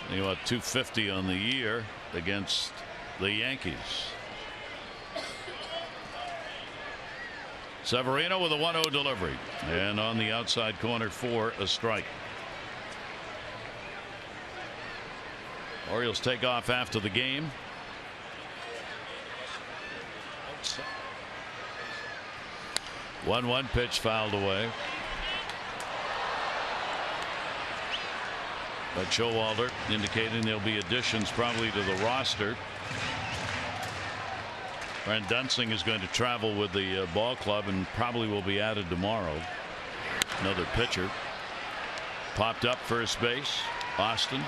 About 250 on the year against the Yankees. Severino with a 1-0 delivery and on the outside corner for a strike. Orioles take off after the game. One pitch fouled away. But Showalter indicating there'll be additions probably to the roster. Brent Dunsing is going to travel with the ball club and probably will be added tomorrow. Another pitcher popped up first base. Austin.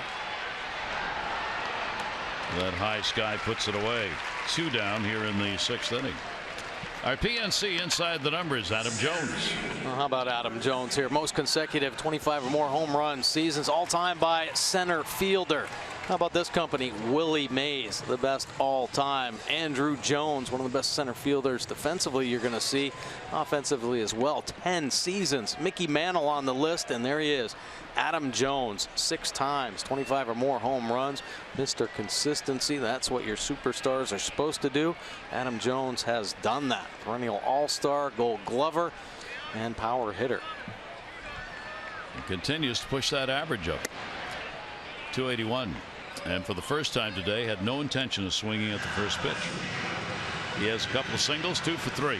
That high sky puts it away. 2 down here in the 6th inning. Our PNC inside the numbers, Adam Jones. Well, how about Adam Jones here? Most consecutive 25 or more home run seasons, all time by center fielder. How about this company? Willie Mays, the best all time. Andrew Jones, one of the best center fielders defensively you're going to see. Offensively as well. 10 seasons. Mickey Mantle on the list, and there he is. Adam Jones, 6 times, 25 or more home runs. Mr. Consistency, that's what your superstars are supposed to do. Adam Jones has done that. Perennial All-Star, Gold Glover, and power hitter. He continues to push that average up. 281. And for the first time today, had no intention of swinging at the first pitch. He has a couple of singles, 2 for 3.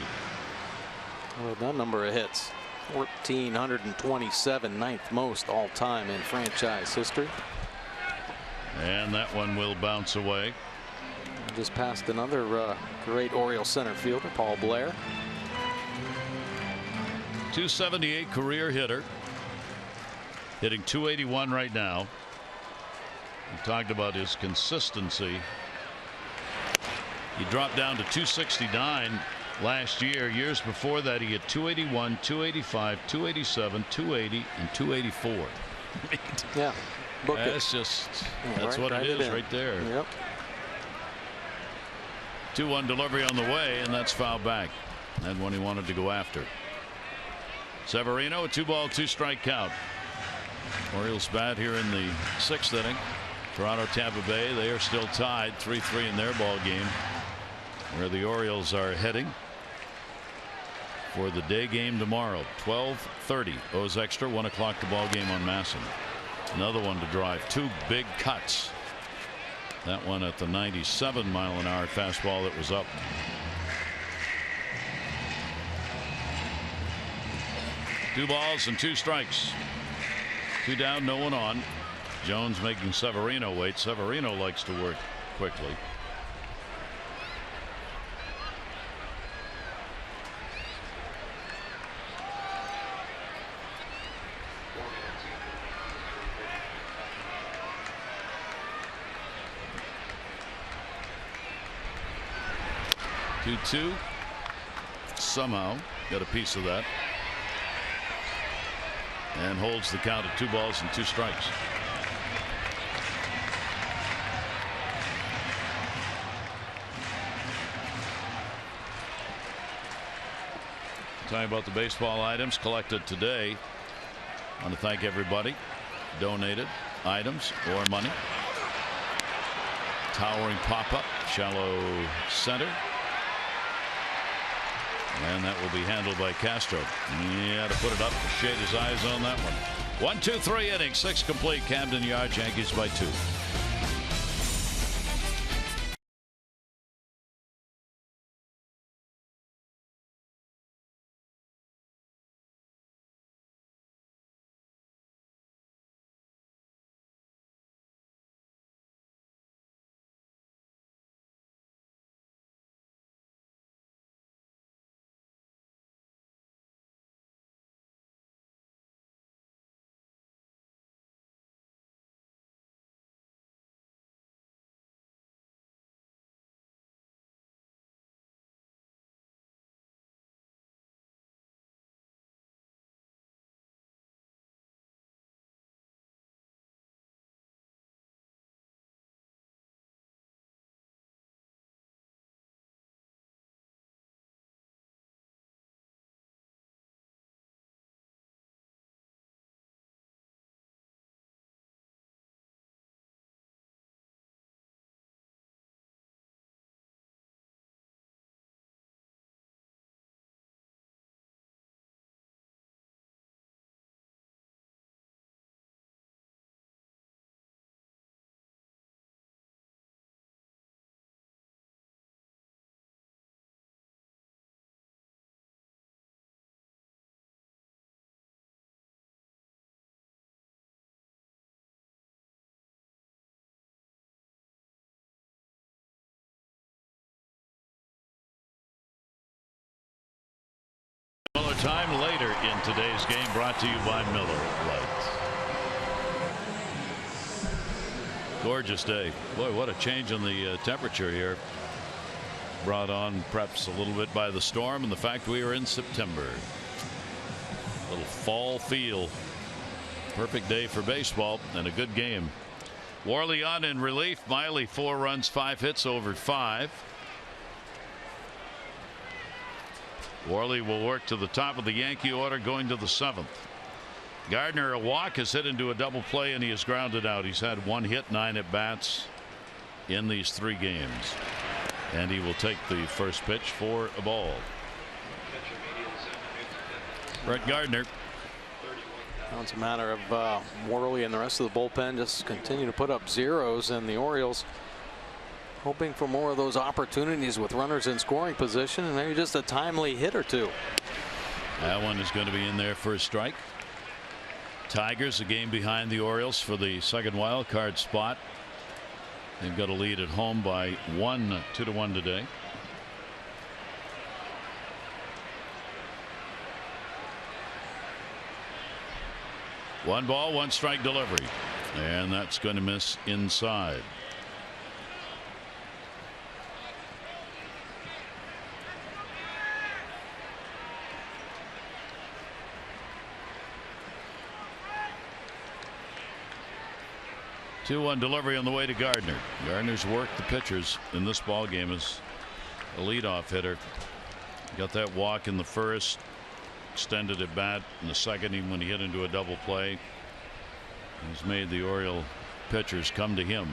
Well, that number of hits. 1,427, 9th most all time in franchise history. And that one will bounce away. Just past another great Orioles center fielder, Paul Blair. 278 career hitter. Hitting 281 right now. We talked about his consistency. He dropped down to 269 last year. Years before that, he had 281, 285, 287, 280, and 284. Yeah, that's just that's what it is right there. Yep. 2-1 delivery on the way, and that's fouled back. And one he wanted to go after. Severino, a 2-ball, 2-strike count. Orioles bat here in the 6th inning. Toronto, Tampa Bay, they are still tied 3-3 in their ball game, where the Orioles are heading for the day game tomorrow. 12:30 O's extra, 1 o'clock the ball game on Masson. Another one to drive. 2 big cuts. That one at the 97-mile-an-hour fastball that was up. Two balls and 2 strikes. 2 down, no one on. Jones making Severino wait. Severino likes to work quickly. Two somehow got a piece of that and holds the count at 2 balls and 2 strikes. Talking about the baseball items collected today. I want to thank everybody donated items or money. Towering pop-up, shallow center. And that will be handled by Castro. He had to put it up to shade his eyes on that one. 1-2-3 innings, 6 complete. Camden Yards, Yankees by 2. time later in today's game, brought to you by Miller Lite. Gorgeous day. Boy, what a change in the temperature here. Brought on perhaps a little bit by the storm and the fact we are in September. A little fall feel. Perfect day for baseball and a good game. Worley on in relief. Miley 4 runs, 5 hits over 5. Worley will work to the top of the Yankee order going to the 7th. Gardner, a walk, has hit into a double play and he is grounded out. He's had 1 hit, 9 at bats in these 3 games. And he will take the first pitch for a ball. Brett Gardner. Now it's a matter of Worley and the rest of the bullpen just continue to put up zeros, and the Orioles hoping for more of those opportunities with runners in scoring position and maybe just a timely hit or two. That one is going to be in there for a strike. Tigers a game behind the Orioles for the second wild card spot. They've got a lead at home by 2-1 today. One ball, 1 strike delivery, and that's going to miss inside. Two-one delivery on the way to Gardner. Gardner's worked the pitchers in this ball game as a leadoff hitter. Got that walk in the first, extended at bat in the second, even when he hit into a double play. He's made the Oriole pitchers come to him.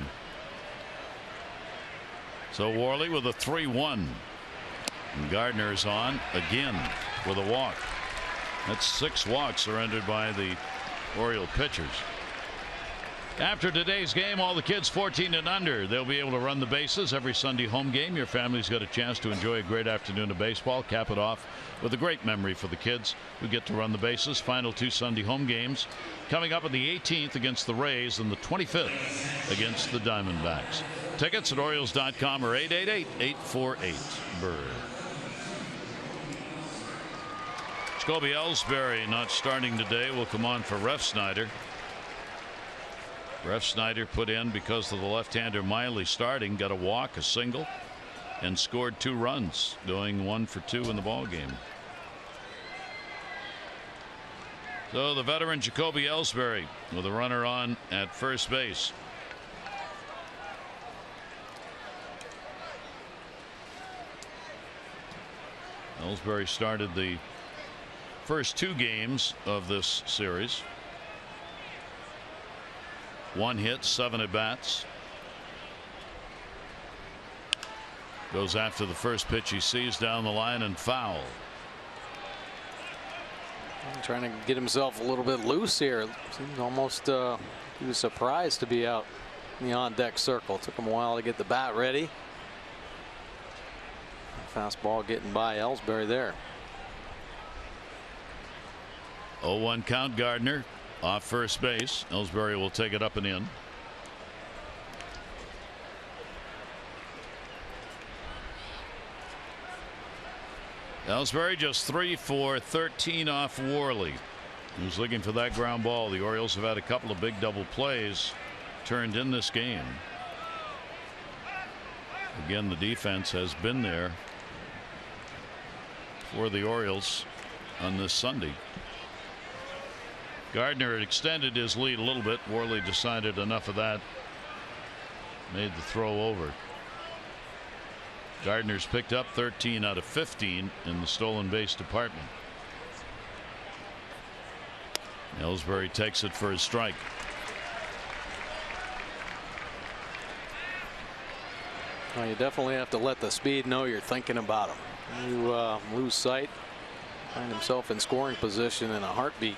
So Worley with a 3-1. And Gardner's on again with a walk. That's 6 walks surrendered by the Oriole pitchers. After today's game, all the kids 14 and under, they'll be able to run the bases every Sunday home game. Your family's got a chance to enjoy a great afternoon of baseball. Cap it off with a great memory for the kids who get to run the bases. Final 2 Sunday home games coming up on the 18th against the Rays and the 25th against the Diamondbacks. Tickets at Orioles.com or 888-848-BIRD. Jacoby Ellsbury not starting today. Will come on for Ref Snyder. Ref Snyder put in because of the left-hander Miley starting. Got a walk, a single, and scored 2 runs, going 1 for 2 in the ball game. So the veteran Jacoby Ellsbury with a runner on at first base. Ellsbury started the first 2 games of this series. 1 hit, 7 at bats. Goes after the first pitch he sees down the line and foul. Trying to get himself a little bit loose here. Seems almost he was surprised to be out in the on deck circle. Took him a while to get the bat ready. Fastball getting by Ellsbury there. 0-1 count. Gardner off first base. Ellsbury will take it up and in. Ellsbury just 3 for 13 off Worley, who's looking for that ground ball. The Orioles have had a couple of big double plays turned in this game. Again, the defense has been there for the Orioles on this Sunday. Gardner had extended his lead a little bit. Worley decided enough of that. Made the throw over. Gardner's picked up 13 out of 15 in the stolen base department. Ellsbury takes it for his strike. Well, you definitely have to let the speed know you're thinking about him. You lose sight, find himself in scoring position in a heartbeat.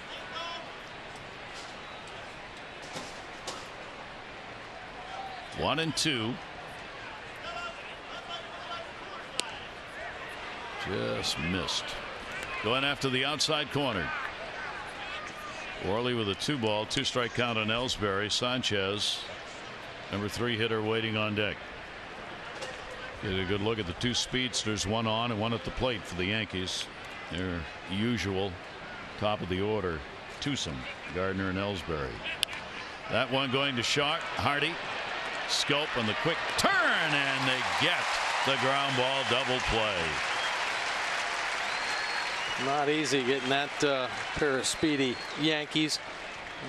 One and 2. Just missed. Going after the outside corner. Worley with a 2-ball, 2-strike count on Ellsbury. Sanchez, number 3 hitter, waiting on deck. Get a good look at the 2 speedsters, one on and one at the plate for the Yankees. their usual top of the order twosome, Gardner and Ellsbury. That one going to short. Hardy, Scope on the quick turn, and they get the ground ball double play. Not easy getting that pair of speedy Yankees.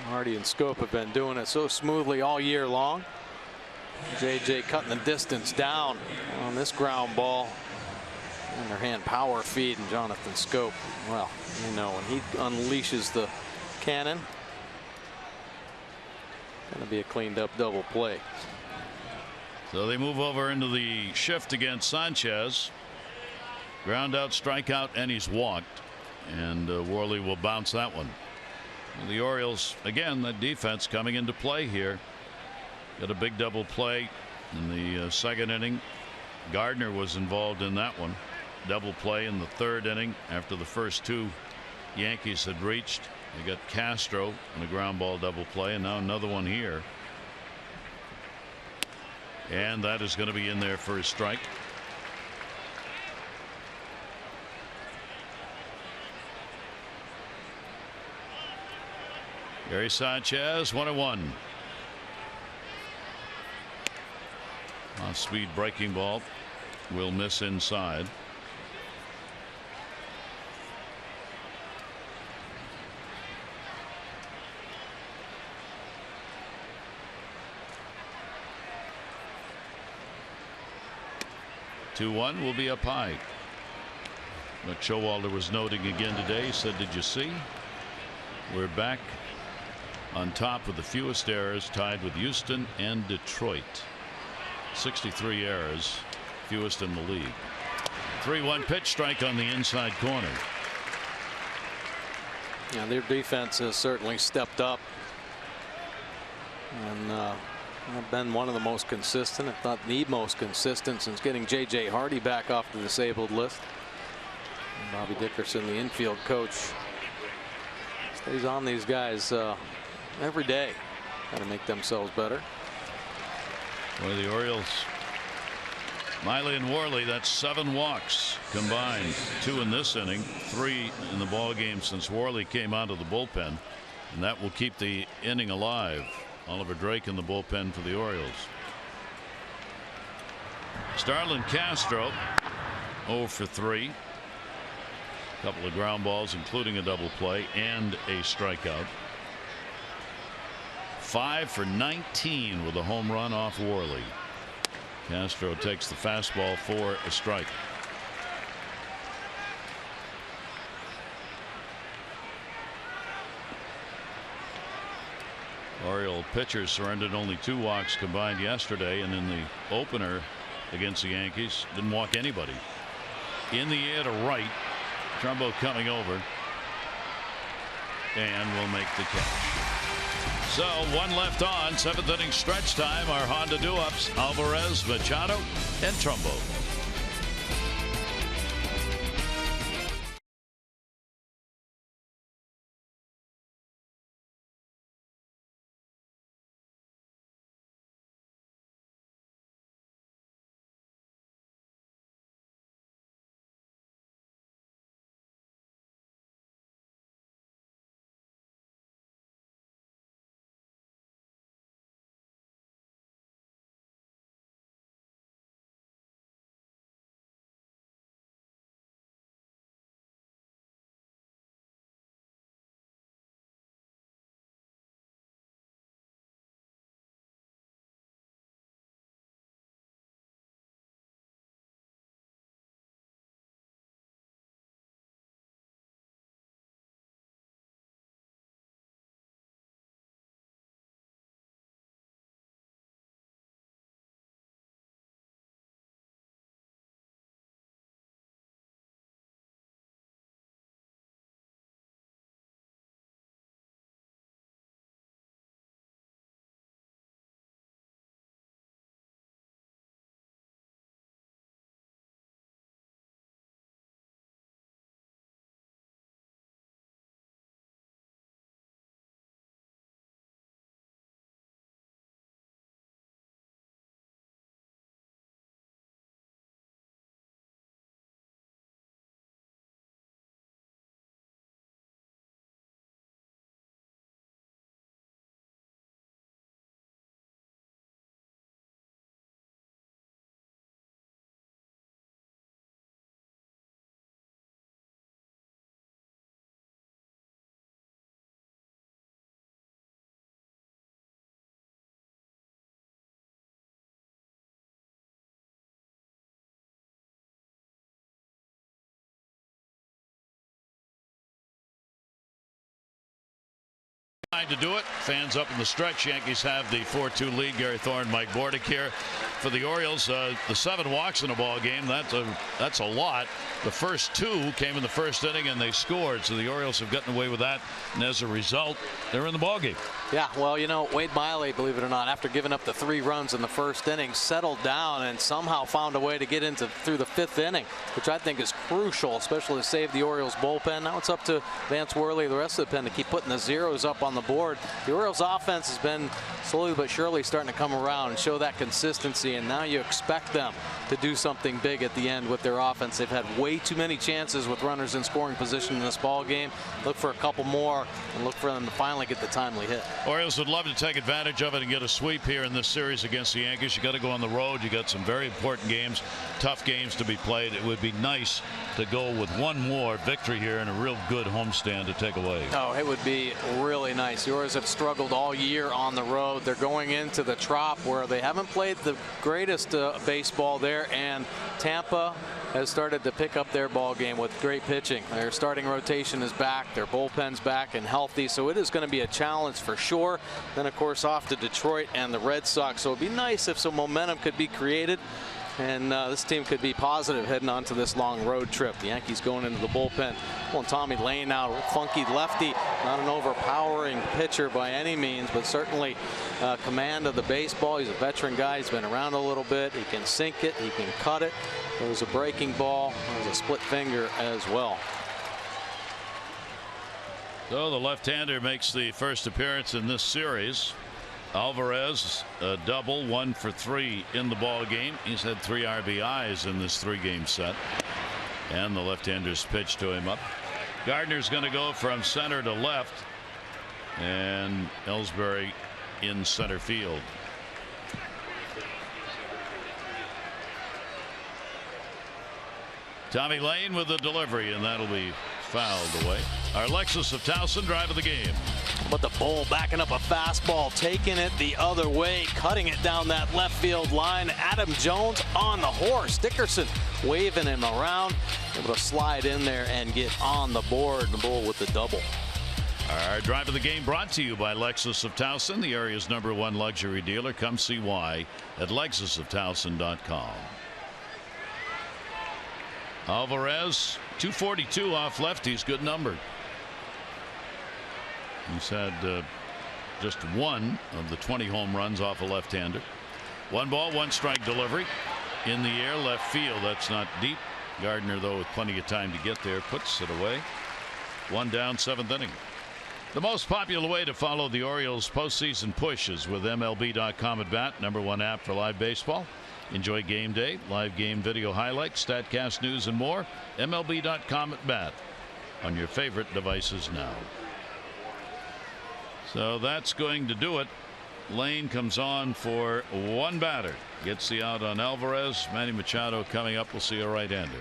Hardy and Scope have been doing it so smoothly all year long. JJ cutting the distance down on this ground ball. Underhand power feed, and Jonathan Scope, well, you know, when he unleashes the cannon, going to be a cleaned up double play. So they move over into the shift against Sanchez. Ground out, strikeout, and he's walked. And Worley will bounce that one. And the Orioles, again, that defense coming into play here. Got a big double play in the second inning. Gardner was involved in that one. Double play in the third inning after the first two Yankees had reached. They got Castro on a ground ball double play, and now another one here. And that is going to be in there for a strike. Gary Sanchez, 1-1. Off-speed breaking ball will miss inside. Two-one will be up high. But Showalter was noting again today. He said, "Did you see? We're back on top with the fewest errors, tied with Houston and Detroit. 63 errors, fewest in the league." 3-1 pitch, strike on the inside corner. Yeah, their defense has certainly stepped up and been one of the most consistent, if not the most consistent, since getting J.J. Hardy back off the disabled list. And Bobby Dickerson, the infield coach, stays on these guys every day. Got to make themselves better. Boy, the Orioles, Miley and Worley, that's 7 walks combined. 2 in this inning, 3 in the ball game since Worley came out of the bullpen, and that will keep the inning alive. Oliver Drake in the bullpen for the Orioles. Starlin Castro 0 for 3. A couple of ground balls, including a double play and a strikeout. 5 for 19 with a home run off Worley. Castro takes the fastball for a strike. Oriole pitchers surrendered only 2 walks combined yesterday, and in the opener against the Yankees didn't walk anybody. In the air to right, Trumbo coming over and will make the catch. So 1 left on, 7th inning stretch time. Our Honda do-ups: Alvarez, Machado, and Trumbo. To do it. Fans up in the stretch. Yankees have the 4-2 lead. Gary Thorne, Mike Bordick here for the Orioles. The 7 walks in a ball game. That's a lot. The first 2 came in the first inning and they scored. So the Orioles have gotten away with that, and as a result, they're in the ball game. Yeah, well, you know, Wade Miley, believe it or not, after giving up the 3 runs in the first inning, settled down and somehow found a way to get through the 5th inning, which I think is crucial, especially to save the Orioles bullpen. Now it's up to Vance Worley, the rest of the pen, to keep putting the zeros up on the board. The Orioles offense has been slowly but surely starting to come around and show that consistency, and now you expect them to do something big at the end with their offense. They've had way too many chances with runners in scoring position in this ball game. Look for a couple more and look for them to finally get the timely hit. Orioles would love to take advantage of it and get a sweep here in this series against the Yankees. You got to go on the road. You got some very important games, tough games to be played. It would be nice to go with one more victory here and a real good homestand to take away. Oh, it would be really nice. The Orioles have struggled all year on the road. They're going into the Trop where they haven't played the greatest baseball there, and Tampa has started to pick up their ball game with great pitching. Their starting rotation is back, their bullpen's back and healthy, so it is going to be a challenge for sure. Then of course off to Detroit and the Red Sox, so it'd be nice if some momentum could be created and this team could be positive heading on to this long road trip. The Yankees going into the bullpen. Well, Tommy Lane now, funky lefty, not an overpowering pitcher by any means, but certainly command of the baseball. He's a veteran guy. He's been around a little bit. He can sink it. He can cut it. There was a breaking ball. There was a split finger as well. So the left-hander makes the first appearance in this series. Alvarez, a double, 1 for 3 in the ball game. He's had 3 RBIs in this 3-game set. And the left-hander's pitch to him up. Gardner's going to go from center to left. And Ellsbury in center field. Tommy Lane with the delivery, and that'll be fouled away. Our Lexus of Towson drive of the game. But the Bull backing up a fastball, taking it the other way, cutting it down that left field line. Adam Jones on the horse. Dickerson waving him around, able to slide in there and get on the board. The Bull with the double. Our drive of the game brought to you by Lexus of Towson, the area's #1 luxury dealer. Come see why at lexusoftowson.com. Alvarez, 242 off lefties, good number. He's had just 1 of the 20 home runs off a left-hander. 1 ball, 1 strike delivery in the air, left field. That's not deep. Gardner, though, with plenty of time to get there, puts it away. 1 down, 7th inning. The most popular way to follow the Orioles postseason push is with MLB.com at bat, #1 app for live baseball. Enjoy game day, live game video highlights, StatCast news, and more. MLB.com at bat on your favorite devices now. So that's going to do it. Lane comes on for 1 batter. Gets the out on Alvarez. Manny Machado coming up. We'll see a right-hander.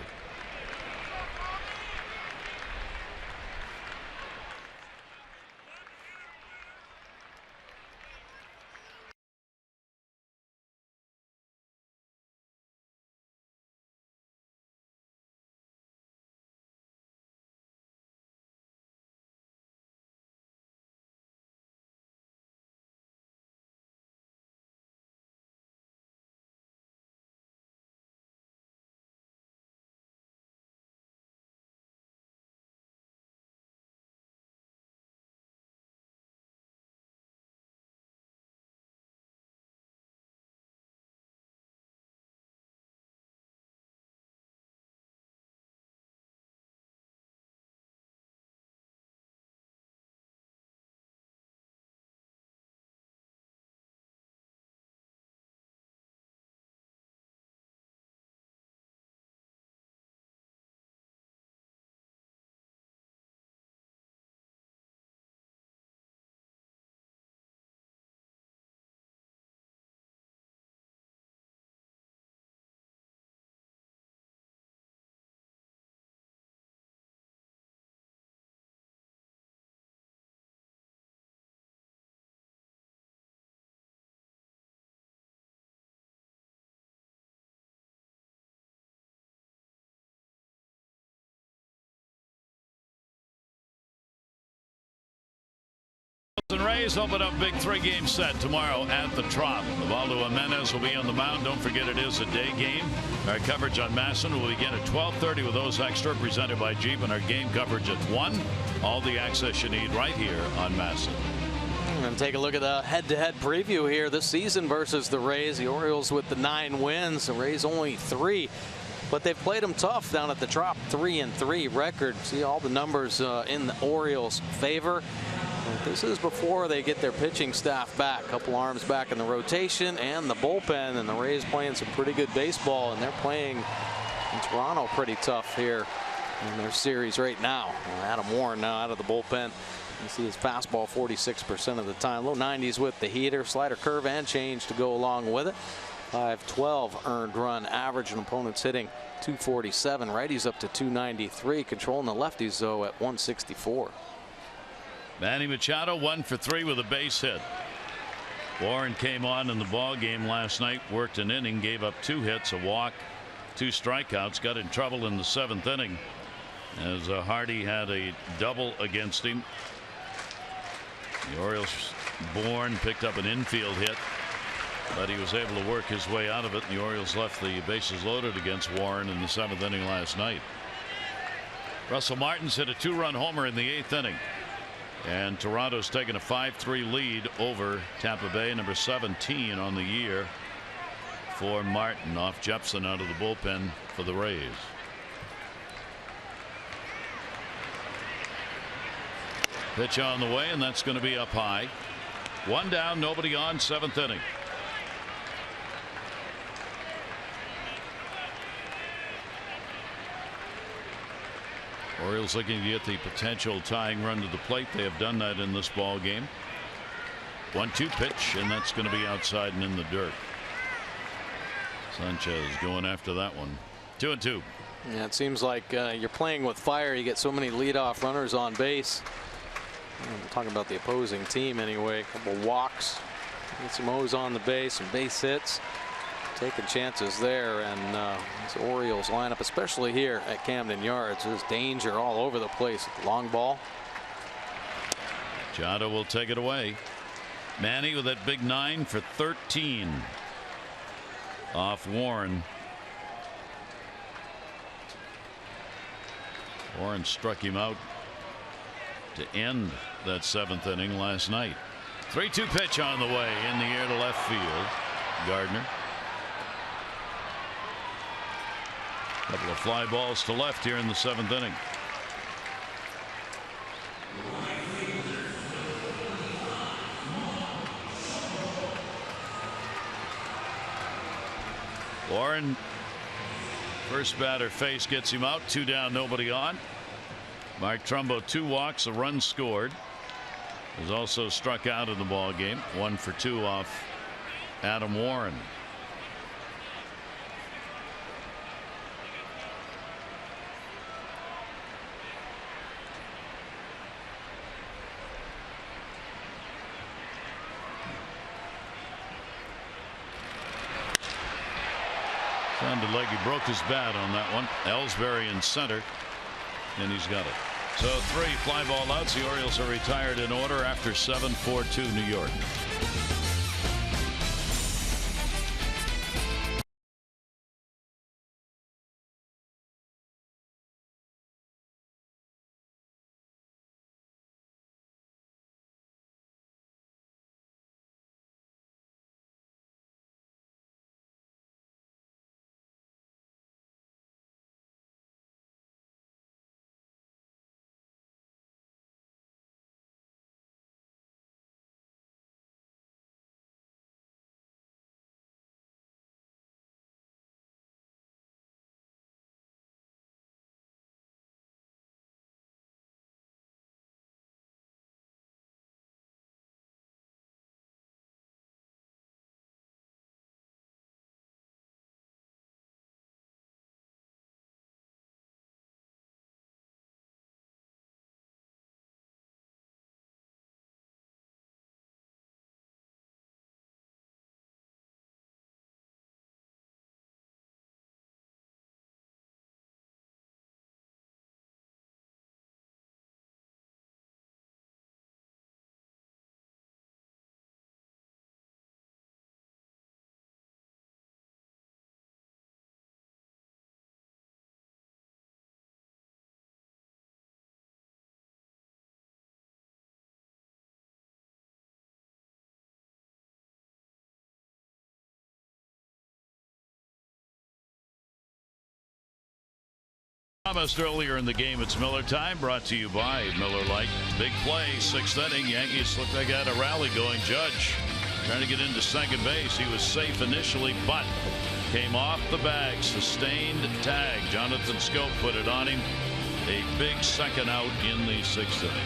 Rays open up big 3-game set tomorrow at the Trop. Ubaldo Jimenez will be on the mound. Don't forget it is a day game. Our coverage on MASN will begin at 12:30 with those extra presented by Jeep, and our game coverage at 1. All the access you need right here on MASN. And take a look at the head-to-head preview here this season versus the Rays. The Orioles with the 9 wins, the Rays only 3. But they've played them tough down at the Trop. 3-3 record. See all the numbers in the Orioles' favor. But this is before they get their pitching staff back. A couple arms back in the rotation and the bullpen. And the Rays playing some pretty good baseball. And they're playing in Toronto pretty tough here in their series right now. Adam Warren now out of the bullpen. You see his fastball 46% of the time. Low 90s with the heater, slider, curve, and change to go along with it. 512 earned run average, and opponents hitting 247. Righties up to 293. Controlling the lefties though at 164. Manny Machado 1 for 3 with a base hit. Warren came on in the ball game last night, worked an inning, gave up 2 hits, a walk, 2 strikeouts, got in trouble in the 7th inning as Hardy had a double against him. The Orioles Bourne picked up an infield hit, but he was able to work his way out of it. The Orioles left the bases loaded against Warren in the 7th inning last night. Russell Martin's hit a 2-run homer in the 8th inning. And Toronto's taken a 5-3 lead over Tampa Bay, number 17 on the year for Martin, off Jepson out of the bullpen for the Rays. Pitch on the way, and that's going to be up high. 1 down, nobody on, 7th inning. Orioles looking to get the potential tying run to the plate. They have done that in this ball game. 1-2 pitch, and that's going to be outside and in the dirt. Sanchez going after that one. 2-2. Yeah, it seems like you're playing with fire. You get so many leadoff runners on base. I'm talking about the opposing team anyway. A couple walks, get some O's on the base, some base hits, taking chances there. And this Orioles lineup, especially here at Camden Yards, there's danger all over the place. Long ball. Machado will take it away. Manny with that big 9 for 13 off Warren. Warren struck him out to end that 7th inning last night. 3-2 pitch on the way, in the air to left field. Gardner. Couple of fly balls to left here in the 7th inning. Warren, first batter face, gets him out. 2 down, nobody on. Mark Trumbo, 2 walks, a run scored. Was also struck out in the ball game. 1 for 2 off Adam Warren. Sounded like he broke his bat on that one. Ellsbury in center, and he's got it. So 3 fly ball outs. The Orioles are retired in order after 7-4-2 New York. Promised earlier in the game, it's Miller time, brought to you by Miller Lite. Big play, 6th inning. Yankees look like they had a rally going. Judge trying to get into second base. He was safe initially, but came off the bag. Sustained tag. Jonathan Scope put it on him. A big second out in the 6th inning.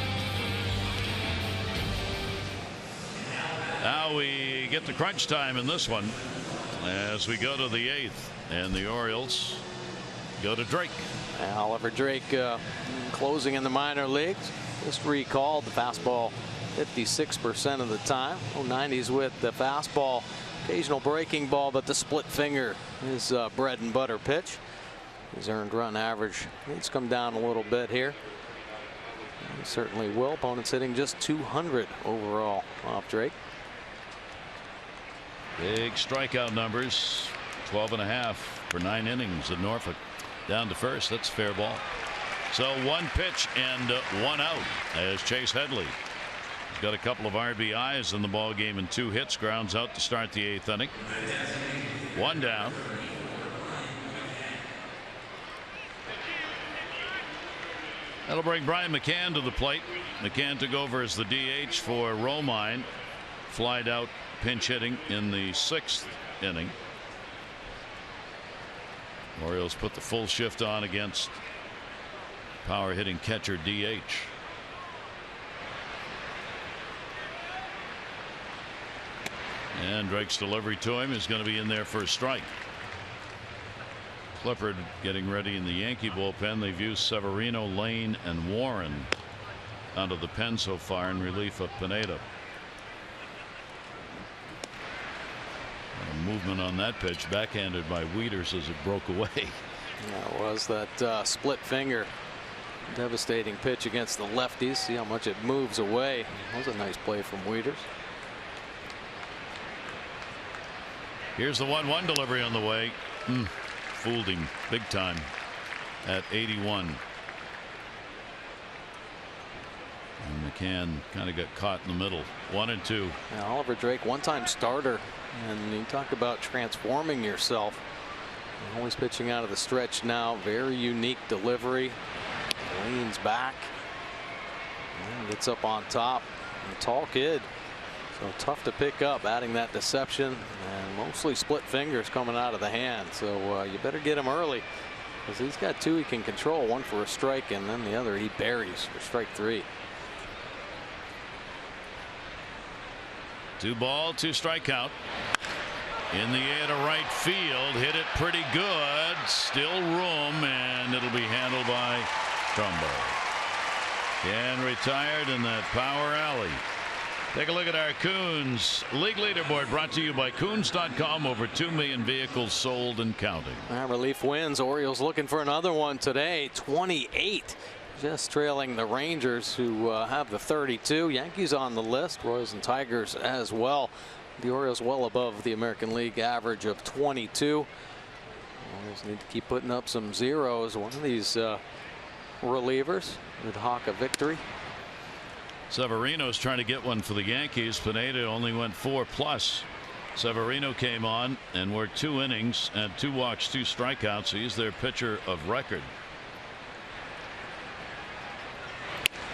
Now we get the crunch time in this one as we go to the 8th, and the Orioles go to Drake. Oliver Drake closing in the minor leagues. Just recalled the fastball 56% of the time. 90s with the fastball, occasional breaking ball, but the split finger is bread and butter pitch. His earned run average needs to come down a little bit here. He certainly will. Opponents hitting just 200 overall off Drake. Big strikeout numbers, 12.5 for 9 innings in Norfolk. Down to first. That's fair ball. So 1 pitch and 1 out as Chase Headley. He's got a couple of RBIs in the ball game and 2 hits. Grounds out to start the 8th inning. 1 down. That'll bring Brian McCann to the plate. McCann took over as the DH for Romine. Flied out pinch hitting in the 6th inning. Orioles put the full shift on against power hitting catcher DH. And Drake's delivery to him is going to be in there for a strike. Clifford getting ready in the Yankee bullpen. They've used Severino, Lane, and Warren onto the pen so far in relief of Pineda. Movement on that pitch, backhanded by Wieters as it broke away. Yeah, it was that split finger. Devastating pitch against the lefties. See how much it moves away. That was a nice play from Wieters. Here's the 1-1 delivery on the way. Fooled him big time at 81. And McCann kind of got caught in the middle. 1-2. Now, Oliver Drake, one-time starter, and you talk about transforming yourself. Always pitching out of the stretch now. Very unique delivery. Leans back and gets up on top. A tall kid, so tough to pick up. Adding that deception and mostly split fingers coming out of the hand. So you better get him early, because he's got 2 he can control. 1 for a strike, and then the other he buries for strike 3. 2 ball, 2 strike count. In the air to right field, hit it pretty good. Still room, and it'll be handled by Trumbo. And retired in that power alley. Take a look at our Coons League Leaderboard, brought to you by Coons.com. Over 2 million vehicles sold and counting. Relief wins. Orioles looking for another one today. 28. Just trailing the Rangers, who have the 32. Yankees on the list. Royals and Tigers as well. The Orioles well above the American League average of 22. Orioles need to keep putting up some zeros. One of these relievers would hawk a victory. Severino's trying to get one for the Yankees. Pineda only went 4+. Severino came on and worked 2 innings and 2 walks, 2 strikeouts. He's their pitcher of record.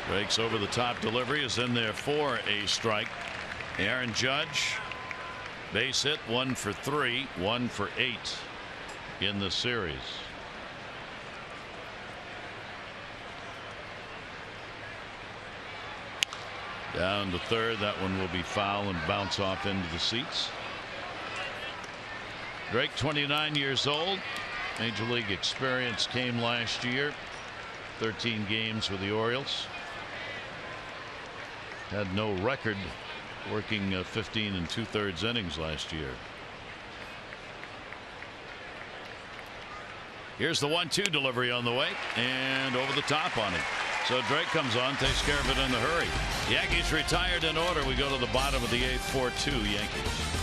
Drake's over the top delivery is in there for a strike. Aaron Judge, base hit, 1 for 3, 1 for 8 in the series. Down to third. That one will be foul and bounce off into the seats. Drake, 29 years old. Major League experience came last year. 13 games with the Orioles. Had no record, working 15 2/3 innings last year. Here's the 1-2 delivery on the way, and over the top on it. So Drake comes on, takes care of it in a hurry. Yankees retired in order. We go to the bottom of the 8th, 4-2 Yankees.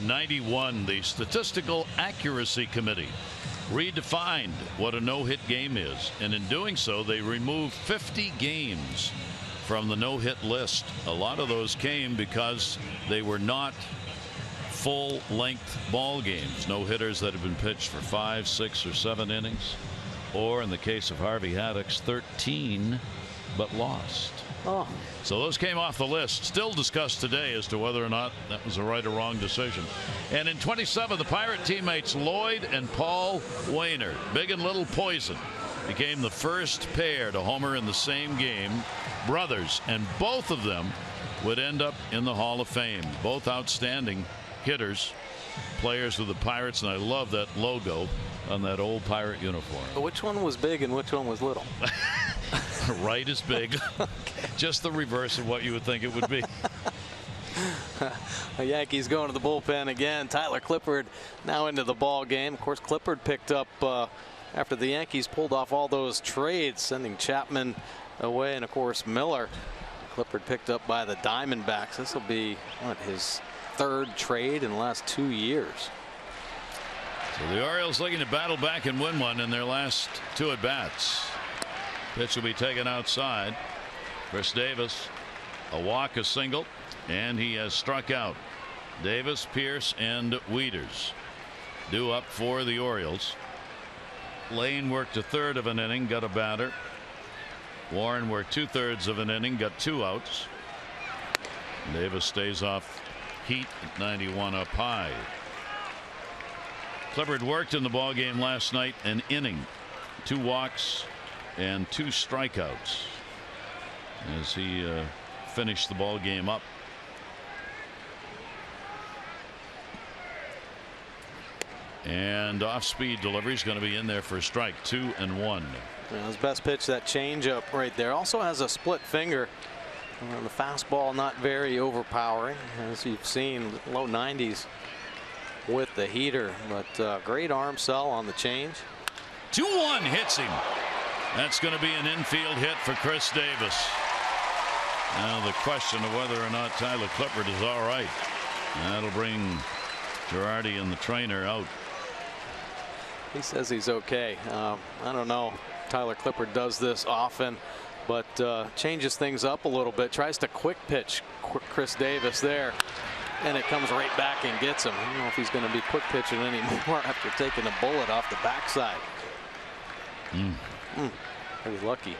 91, the Statistical Accuracy Committee redefined what a no-hit game is, and in doing so they removed 50 games from the no-hit list. A lot of those came because they were not full-length ball games, no hitters that have been pitched for 5, 6, or 7 innings, or in the case of Harvey Haddock's 13 but lost. Oh. So those came off the list. Still discussed today as to whether or not that was a right or wrong decision. And in 27, the Pirate teammates Lloyd and Paul Wainer, Big and Little Poison, became the first pair to homer in the same game, brothers, and both of them would end up in the Hall of Fame. Both outstanding hitters, players of the Pirates, and I love that logo on that old Pirate uniform. But which one was big and which one was little? Right is big. Just the reverse of what you would think it would be. The Yankees going to the bullpen again. Tyler Clippard now into the ball game. Of course, Clippard picked up after the Yankees pulled off all those trades, sending Chapman away, and of course Miller. Clippard picked up by the Diamondbacks. This will be what, his 3rd trade in the last 2 years. So the Orioles looking to battle back and win one in their last 2 at-bats. Pitch will be taken outside. Chris Davis, a walk, a single, and he has struck out. Davis, Pierce, and Wieters due up for the Orioles. Lane worked a 1/3 of an inning, got a batter. Warren worked 2/3 of an inning, got 2 outs. Davis stays off heat at 91 up high. Clippard worked in the ball game last night, an inning, 2 walks, and 2 strikeouts as he finished the ball game up. And off-speed delivery is going to be in there for a strike. 2-1. Yeah, his best pitch, that changeup right there. Also has a split finger. The fastball not very overpowering, as you've seen, low 90s with the heater, but great arm sell on the change. 2-1 hits him. That's going to be an infield hit for Chris Davis. Now the question of whether or not Tyler Clippard is all right. That'll bring Girardi and the trainer out. He says he's okay. I don't know. Tyler Clippard does this often, but changes things up a little bit. Tries to quick pitch Chris Davis there, and it comes right back and gets him. I don't know if he's going to be quick pitching anymore after taking a bullet off the backside. Pretty lucky.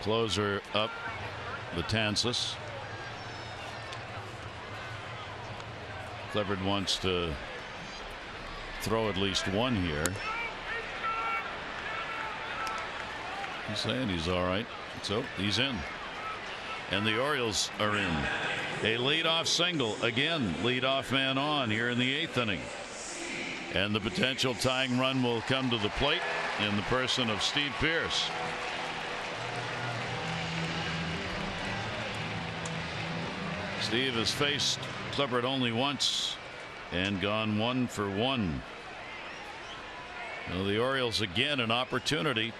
Closer up, Betances. Clippard wants to throw at least one here. He's saying he's all right, so he's in. And the Orioles are in. A leadoff single again. Leadoff man on here in the 8th inning. And the potential tying run will come to the plate in the person of Steve Pierce. Steve has faced Clippard only once and gone 1 for 1. Now the Orioles again an opportunity.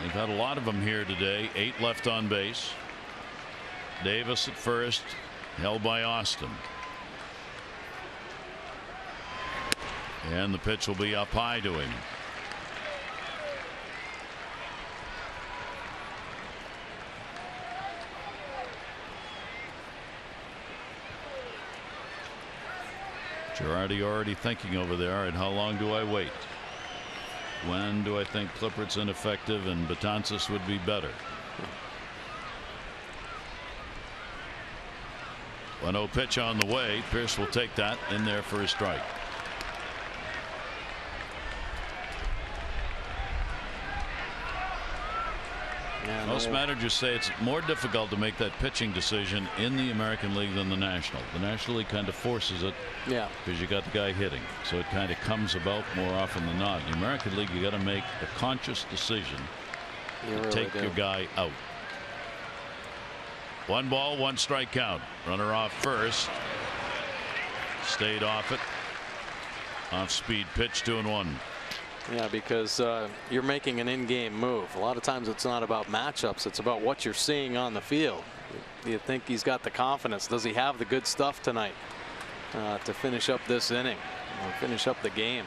They've had a lot of them here today. 8 left on base. Davis at first, held by Austin. And the pitch will be up high to him. Girardi already thinking over there. All right, how long do I wait? When do I think Clippard's ineffective and Betances would be better? 1-0 pitch on the way. Pierce will take that in there for a strike. Yeah, most managers say it's more difficult to make that pitching decision in the American League than the National. The National League kind of forces it. Yeah. Because you got the guy hitting, so it kind of comes about more often than not. In the American League, you got to make a conscious decision to really take your guy out. 1 ball, 1 strike count. Runner off first. Stayed off it. Off speed pitch, 2-1. Yeah, because you're making an in-game move. A lot of times it's not about matchups. It's about what you're seeing on the field. Do you think he's got the confidence? Does he have the good stuff tonight to finish up this inning or finish up the game?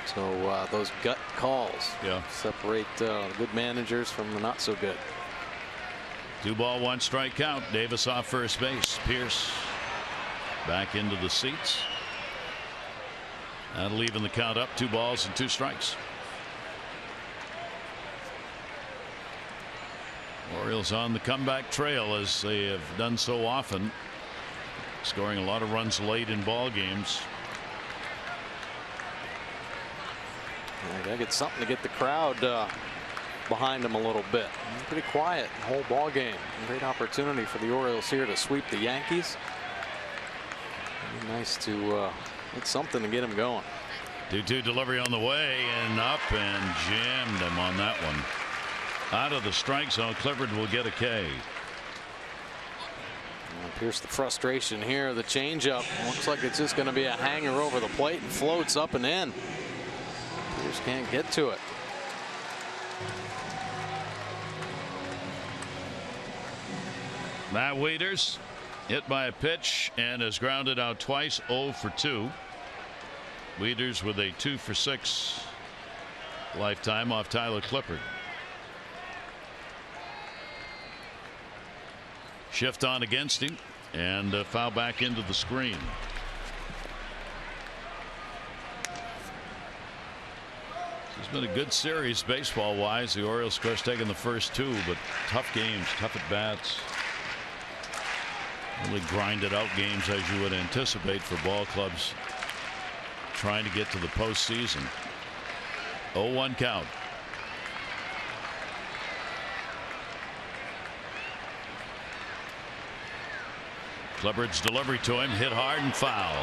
So those gut calls separate good managers from the not so good. 2 ball, 1 strike count. Davis off first base. Pierce back into the seats. That'll even the count up. 2 balls and 2 strikes. Orioles on the comeback trail as they have done so often, scoring a lot of runs late in ball games. I gotta get something to get the crowd behind them a little bit. Pretty quiet the whole ball game. Great opportunity for the Orioles here to sweep the Yankees. It'd be nice to get something to get them going. 2-2 delivery on the way and up and jammed him on that one. Out of the strike zone. Clifford will get a K. Here's the frustration here. The changeup looks like it's just going to be a hanger over the plate and floats up and in. Pierce can't get to it. Matt Wieters hit by a pitch and is grounded out twice. 0 for 2. Wieters with a 2 for 6 lifetime off Tyler Clippard. Shift on against him and foul back into the screen. It's been a good series baseball wise. The Orioles, of course, taking the first 2, but tough games, tough at bats. Really grinded out games as you would anticipate for ball clubs trying to get to the postseason. 0-1 count. Clippard's delivery to him hit hard and foul.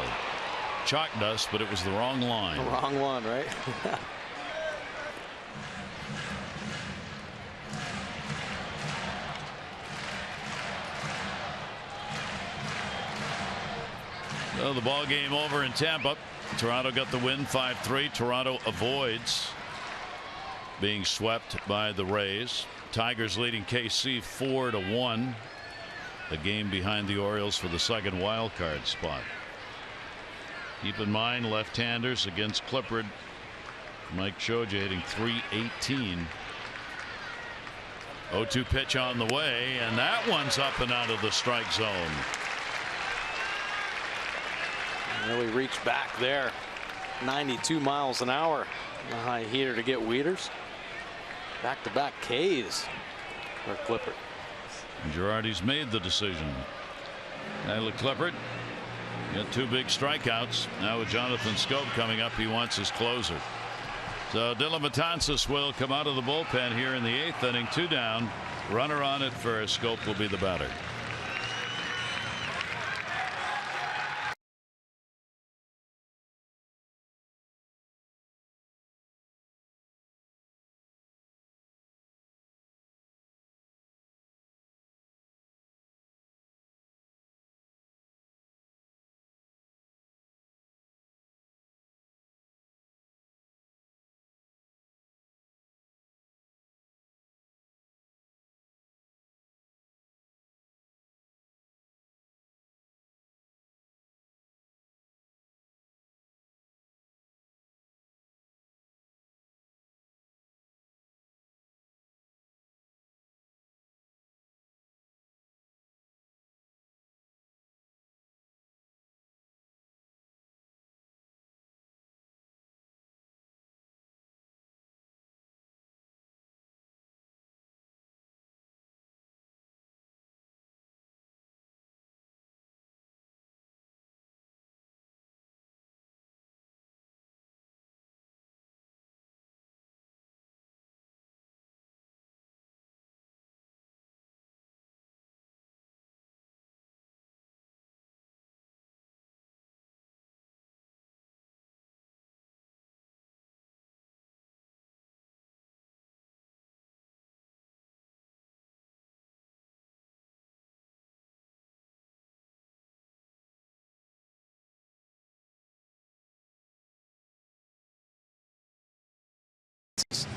Chalk dust, but it was the wrong line. The wrong one, right? So the ball game over in Tampa. Toronto got the win 5-3. Toronto avoids being swept by the Rays. Tigers leading KC 4-1. A game behind the Orioles for the second wild card spot. Keep in mind left-handers against Clippard. Mike Shoja hitting .318. 0-2 pitch on the way, and that one's up and out of the strike zone. Really reached back there. 92 miles an hour. A high heater to get Wieters. Back-to-back Ks for Clippard. Girardi's made the decision. Tyler Clippard got 2 big strikeouts. Now with Jonathan Scope coming up, he wants his closer. So Dylan Matanzas will come out of the bullpen here in the 8th inning. 2 down. Runner on at first. Scope will be the batter.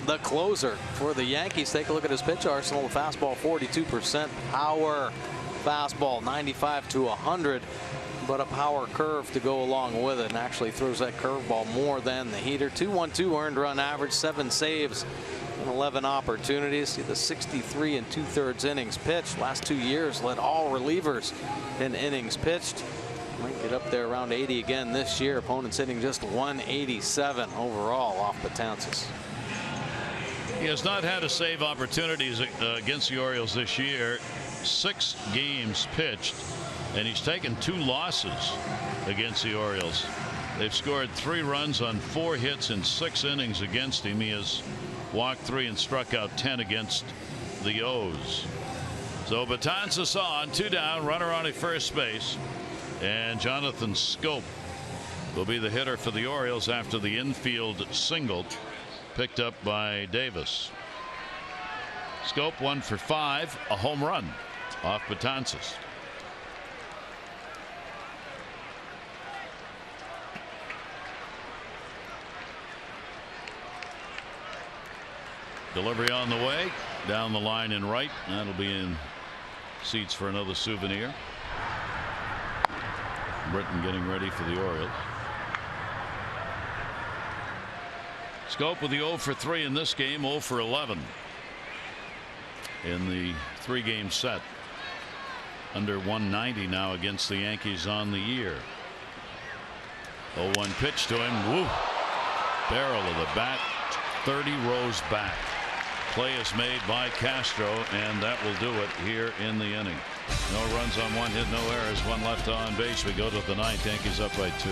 the closer for the Yankees. Take a look at his pitch arsenal. The fastball 42% power, fastball 95 to 100, but a power curve to go along with it, and actually throws that curveball more than the heater. 2.12 earned run average, 7 saves in 11 opportunities. See the 63 2/3 innings pitched. Last 2 years led all relievers in innings pitched. Might get up there around 80 again this year. Opponents hitting just 187 overall off Betances. He has not had a save opportunities against the Orioles this year. 6 games pitched, and he's taken 2 losses against the Orioles. They've scored 3 runs on 4 hits in 6 innings against him. He has walked 3 and struck out 10 against the O's. So Betances on, 2 down, runner on at first base, and Jonathan Schoop will be the hitter for the Orioles after the infield single picked up by Davis. Schoop 1 for 5, a home run off Betances. Delivery on the way, down the line and right. That'll be in seats for another souvenir. Britton getting ready for the Orioles. Schoop with the 0 for 3 in this game, 0 for 11 in the 3-game set. Under 190 now against the Yankees on the year. 0-1 pitch to him. Woo! Barrel of the bat, 30 rows back. Play is made by Castro, and that will do it here in the inning. No runs on 1 hit, no errors, 1 left on base. We go to the 9th. Yankees up by 2.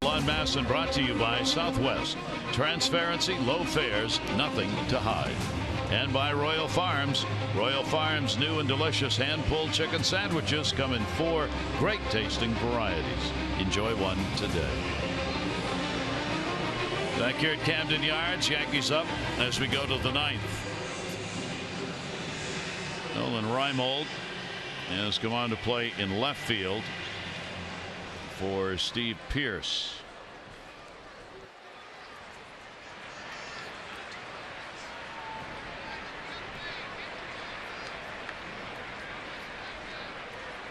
On Masson, brought to you by Southwest. Transparency, low fares, nothing to hide. And by Royal Farms. Royal Farms new and delicious hand-pulled chicken sandwiches come in 4 great tasting varieties. Enjoy one today. Back here at Camden Yards, Yankees up as we go to the 9th. Nolan Reimold has come on to play in left field for Steve Pearce.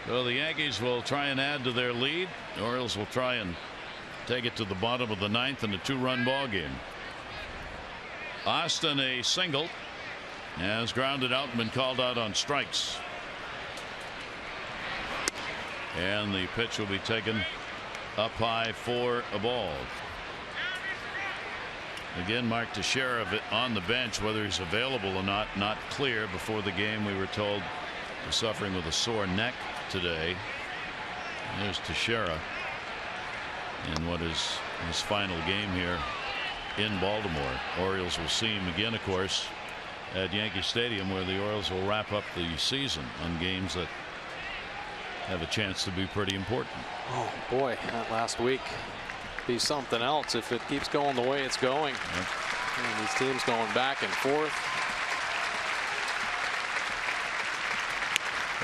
So the Yankees will try and add to their lead. The Orioles will try and take it to the bottom of the 9th in a 2-run ball game. Austin, a single, has grounded out and been called out on strikes. And the pitch will be taken up high for a ball. Again, Mark Teixeira on the bench, whether he's available or not clear. Before the game, we were told he's suffering with a sore neck today. There's Teixeira in what is his final game here in Baltimore. Orioles will see him again, of course, at Yankee Stadium, where the Orioles will wrap up the season on games that have a chance to be pretty important. Oh boy, that last week be something else if it keeps going the way it's going. Yep. And these teams going back and forth.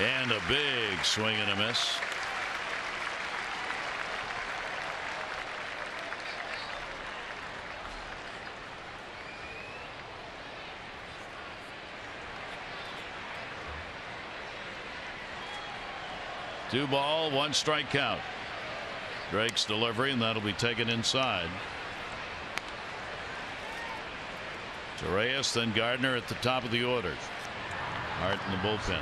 And a big swing and a miss. Two ball, one strike count. Drake's delivery, and that'll be taken inside. Torreyes, then Gardner at the top of the order. Hart in the bullpen.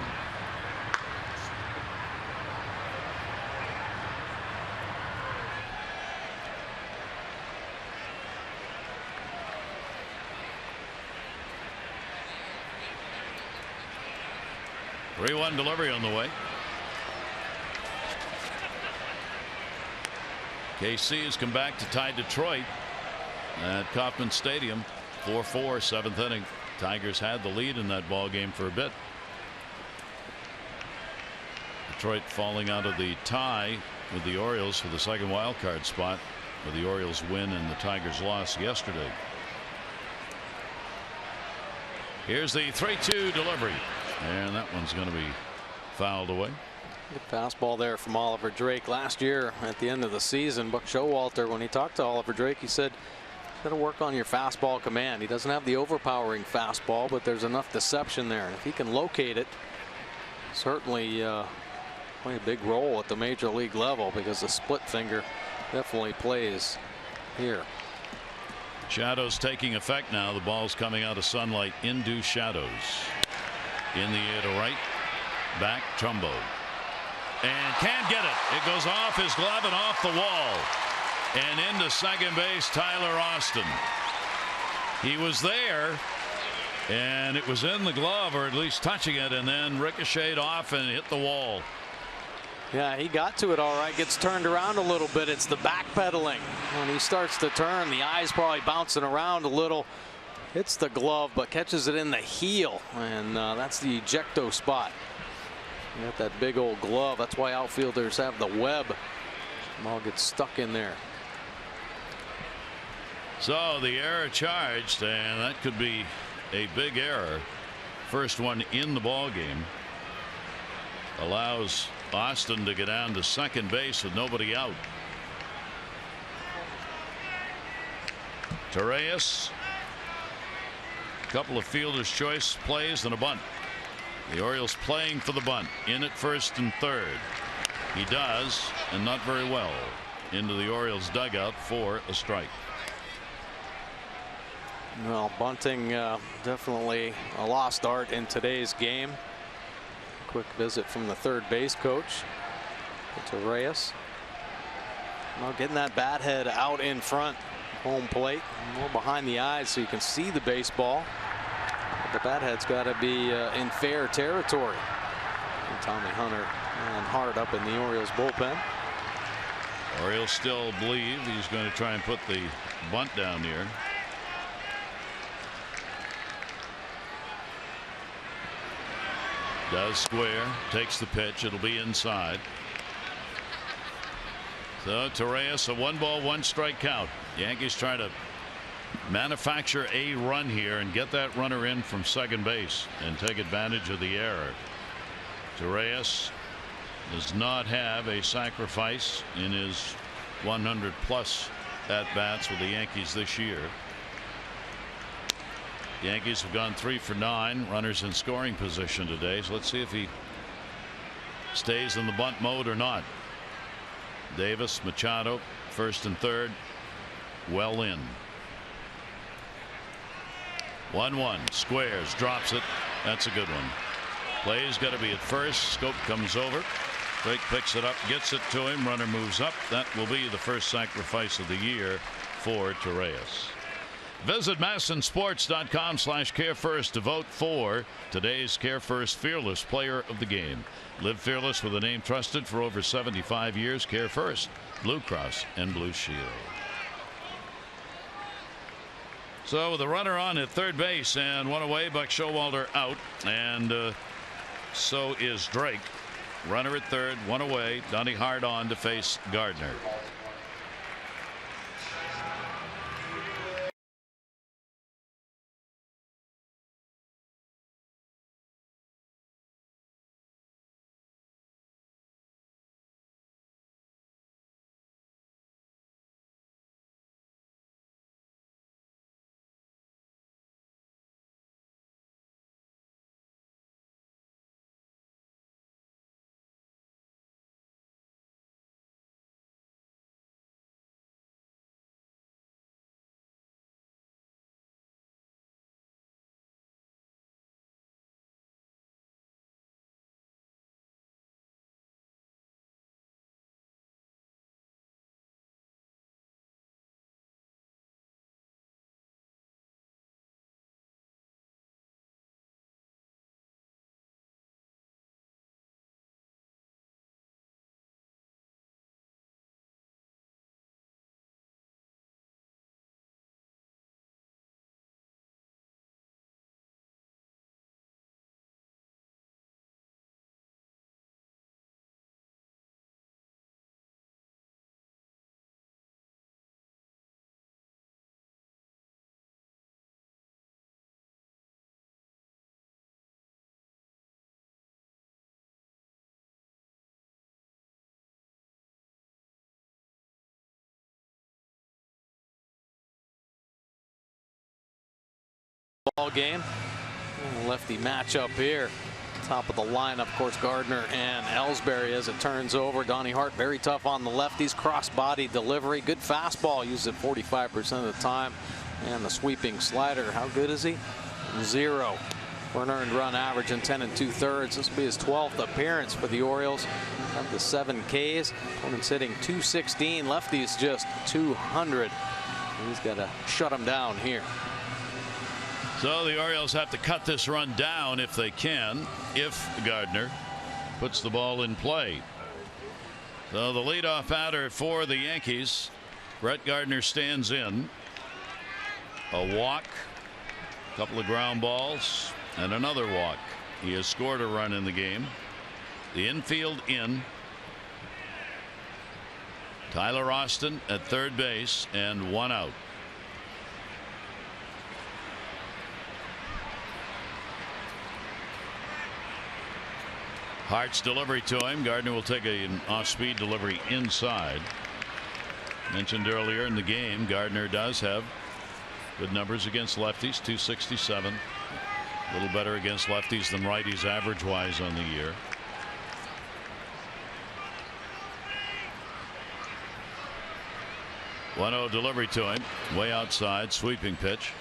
Three-one delivery on the way. KC has come back to tie Detroit at Kauffman Stadium. 4-4, seventh inning. Tigers had the lead in that ball game for a bit. Detroit falling out of the tie with the Orioles for the second wild card spot, with the Orioles win and the Tigers loss yesterday. Here's the 3-2 delivery, and that one's going to be fouled away. Good fastball there from Oliver Drake. Last year at the end of the season, Buck Showalter, when he talked to Oliver Drake, he said, "Got to work on your fastball command." He doesn't have the overpowering fastball, but there's enough deception there. And if he can locate it, certainly play a big role at the major league level, because the split finger definitely plays here. Shadows taking effect now. The ball's coming out of sunlight into shadows. In the air to right. Back Trumbo. And can't get it. It goes off his glove and off the wall. And into second base, Tyler Austin. He was there, and it was in the glove, or at least touching it, and then ricocheted off and hit the wall. Yeah, he got to it all right. Gets turned around a little bit. It's the backpedaling. When he starts to turn, the eye's probably bouncing around a little. Hits the glove, but catches it in the heel, and that's the ejecto spot. You got that big old glove. That's why outfielders have the web. The ball gets stuck in there. So the error charged, and that could be a big error. First one in the ball game. Allows Austin to get down to second base with nobody out. Torreyes. Couple of fielder's choice plays and a bunt. The Orioles playing for the bunt. In at first and third. He does, and not very well. Into the Orioles dugout for a strike. Well, bunting definitely a lost art in today's game. Quick visit from the third base coach to Reyes. Well, getting that bat head out in front, home plate, more behind the eyes so you can see the baseball. But the bat head's got to be in fair territory. And Tommy Hunter and Hart up in the Orioles bullpen. Orioles still believe he's going to try and put the bunt down here. Does square, takes the pitch. It'll be inside. So Torreyes, a 1-ball, 1-strike count. Yankees try to manufacture a run here and get that runner in from second base and take advantage of the error. Torreyes does not have a sacrifice in his 100+ at-bats with the Yankees this year. Yankees have gone 3 for 9. Runners in scoring position today. So let's see if he stays in the bunt mode or not. Davis, Machado, first and third. Well in. 1-1. Squares, drops it. That's a good one. Play's got to be at first. Scope comes over. Drake picks it up, gets it to him. Runner moves up. That will be the first sacrifice of the year for Torreyes. Visit MASNsports.com/CareFirst to vote for today's CareFirst Fearless Player of the Game. Live fearless with a name trusted for over 75 years. CareFirst, Blue Cross and Blue Shield. So with a runner on at third base and one away, Buck Showalter out, and so is Drake. Runner at third, one away. Donnie Hart on to face Gardner. Ball game. Lefty matchup here. Top of the line, of course, Gardner and Ellsbury as it turns over. Donnie Hart very tough on the lefties. Cross-body delivery. Good fastball. Uses it 45% of the time. And the sweeping slider. How good is he? 0 for an earned run average in 10 2/3. This will be his 12th appearance for the Orioles. Up to 7 Ks. Opponent's hitting .216. Lefty's just .200. He's got to shut him down here. So the Orioles have to cut this run down if they can, if Gardner puts the ball in play. So the leadoff batter for the Yankees, Brett Gardner, stands in. A walk, a couple of ground balls, and another walk. He has scored a run in the game. The infield in. Tyler Austin at third base and 1 out. Hart's delivery to him. Gardner will take an off-speed delivery inside. Mentioned earlier in the game, Gardner does have good numbers against lefties, .267. A little better against lefties than righties average-wise on the year. .1-0 delivery to him. Way outside, sweeping pitch.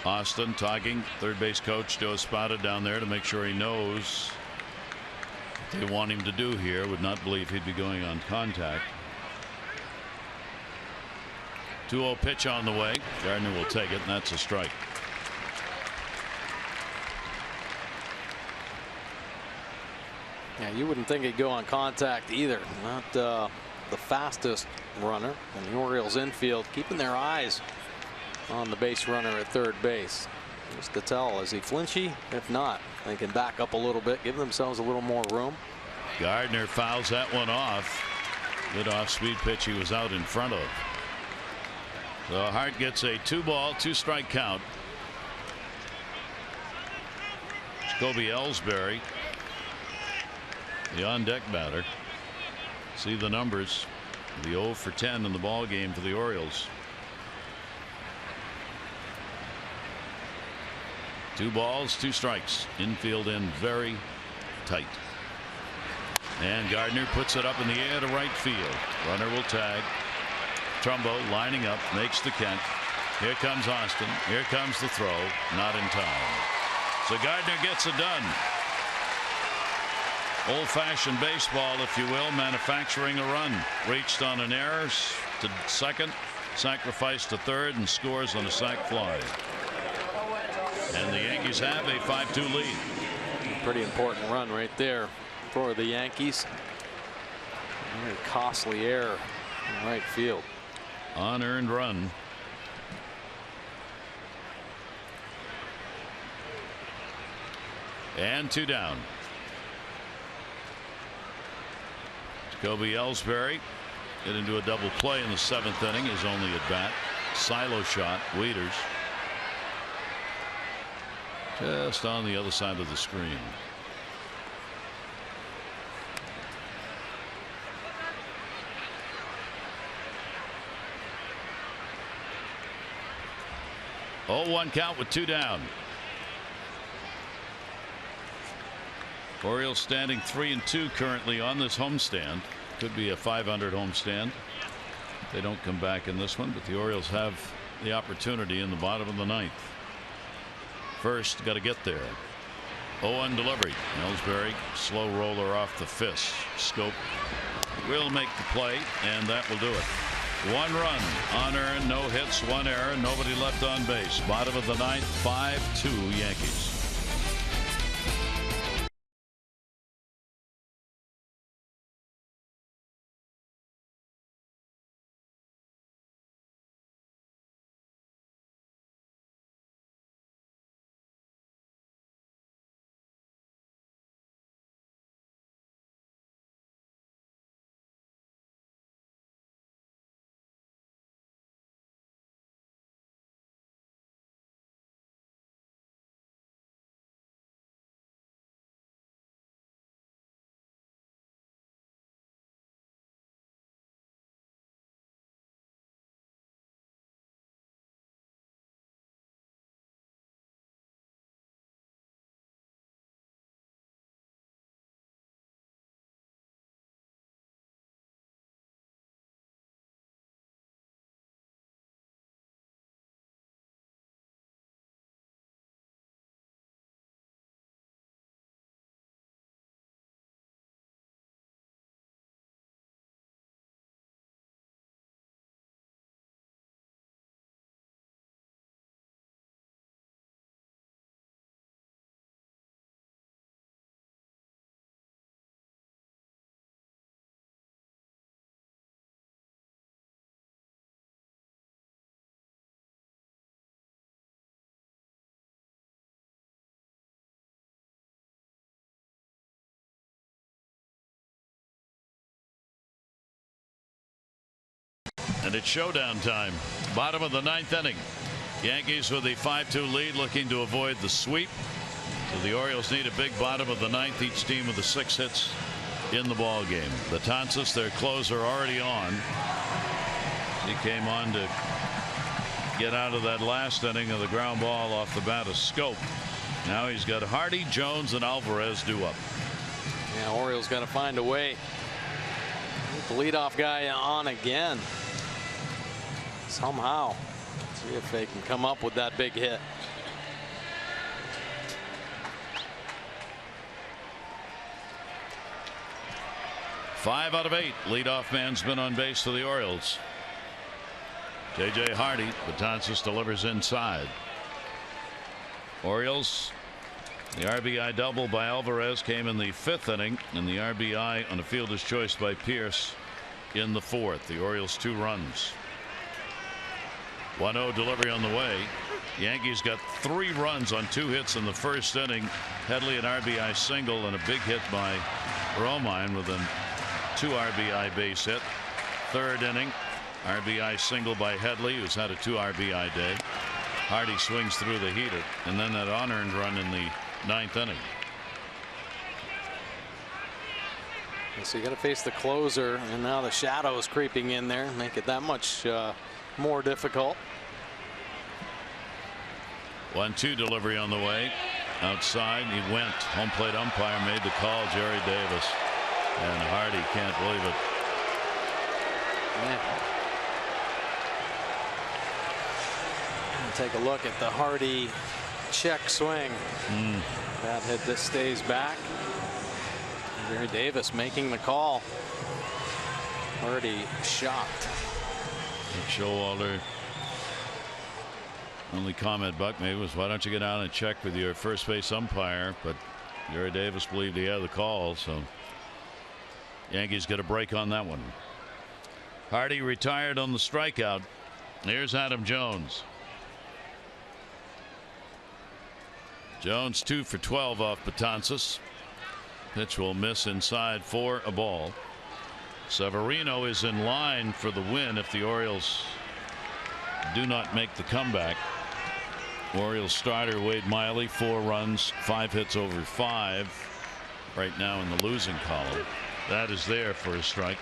Austin talking, third base coach Joe Espada down there to make sure he knows what they want him to do here. Would not believe he'd be going on contact. 2-0 pitch on the way. Gardner will take it, and that's a strike. Yeah, you wouldn't think he'd go on contact either. Not the fastest runner in the Orioles infield, keeping their eyes on the base runner at third base. Just to tell, is he flinchy? If not, they can back up a little bit, give themselves a little more room. Gardner fouls that one off. Good off-speed pitch he was out in front of. So Hart gets a 2-ball, 2-strike count. Jacoby Ellsbury, the on-deck batter. See the numbers. The 0 for 10 in the ball game for the Orioles. 2 balls, 2 strikes. Infield in very tight. And Gardner puts it up in the air to right field. Runner will tag. Trumbo lining up, makes the catch. Here comes Austin. Here comes the throw. Not in time. So Gardner gets it done. Old-fashioned baseball, if you will, manufacturing a run. Reached on an error to second, sacrificed to third, and scores on a sac fly. And the Yankees have a 5-2 lead. Pretty important run right there for the Yankees. Very costly error in right field. Unearned run. And 2 down. Jacoby Ellsbury get into a double play in the 7th inning. His only at bat. Silo shot. Wieters just on the other side of the screen. Oh, 1 count with 2 down. Orioles standing 3-2 currently on this homestand. Could be a 500 homestand. They don't come back in this one, but the Orioles have the opportunity in the bottom of the 9th. First, got to get there. 0-1 delivery. Ellsbury, slow roller off the fist. Scope will make the play, and that will do it. 1 run unearned, no hits, 1 error, nobody left on base. Bottom of the 9th, 5-2 Yankees. And it's showdown time. Bottom of the 9th inning. Yankees with a 5-2 lead, looking to avoid the sweep. So the Orioles need a big bottom of the 9th. Each team with the 6 hits in the ball game. Betances, their closer, already on. He came on to get out of that last inning of the ground ball off the bat of Scope. Now he's got Hardy, Jones, and Alvarez due up. Yeah, Orioles got to find a way. The leadoff guy on again. Somehow. See if they can come up with that big hit. Five out of 8. Leadoff man's been on base for the Orioles. J.J. Hardy. Betances delivers inside. Orioles. The RBI double by Alvarez came in the 5th inning, and the RBI on a fielder's choice by Pierce in the 4th. The Orioles 2 runs. 1-0 delivery on the way. Yankees got 3 runs on 2 hits in the 1st inning. Headley an RBI single and a big hit by ROMINE with a 2 RBI base hit. 3rd inning, RBI single by Headley, who's had a 2 RBI day. Hardy swings through the heater, and then that unearned run in the 9th inning. So you got to face the closer, and now the shadows creeping in there make it that much more difficult. 1-2 delivery on the way. Outside he went. Home plate umpire made the call. Jerry Davis, and Hardy can't believe it. Yeah. Take a look at the Hardy check swing. That hit this stays back. Jerry Davis making the call. Hardy shocked. Showalter. Only comment Buck made was, why don't you get down and check with your first base umpire? But Jerry Davis believed he had the call, so Yankees get a break on that one. Hardy retired on the strikeout. Here's Adam Jones. Jones 2 for 12 off Betances. Pitch will miss inside for a ball. Severino is in line for the win if the Orioles do not make the comeback. Orioles starter Wade Miley, 4 runs, 5 hits over 5. Right now in the losing column. That is there for a strike.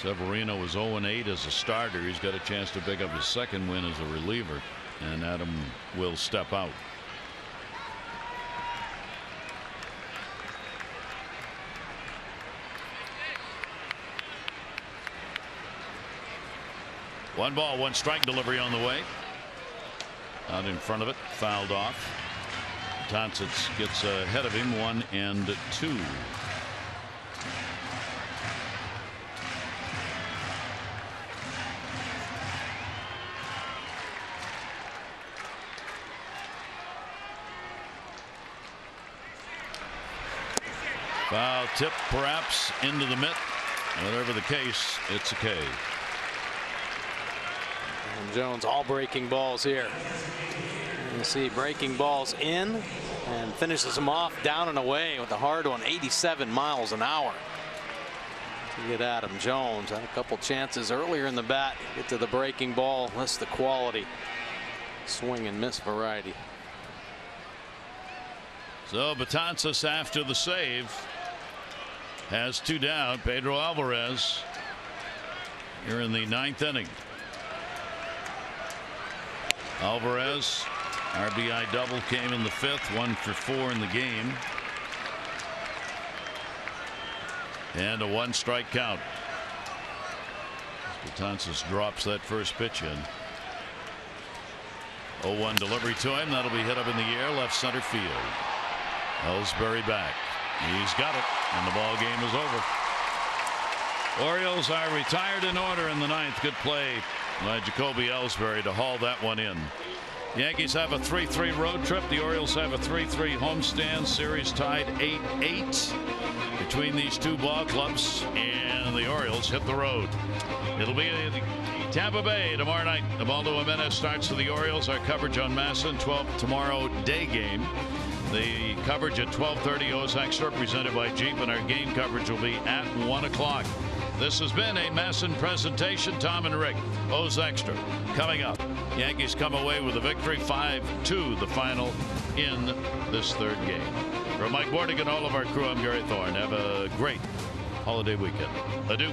Severino was 0-8 as a starter. He's got a chance to pick up his second win as a reliever, and Adam will step out. One ball, one strike delivery on the way. Out in front of it, fouled off. Betances gets ahead of him, 1-2. Foul tip perhaps into the mitt. Whatever the case, it's a K. And Jones all breaking balls here. You see breaking balls in and finishes them off down and away with a hard one, 87 miles an hour. To get Adam Jones. Had a couple chances earlier in the bat. Get to the breaking ball. That's the quality. Swing and miss variety. So Betances after the save has 2 down. Pedro Alvarez here in the 9th inning. Alvarez RBI double came in the 5th, 1 for 4 in the game, and a 1-strike count. Betances drops that first pitch in. 0-1 delivery to him. That'll be hit up in the air, left center field. Ellsbury back. He's got it, and the ball game is over. Orioles are retired in order in the 9th. Good play by Jacoby Ellsbury to haul that one in. Yankees have a 3-3 road trip. The Orioles have a 3-3 homestand. Series tied 8-8 between these two ball clubs, and the Orioles hit the road. It'll be Tampa Bay tomorrow night. Ubaldo Jimenez starts for the Orioles. Our coverage on Masson 12 tomorrow day game. The coverage at 12:30 O's Extra presented by Jeep, and our game coverage will be at 1 o'clock. This has been a Masson presentation. Tom and Rick, O's Extra. Coming up, Yankees come away with a victory, 5-2 the final in this 3rd game. From Mike Bordick and all of our crew, I'm Gary Thorne. Have a great holiday weekend. Adieu.